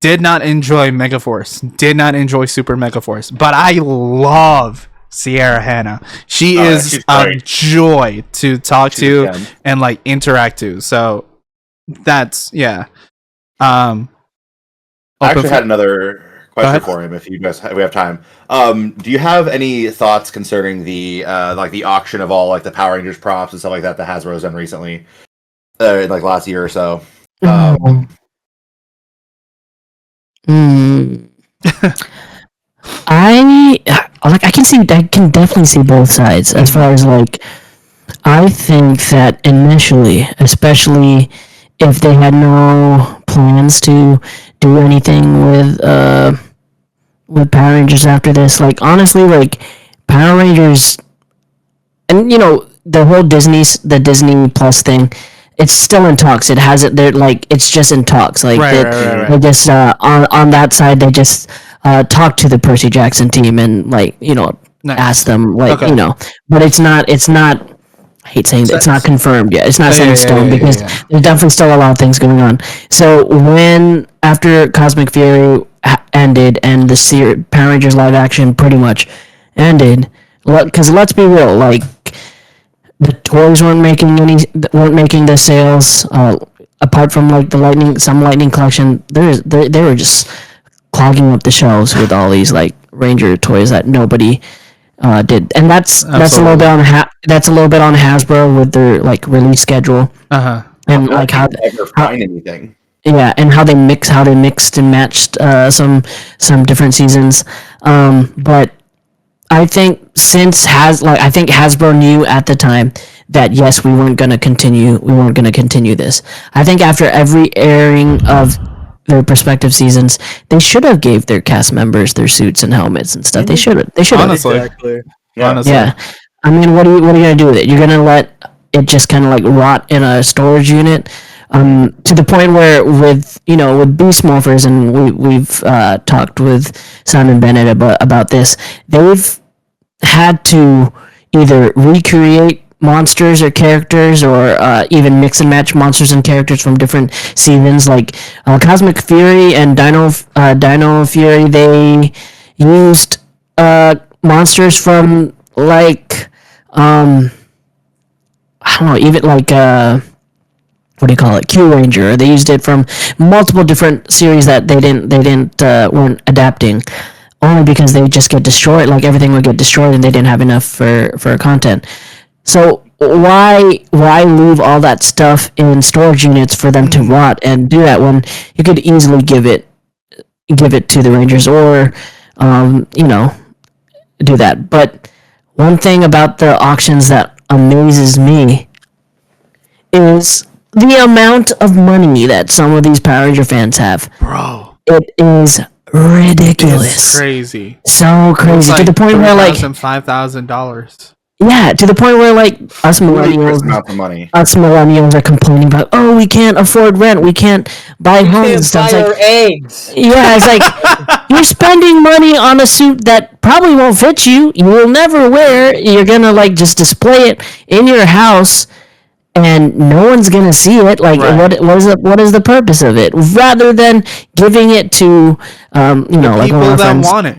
did not enjoy Megaforce. Did not enjoy Super Megaforce. But I love Sierra Hanna. She is a joy to talk to and like interact to. So that's I actually had another question for him. If you guys we have time, do you have any thoughts concerning the like the auction of all like the Power Rangers props and stuff like that Hasbro's done recently, in like last year or so? I can definitely see both sides as far as like I think that initially, especially if they had no plans to do anything with Power Rangers after this, like honestly, like Power Rangers, and the whole the Disney Plus thing, it's still in talks. It hasn't. They're like it's just in talks. Like they just on that side they just talk to the Percy Jackson team and like ask them like but it's not. I hate saying that it's not confirmed yet. It's not set in stone because there's definitely still a lot of things going on. So when after Cosmic Fury ended and the Power Rangers live action pretty much ended, because let's be real, like the toys weren't making the sales. Apart from like some Lightning collection, they were just clogging up the shelves with all these like Ranger toys that nobody did, and that's a little bit on Hasbro with their like release schedule, and like how find anything. Yeah, and how they mixed and matched some different seasons, but I think I think Hasbro knew at the time that yes, we weren't going to continue this. I think after every airing of their respective seasons, they should have gave their cast members their suits and helmets and stuff. They should have. Honestly. Honestly. Yeah. I mean, what are you gonna do with it? You're gonna let it just kind of like rot in a storage unit, to the point where with Beast Morphers, and we've talked with Simon Bennett about this. They've had to either recreate monsters or characters, or even mix and match monsters and characters from different seasons. Like Cosmic Fury and Dino Fury, they used monsters from like I don't know, even like what do you call it, Q Ranger, or they used it from multiple different series that they weren't adapting, only because they just get destroyed. Like everything would get destroyed, and they didn't have enough for content. So why leave all that stuff in storage units for them to rot and do that when you could easily give it to the Rangers, or do that. But one thing about the auctions that amazes me is the amount of money that some of these Power Ranger fans have. Bro, It is ridiculous. it's crazy. So crazy. To the point where like $5,000. yeah, to the point where like us Ridiculous millennials amount of money. are complaining about, oh, we can't afford rent, we can't buy homes and stuff. Buy It's your like, eggs. yeah, it's like you're spending money on a suit that probably won't fit you. You will never wear. You're gonna like just display it in your house, and no one's gonna see it. Like, Right. what is the purpose of it? Rather than giving it to, like one of People my that friends. want it.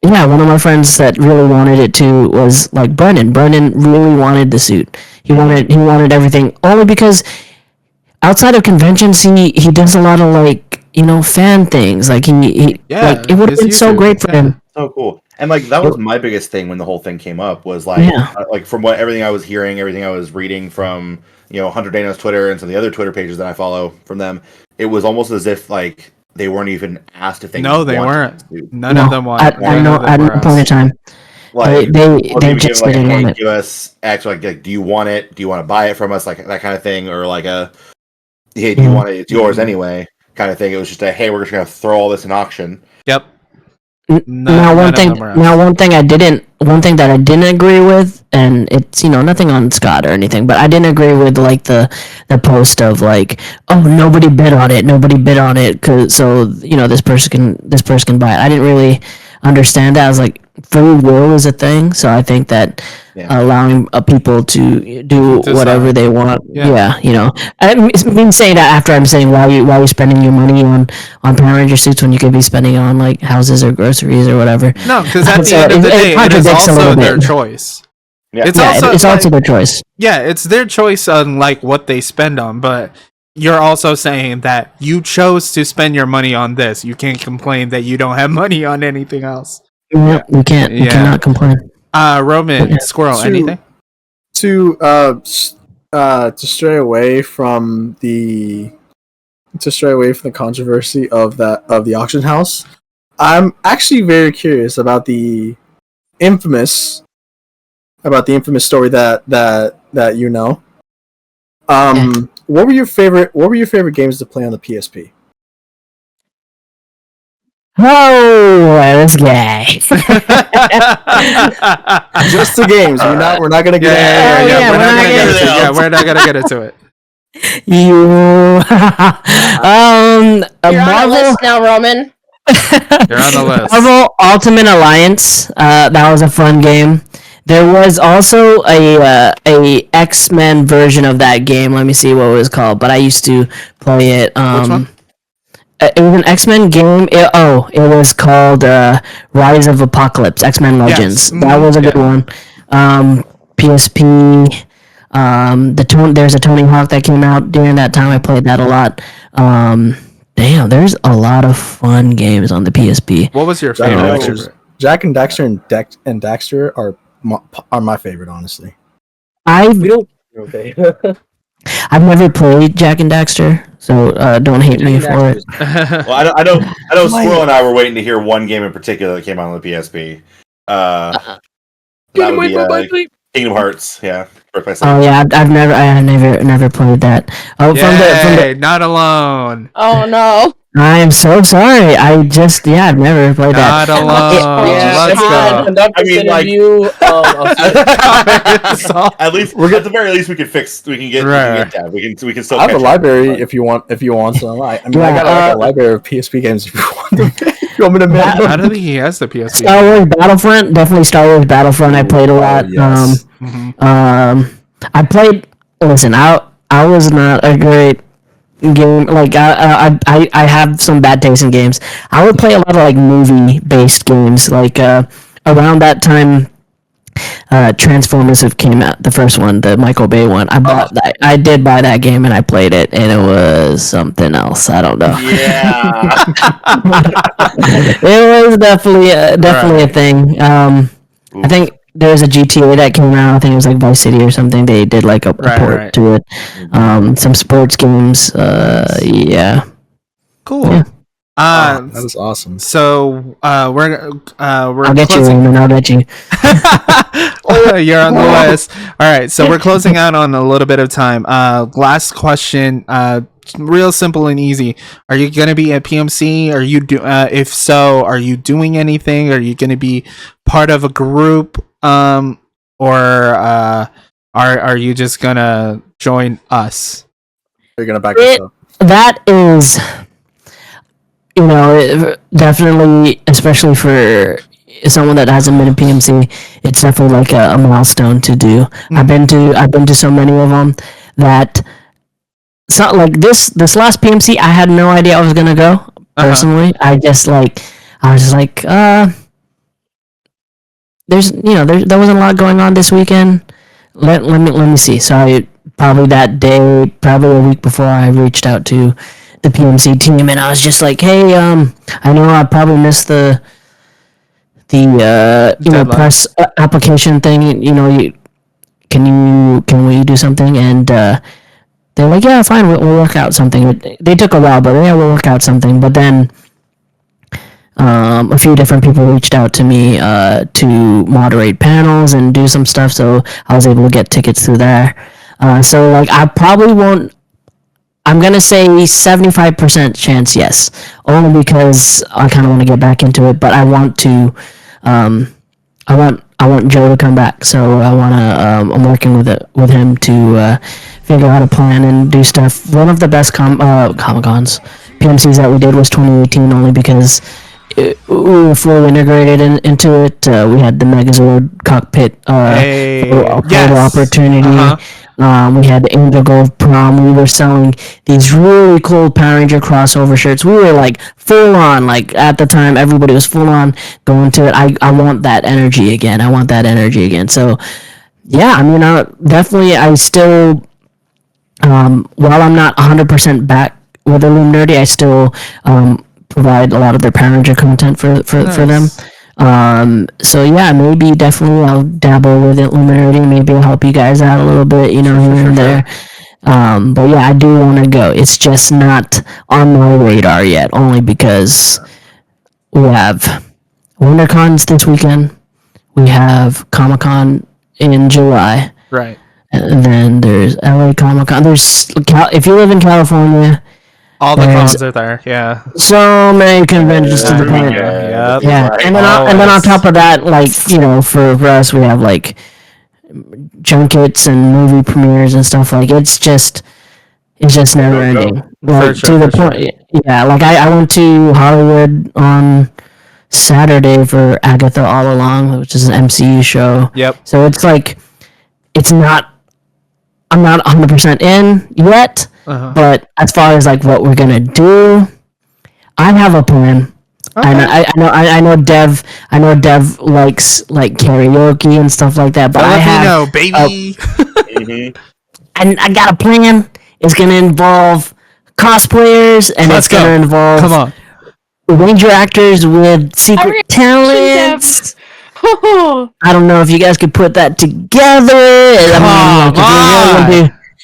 Yeah, one of my friends that really wanted it too was like Brennan. Brennan really wanted the suit. He wanted everything only because outside of conventions, he does a lot of like fan things. Like he Yeah, like it would have his been so YouTube, great for yeah. him. So cool. And like that was my biggest thing when the whole thing came up was like Yeah. like from what everything I was hearing, everything I was reading from Hunter Dano's Twitter and some of the other Twitter pages that I follow from them, it was almost as if like they weren't even asked if they No, they wanted weren't. to. None of them want. At no point in time. Like They wasn't even just given, didn't like, want hey, it. give us actually like do you want it? Do you want to buy it from us? Like that kind of thing, or like a hey, do you Mhm. want it? It's yours anyway, kind of thing. It was just a hey, we're just gonna throw all this in auction. Yep. Now one thing that I didn't agree with, and it's nothing on Scott or anything, but I didn't agree with like the post of like, oh, nobody bid on it, so this person can buy it. I didn't really understand that. I was like, free will is a thing, so I think that allowing people to do whatever they want, I mean saying that after I'm saying why you spending your money on Power Ranger suits when you could be spending it on like houses or groceries or whatever. No, because at the So end of the day, it is contradicts a also little their bit. choice. Yeah. It's Yeah, also it's like, also their choice. yeah, it's their choice on like what they spend on, but you're also saying that you chose to spend your money on this. You can't complain that you don't have money on anything else. Yep, you can't. You Yeah. cannot complain. Roman, Squirrel, anything? To stray away from the controversy of the auction house, I'm actually very curious about the infamous story that you know. What were your favorite games to play on the PSP? Oh, this guy. Just the games. We're not gonna get We're not gonna get into it. You. A You're on a Marvel. list now, Roman. You're on the list. Marvel Ultimate Alliance. That was a fun game. There was also a X-Men version of that game. Let me see what it was called, but I used to play it. Which one? It was an X-Men game. It was called Rise of Apocalypse, X-Men Legends. Yes. That was a good one. PSP. There's a Tony Hawk that came out during that time. I played that a lot. Damn, there's a lot of fun games on the PSP. What was your Jack and favorite? Daxter. Jack and Daxter and Daxter are my favorite, honestly. I've Okay. never played Jack and Daxter, so don't hate me for it. Well, I know Squirrel and I were waiting to hear one game in particular that came out on the PSP. That would be Kingdom Hearts. Yeah, Birth by Sleep. Oh yeah, I never played that. Oh, Yay, not alone. Oh no. I am so sorry. I've never played that. Not alone. Let's go. I mean, like- you. At least, at the very least, we can get that. We can still. I have a catch up. library if you want some. I got like a library of PSP games if you want them. If you want me to make I them. don't think he has the PSP. Star Wars Battlefront, definitely Star Wars Battlefront. I played a lot. Yes. I played. Listen, I was not a great game. Like I have some bad taste in games. I would play a lot of like movie based games. Like around that time, Transformers came out, the first one, the Michael Bay one. I bought that. I did buy that game and I played it, and it was something else. I don't know. Yeah. It was definitely a thing. I think there was a GTA that came out. I think it was like Vice City or something. They did like a port to it. Some sports games. Yeah. Cool. Yeah. That is awesome. So we're I'll get you, closing. Raymond. I'll get you. You're on the list. All right, so we're closing out on a little bit of time. Last question. Real simple and easy. Are you gonna be at PMC? Are you if so, are you doing anything? Are you gonna be part of a group? Or are you just gonna join us? You're gonna back us up. That is, definitely, especially for someone that hasn't been to PMC, it's definitely like a milestone to do. I've been to so many of them that it's not like this last PMC. I had no idea I was gonna go personally. I was just like, there wasn't a lot going on this weekend. Let me see. So I probably that day, probably a week before, I reached out to the PMC team, and I was just like, hey, I know I probably missed the press application thing. Can we do something? And they're like, yeah, fine, we'll work out something. They took a while, but yeah, we'll work out something. But then a few different people reached out to me to moderate panels and do some stuff, so I was able to get tickets through there. So like, I probably won't. I'm gonna say 75% chance yes, only because I kind of want to get back into it. But I want to, I want Joe to come back. So I wanna. I'm working with him to figure out a plan and do stuff. One of the best Comic Cons, PMCs that we did was 2018, only because we were fully integrated into it. We had the Megazord cockpit photo opportunity. We had the Angel Gold prom. We were selling these really cool Power Ranger crossover shirts. We were like full on, like at the time everybody was full on going to it. I want that energy again. So yeah, I mean, definitely I still, while I'm not 100% back with Illume Nerdy, I still provide a lot of their Power Ranger content for them. So yeah, maybe definitely I'll dabble with Illuminati. Maybe I'll help you guys out a little bit, here and there. But yeah, I do want to go. It's just not on my radar yet, only because we have WinterCons this weekend. We have Comic-Con in July. Right. And then there's LA Comic-Con. If you live in California, all the cons are there. Yeah. So many conventions to the point. Yeah. And then on top of that, like, for us, we have like junkets and movie premieres and stuff. Like, it's just never ending. Like, to the point. Yeah. Like, I went to Hollywood on Saturday for Agatha All Along, which is an MCU show. Yep. So it's like, I'm not 100% in yet. But as far as like what we're gonna do, I have a plan. Okay. I know Dev likes like karaoke and stuff like that. But baby. And I got a plan. It's gonna involve cosplayers, and it's gonna involve Ranger actors with secret talents. I don't know if you guys could put that together.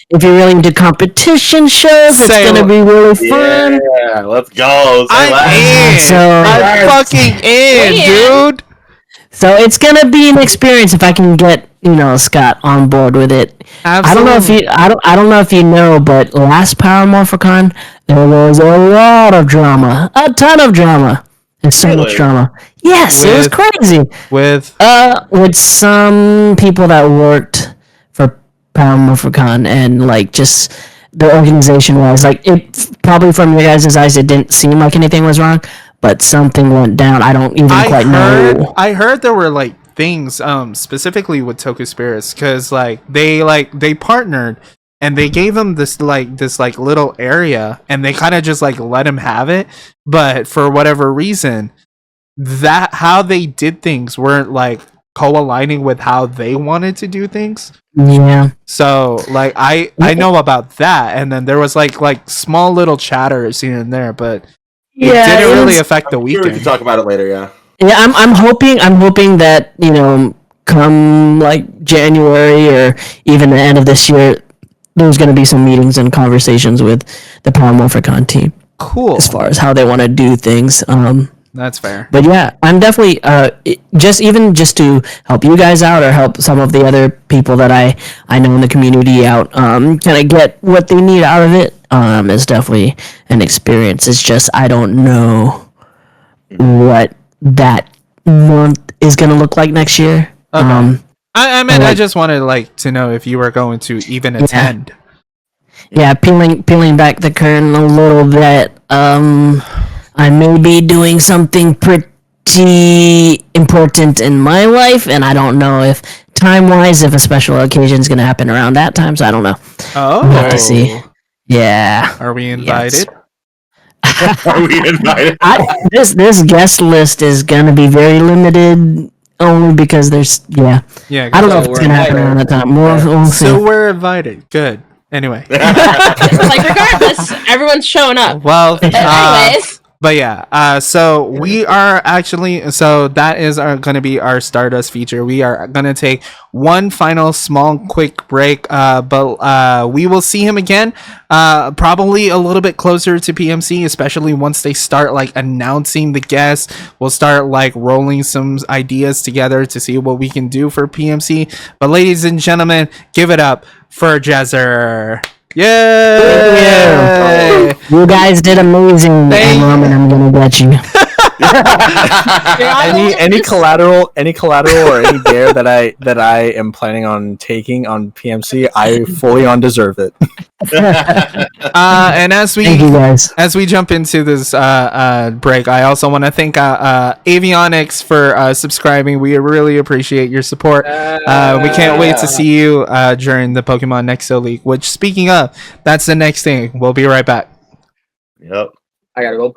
If you're really into competition shows, it's gonna be really fun. Yeah, let's go. I'm fucking in, dude. So it's gonna be an experience if I can get Scott on board with it. Absolutely. I don't know if you know, but last Power Morphicon there was a lot of drama, a ton of drama. There's so much drama. Yes, it was crazy. With some people that worked for Power Morphicon, and like just the organization wise, like it probably from your guys' eyes it didn't seem like anything was wrong, but something went down. I don't even quite know. I heard there were like things specifically with Toku Spirits, because they partnered and they gave him this little area, and they kind of just like let him have it, but for whatever reason, that how they did things weren't like co-aligning with how they wanted to do things. Yeah. So like I know about that, and then there was like small little chatters here and there, but it didn't really affect the I'm sure we weekend. can talk about it later. Yeah. Yeah, I'm hoping that, come like January or even the end of this year, there's going to be some meetings and conversations with the Power Morphicon team Cool. as far as how they want to do things. That's fair. But yeah, I'm definitely just to help you guys out or help some of the other people that I know in the community out, kind of get what they need out of it. Is definitely an experience. It's just I don't know what that month is gonna look like next year. Okay. I mean, I like- just wanted to know if you were going to even attend. Yeah, peeling back the curtain a little bit. I may be doing something pretty important in my life, and I don't know if time-wise, if a special occasion is gonna happen around that time. So I don't know. Oh, We'll have to see. Yeah. Are we invited? Are we invited? This guest list is gonna be very limited, only because there's Yeah. I don't know if So it's we're gonna happen invited. around that time. We'll see. So we're invited. Good. Anyway. Like regardless, everyone's showing up. Well. Anyways, But yeah, so we are actually, so that is going to be our Stardust feature. We are going to take one final small quick break, but we will see him again, probably a little bit closer to PMC, especially once they start like announcing the guests. We'll start like rolling some ideas together to see what we can do for PMC. But ladies and gentlemen, give it up for Jezzer. Yay! You guys did amazing, Thank and I'm gonna get you. any collateral or any dare that I am planning on taking on PMC, I fully deserve it. And as Thank you guys. we jump into this break, I also want to thank Avionics for subscribing. We really appreciate your support. We can't wait to see you during the Pokemon Nexo League, which, speaking of, that's the next thing. We'll be right back. Yep. I gotta go.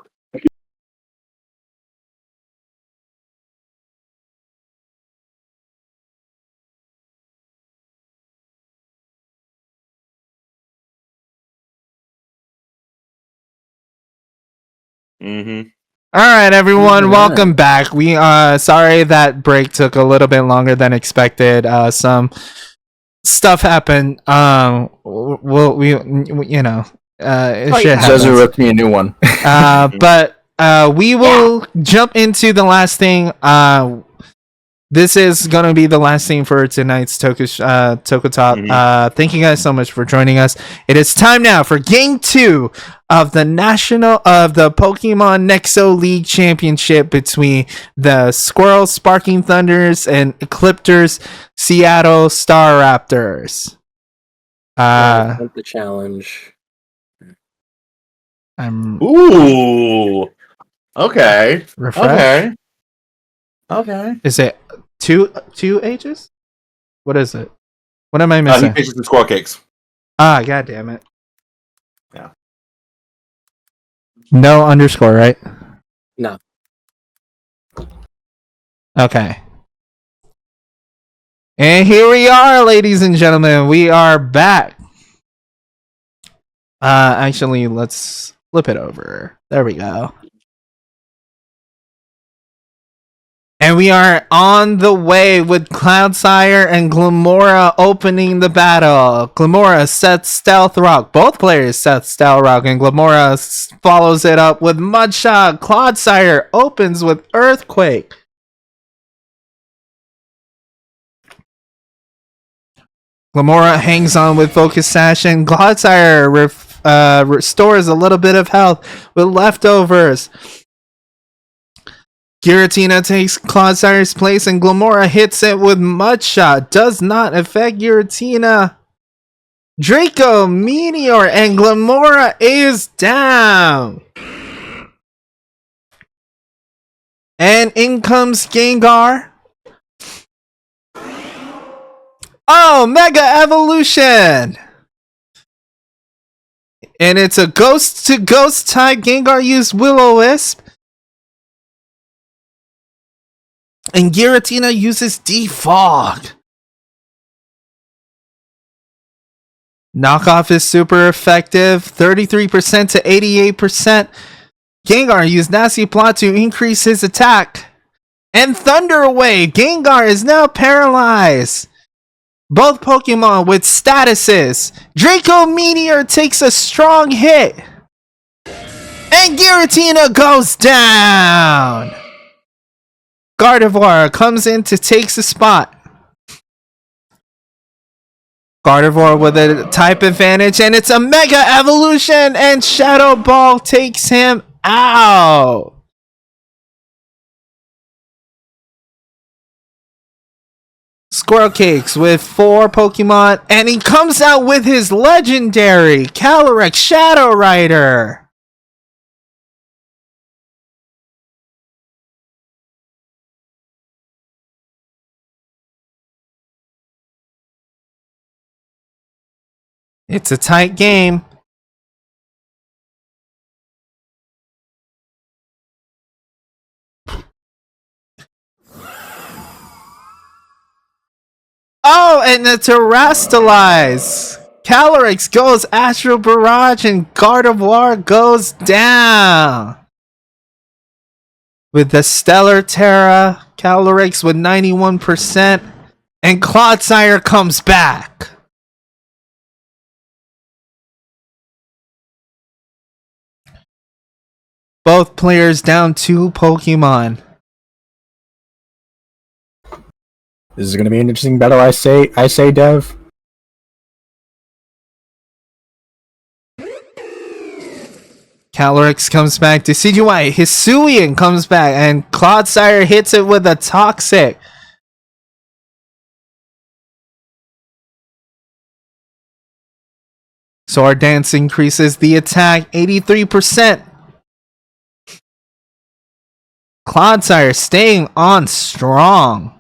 Mm-hmm. All right, everyone, welcome back. We sorry that break took a little bit longer than expected. Some stuff happened. We shit happens. Jezzer ripped me a new one. But we will jump into the last thing. This is gonna be the last thing for tonight's Toku Talk. Thank you guys so much for joining us. It is time now for Game 2 of the Pokemon Nexo League Championship between the Squirrel Sparking Thunders and Ecliptors Seattle Star Raptors. Want the challenge. I'm Ooh. Okay. refreshed. Okay. Is it two H's? What is it? What am I He missing? pitches the squirrel cakes. God damn it. Yeah. No underscore, right? No. Okay. And here we are, ladies and gentlemen. We are back. Actually, let's flip it over. There we go. And we are on the way with Cloudsire and Glamora opening the battle. Glamora sets Stealth Rock. Both players set Stealth Rock, and Glamora follows it up with Mudshot. Cloudsire opens with Earthquake. Glamora hangs on with Focus Sash, and Cloudsire restores a little bit of health with leftovers. Giratina takes Cloudsire's place, and Glamora hits it with Mudshot. Does not affect Giratina. Draco, Meteor, and Glamora is down. And in comes Gengar. Oh, Mega Evolution! And it's a ghost to ghost type. Gengar used Will-O-Wisp. And Giratina uses Defog. Knockoff is super effective, 33% to 88%. Gengar used Nasty Plot to increase his attack. And Thunder Wave! Gengar is now paralyzed. Both Pokemon with statuses. Draco Meteor takes a strong hit. And Giratina goes down. Gardevoir comes in to take the spot. Gardevoir with a type advantage, and it's a Mega Evolution, and Shadow Ball takes him out. Squirrel Cakes with 4 Pokemon, and he comes out with his legendary Calyrex Shadow Rider. It's a tight game. Oh, and the Terrastalize. Calyrex goes Astral Barrage and Gardevoir goes down. With the Stellar Terra, Calyrex with 91%, and Clodsire comes back. Both players down 2 Pokemon. This is going to be an interesting battle, I say, Dev. Calyrex comes back to CGY. Hisuian comes back, and Clodsire hits it with a Toxic. Sword Dance increases the attack 83%. Clodsire staying on strong.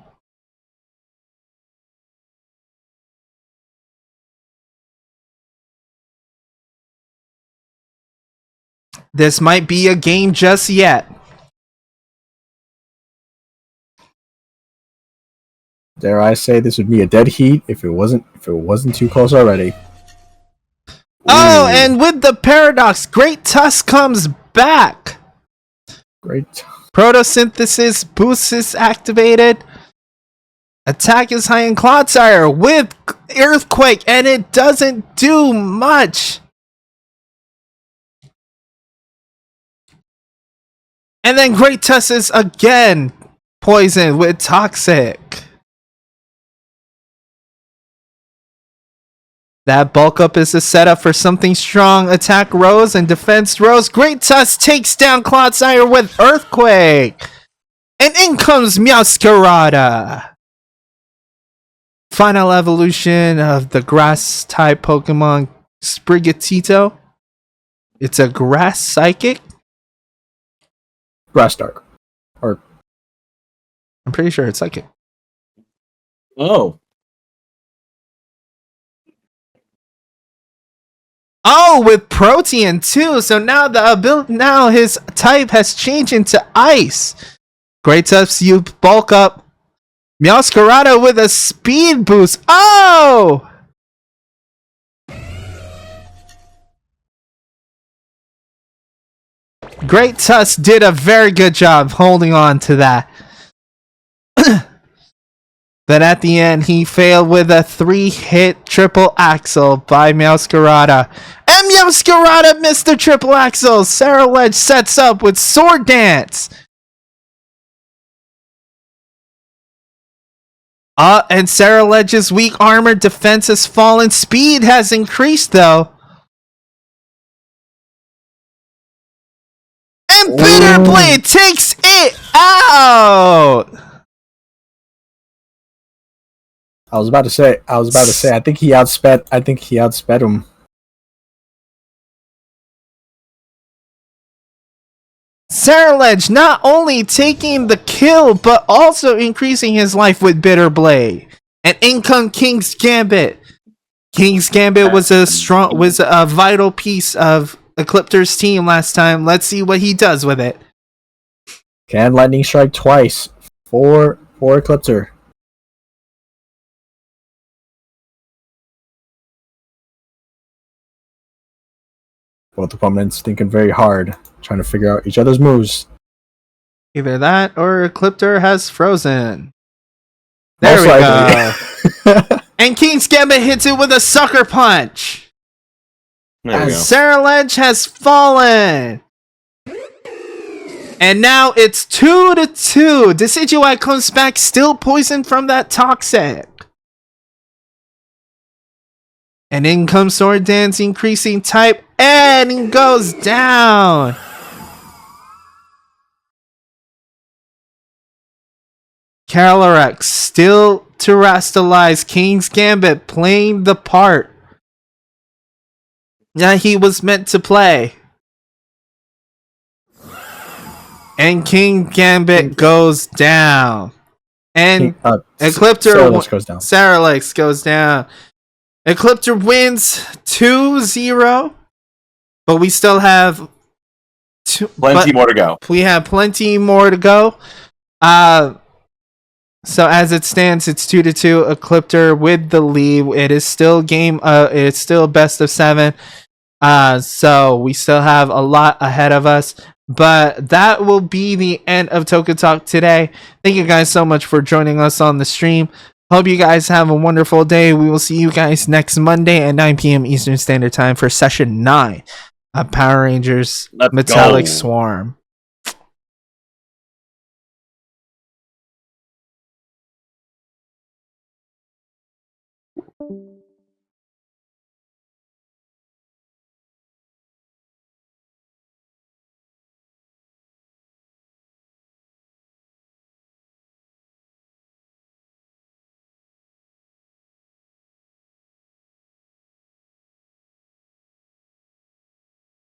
This might be a game just yet. Dare I say this would be a dead heat if it wasn't too close already. Oh, Ooh. and with the Paradox, Great Tusk comes back. Great. Photosynthesis boost is activated. Attack is high in Clodsire with Earthquake, and it doesn't do much. And then Great Tusk is again poisoned with Toxic. That bulk up is a setup for something strong. Attack rose and defense rose. Great Tusk takes down Clodsire with Earthquake. And in comes Meowscarada. Final evolution of the grass type Pokemon Sprigatito. It's a grass psychic. Grass Dark. Or I'm pretty sure it's psychic. Oh. Oh, with Protean too. So now now his type has changed into Ice. Great Tusk, you bulk up. Meowscarada with a speed boost. Oh! Great Tusk did a very good job holding on to that. But at the end, he failed with a 3-hit triple axle by Meowscarada. And Meowscarada missed the triple axle. Sarah Ledge sets up with Sword Dance. And Sarah Ledge's weak armor defense has fallen. Speed has increased, though. And Bitter Blade takes it out. I was about to say, I think he outsped him. Sarah Ledge not only taking the kill, but also increasing his life with Bitter Blade. And in comes King's Gambit. King's Gambit was a vital piece of Ecliptor's team last time. Let's see what he does with it. Can lightning strike twice. for Eclipser. Both opponents thinking very hard, trying to figure out each other's moves. Either that or Ecliptor has frozen. There Most we likely. go. And King's Gambit hits it with a sucker punch. There we And go. Sarah Ledge has fallen. And now it's 2-2. Decidueye comes back still poisoned from that toxic. And in comes Sword Dance, increasing type, and he goes down. Calyrex still terrestrialize King's Gambit, playing the part that he was meant to play. And King Gambit goes down. And Ecliptor goes down. Saralex goes down. Ecliptor wins 2-0. But we still have Plenty more to go. We have plenty more to go. So as it stands, it's 2-2. Ecliptor with the lead. It is still it's still best of 7. So we still have a lot ahead of us. But that will be the end of Toku Talk today. Thank you guys so much for joining us on the stream. Hope you guys have a wonderful day. We will see you guys next Monday at 9 p.m. Eastern Standard Time for Session 9 of Power Rangers Metallic Swarm.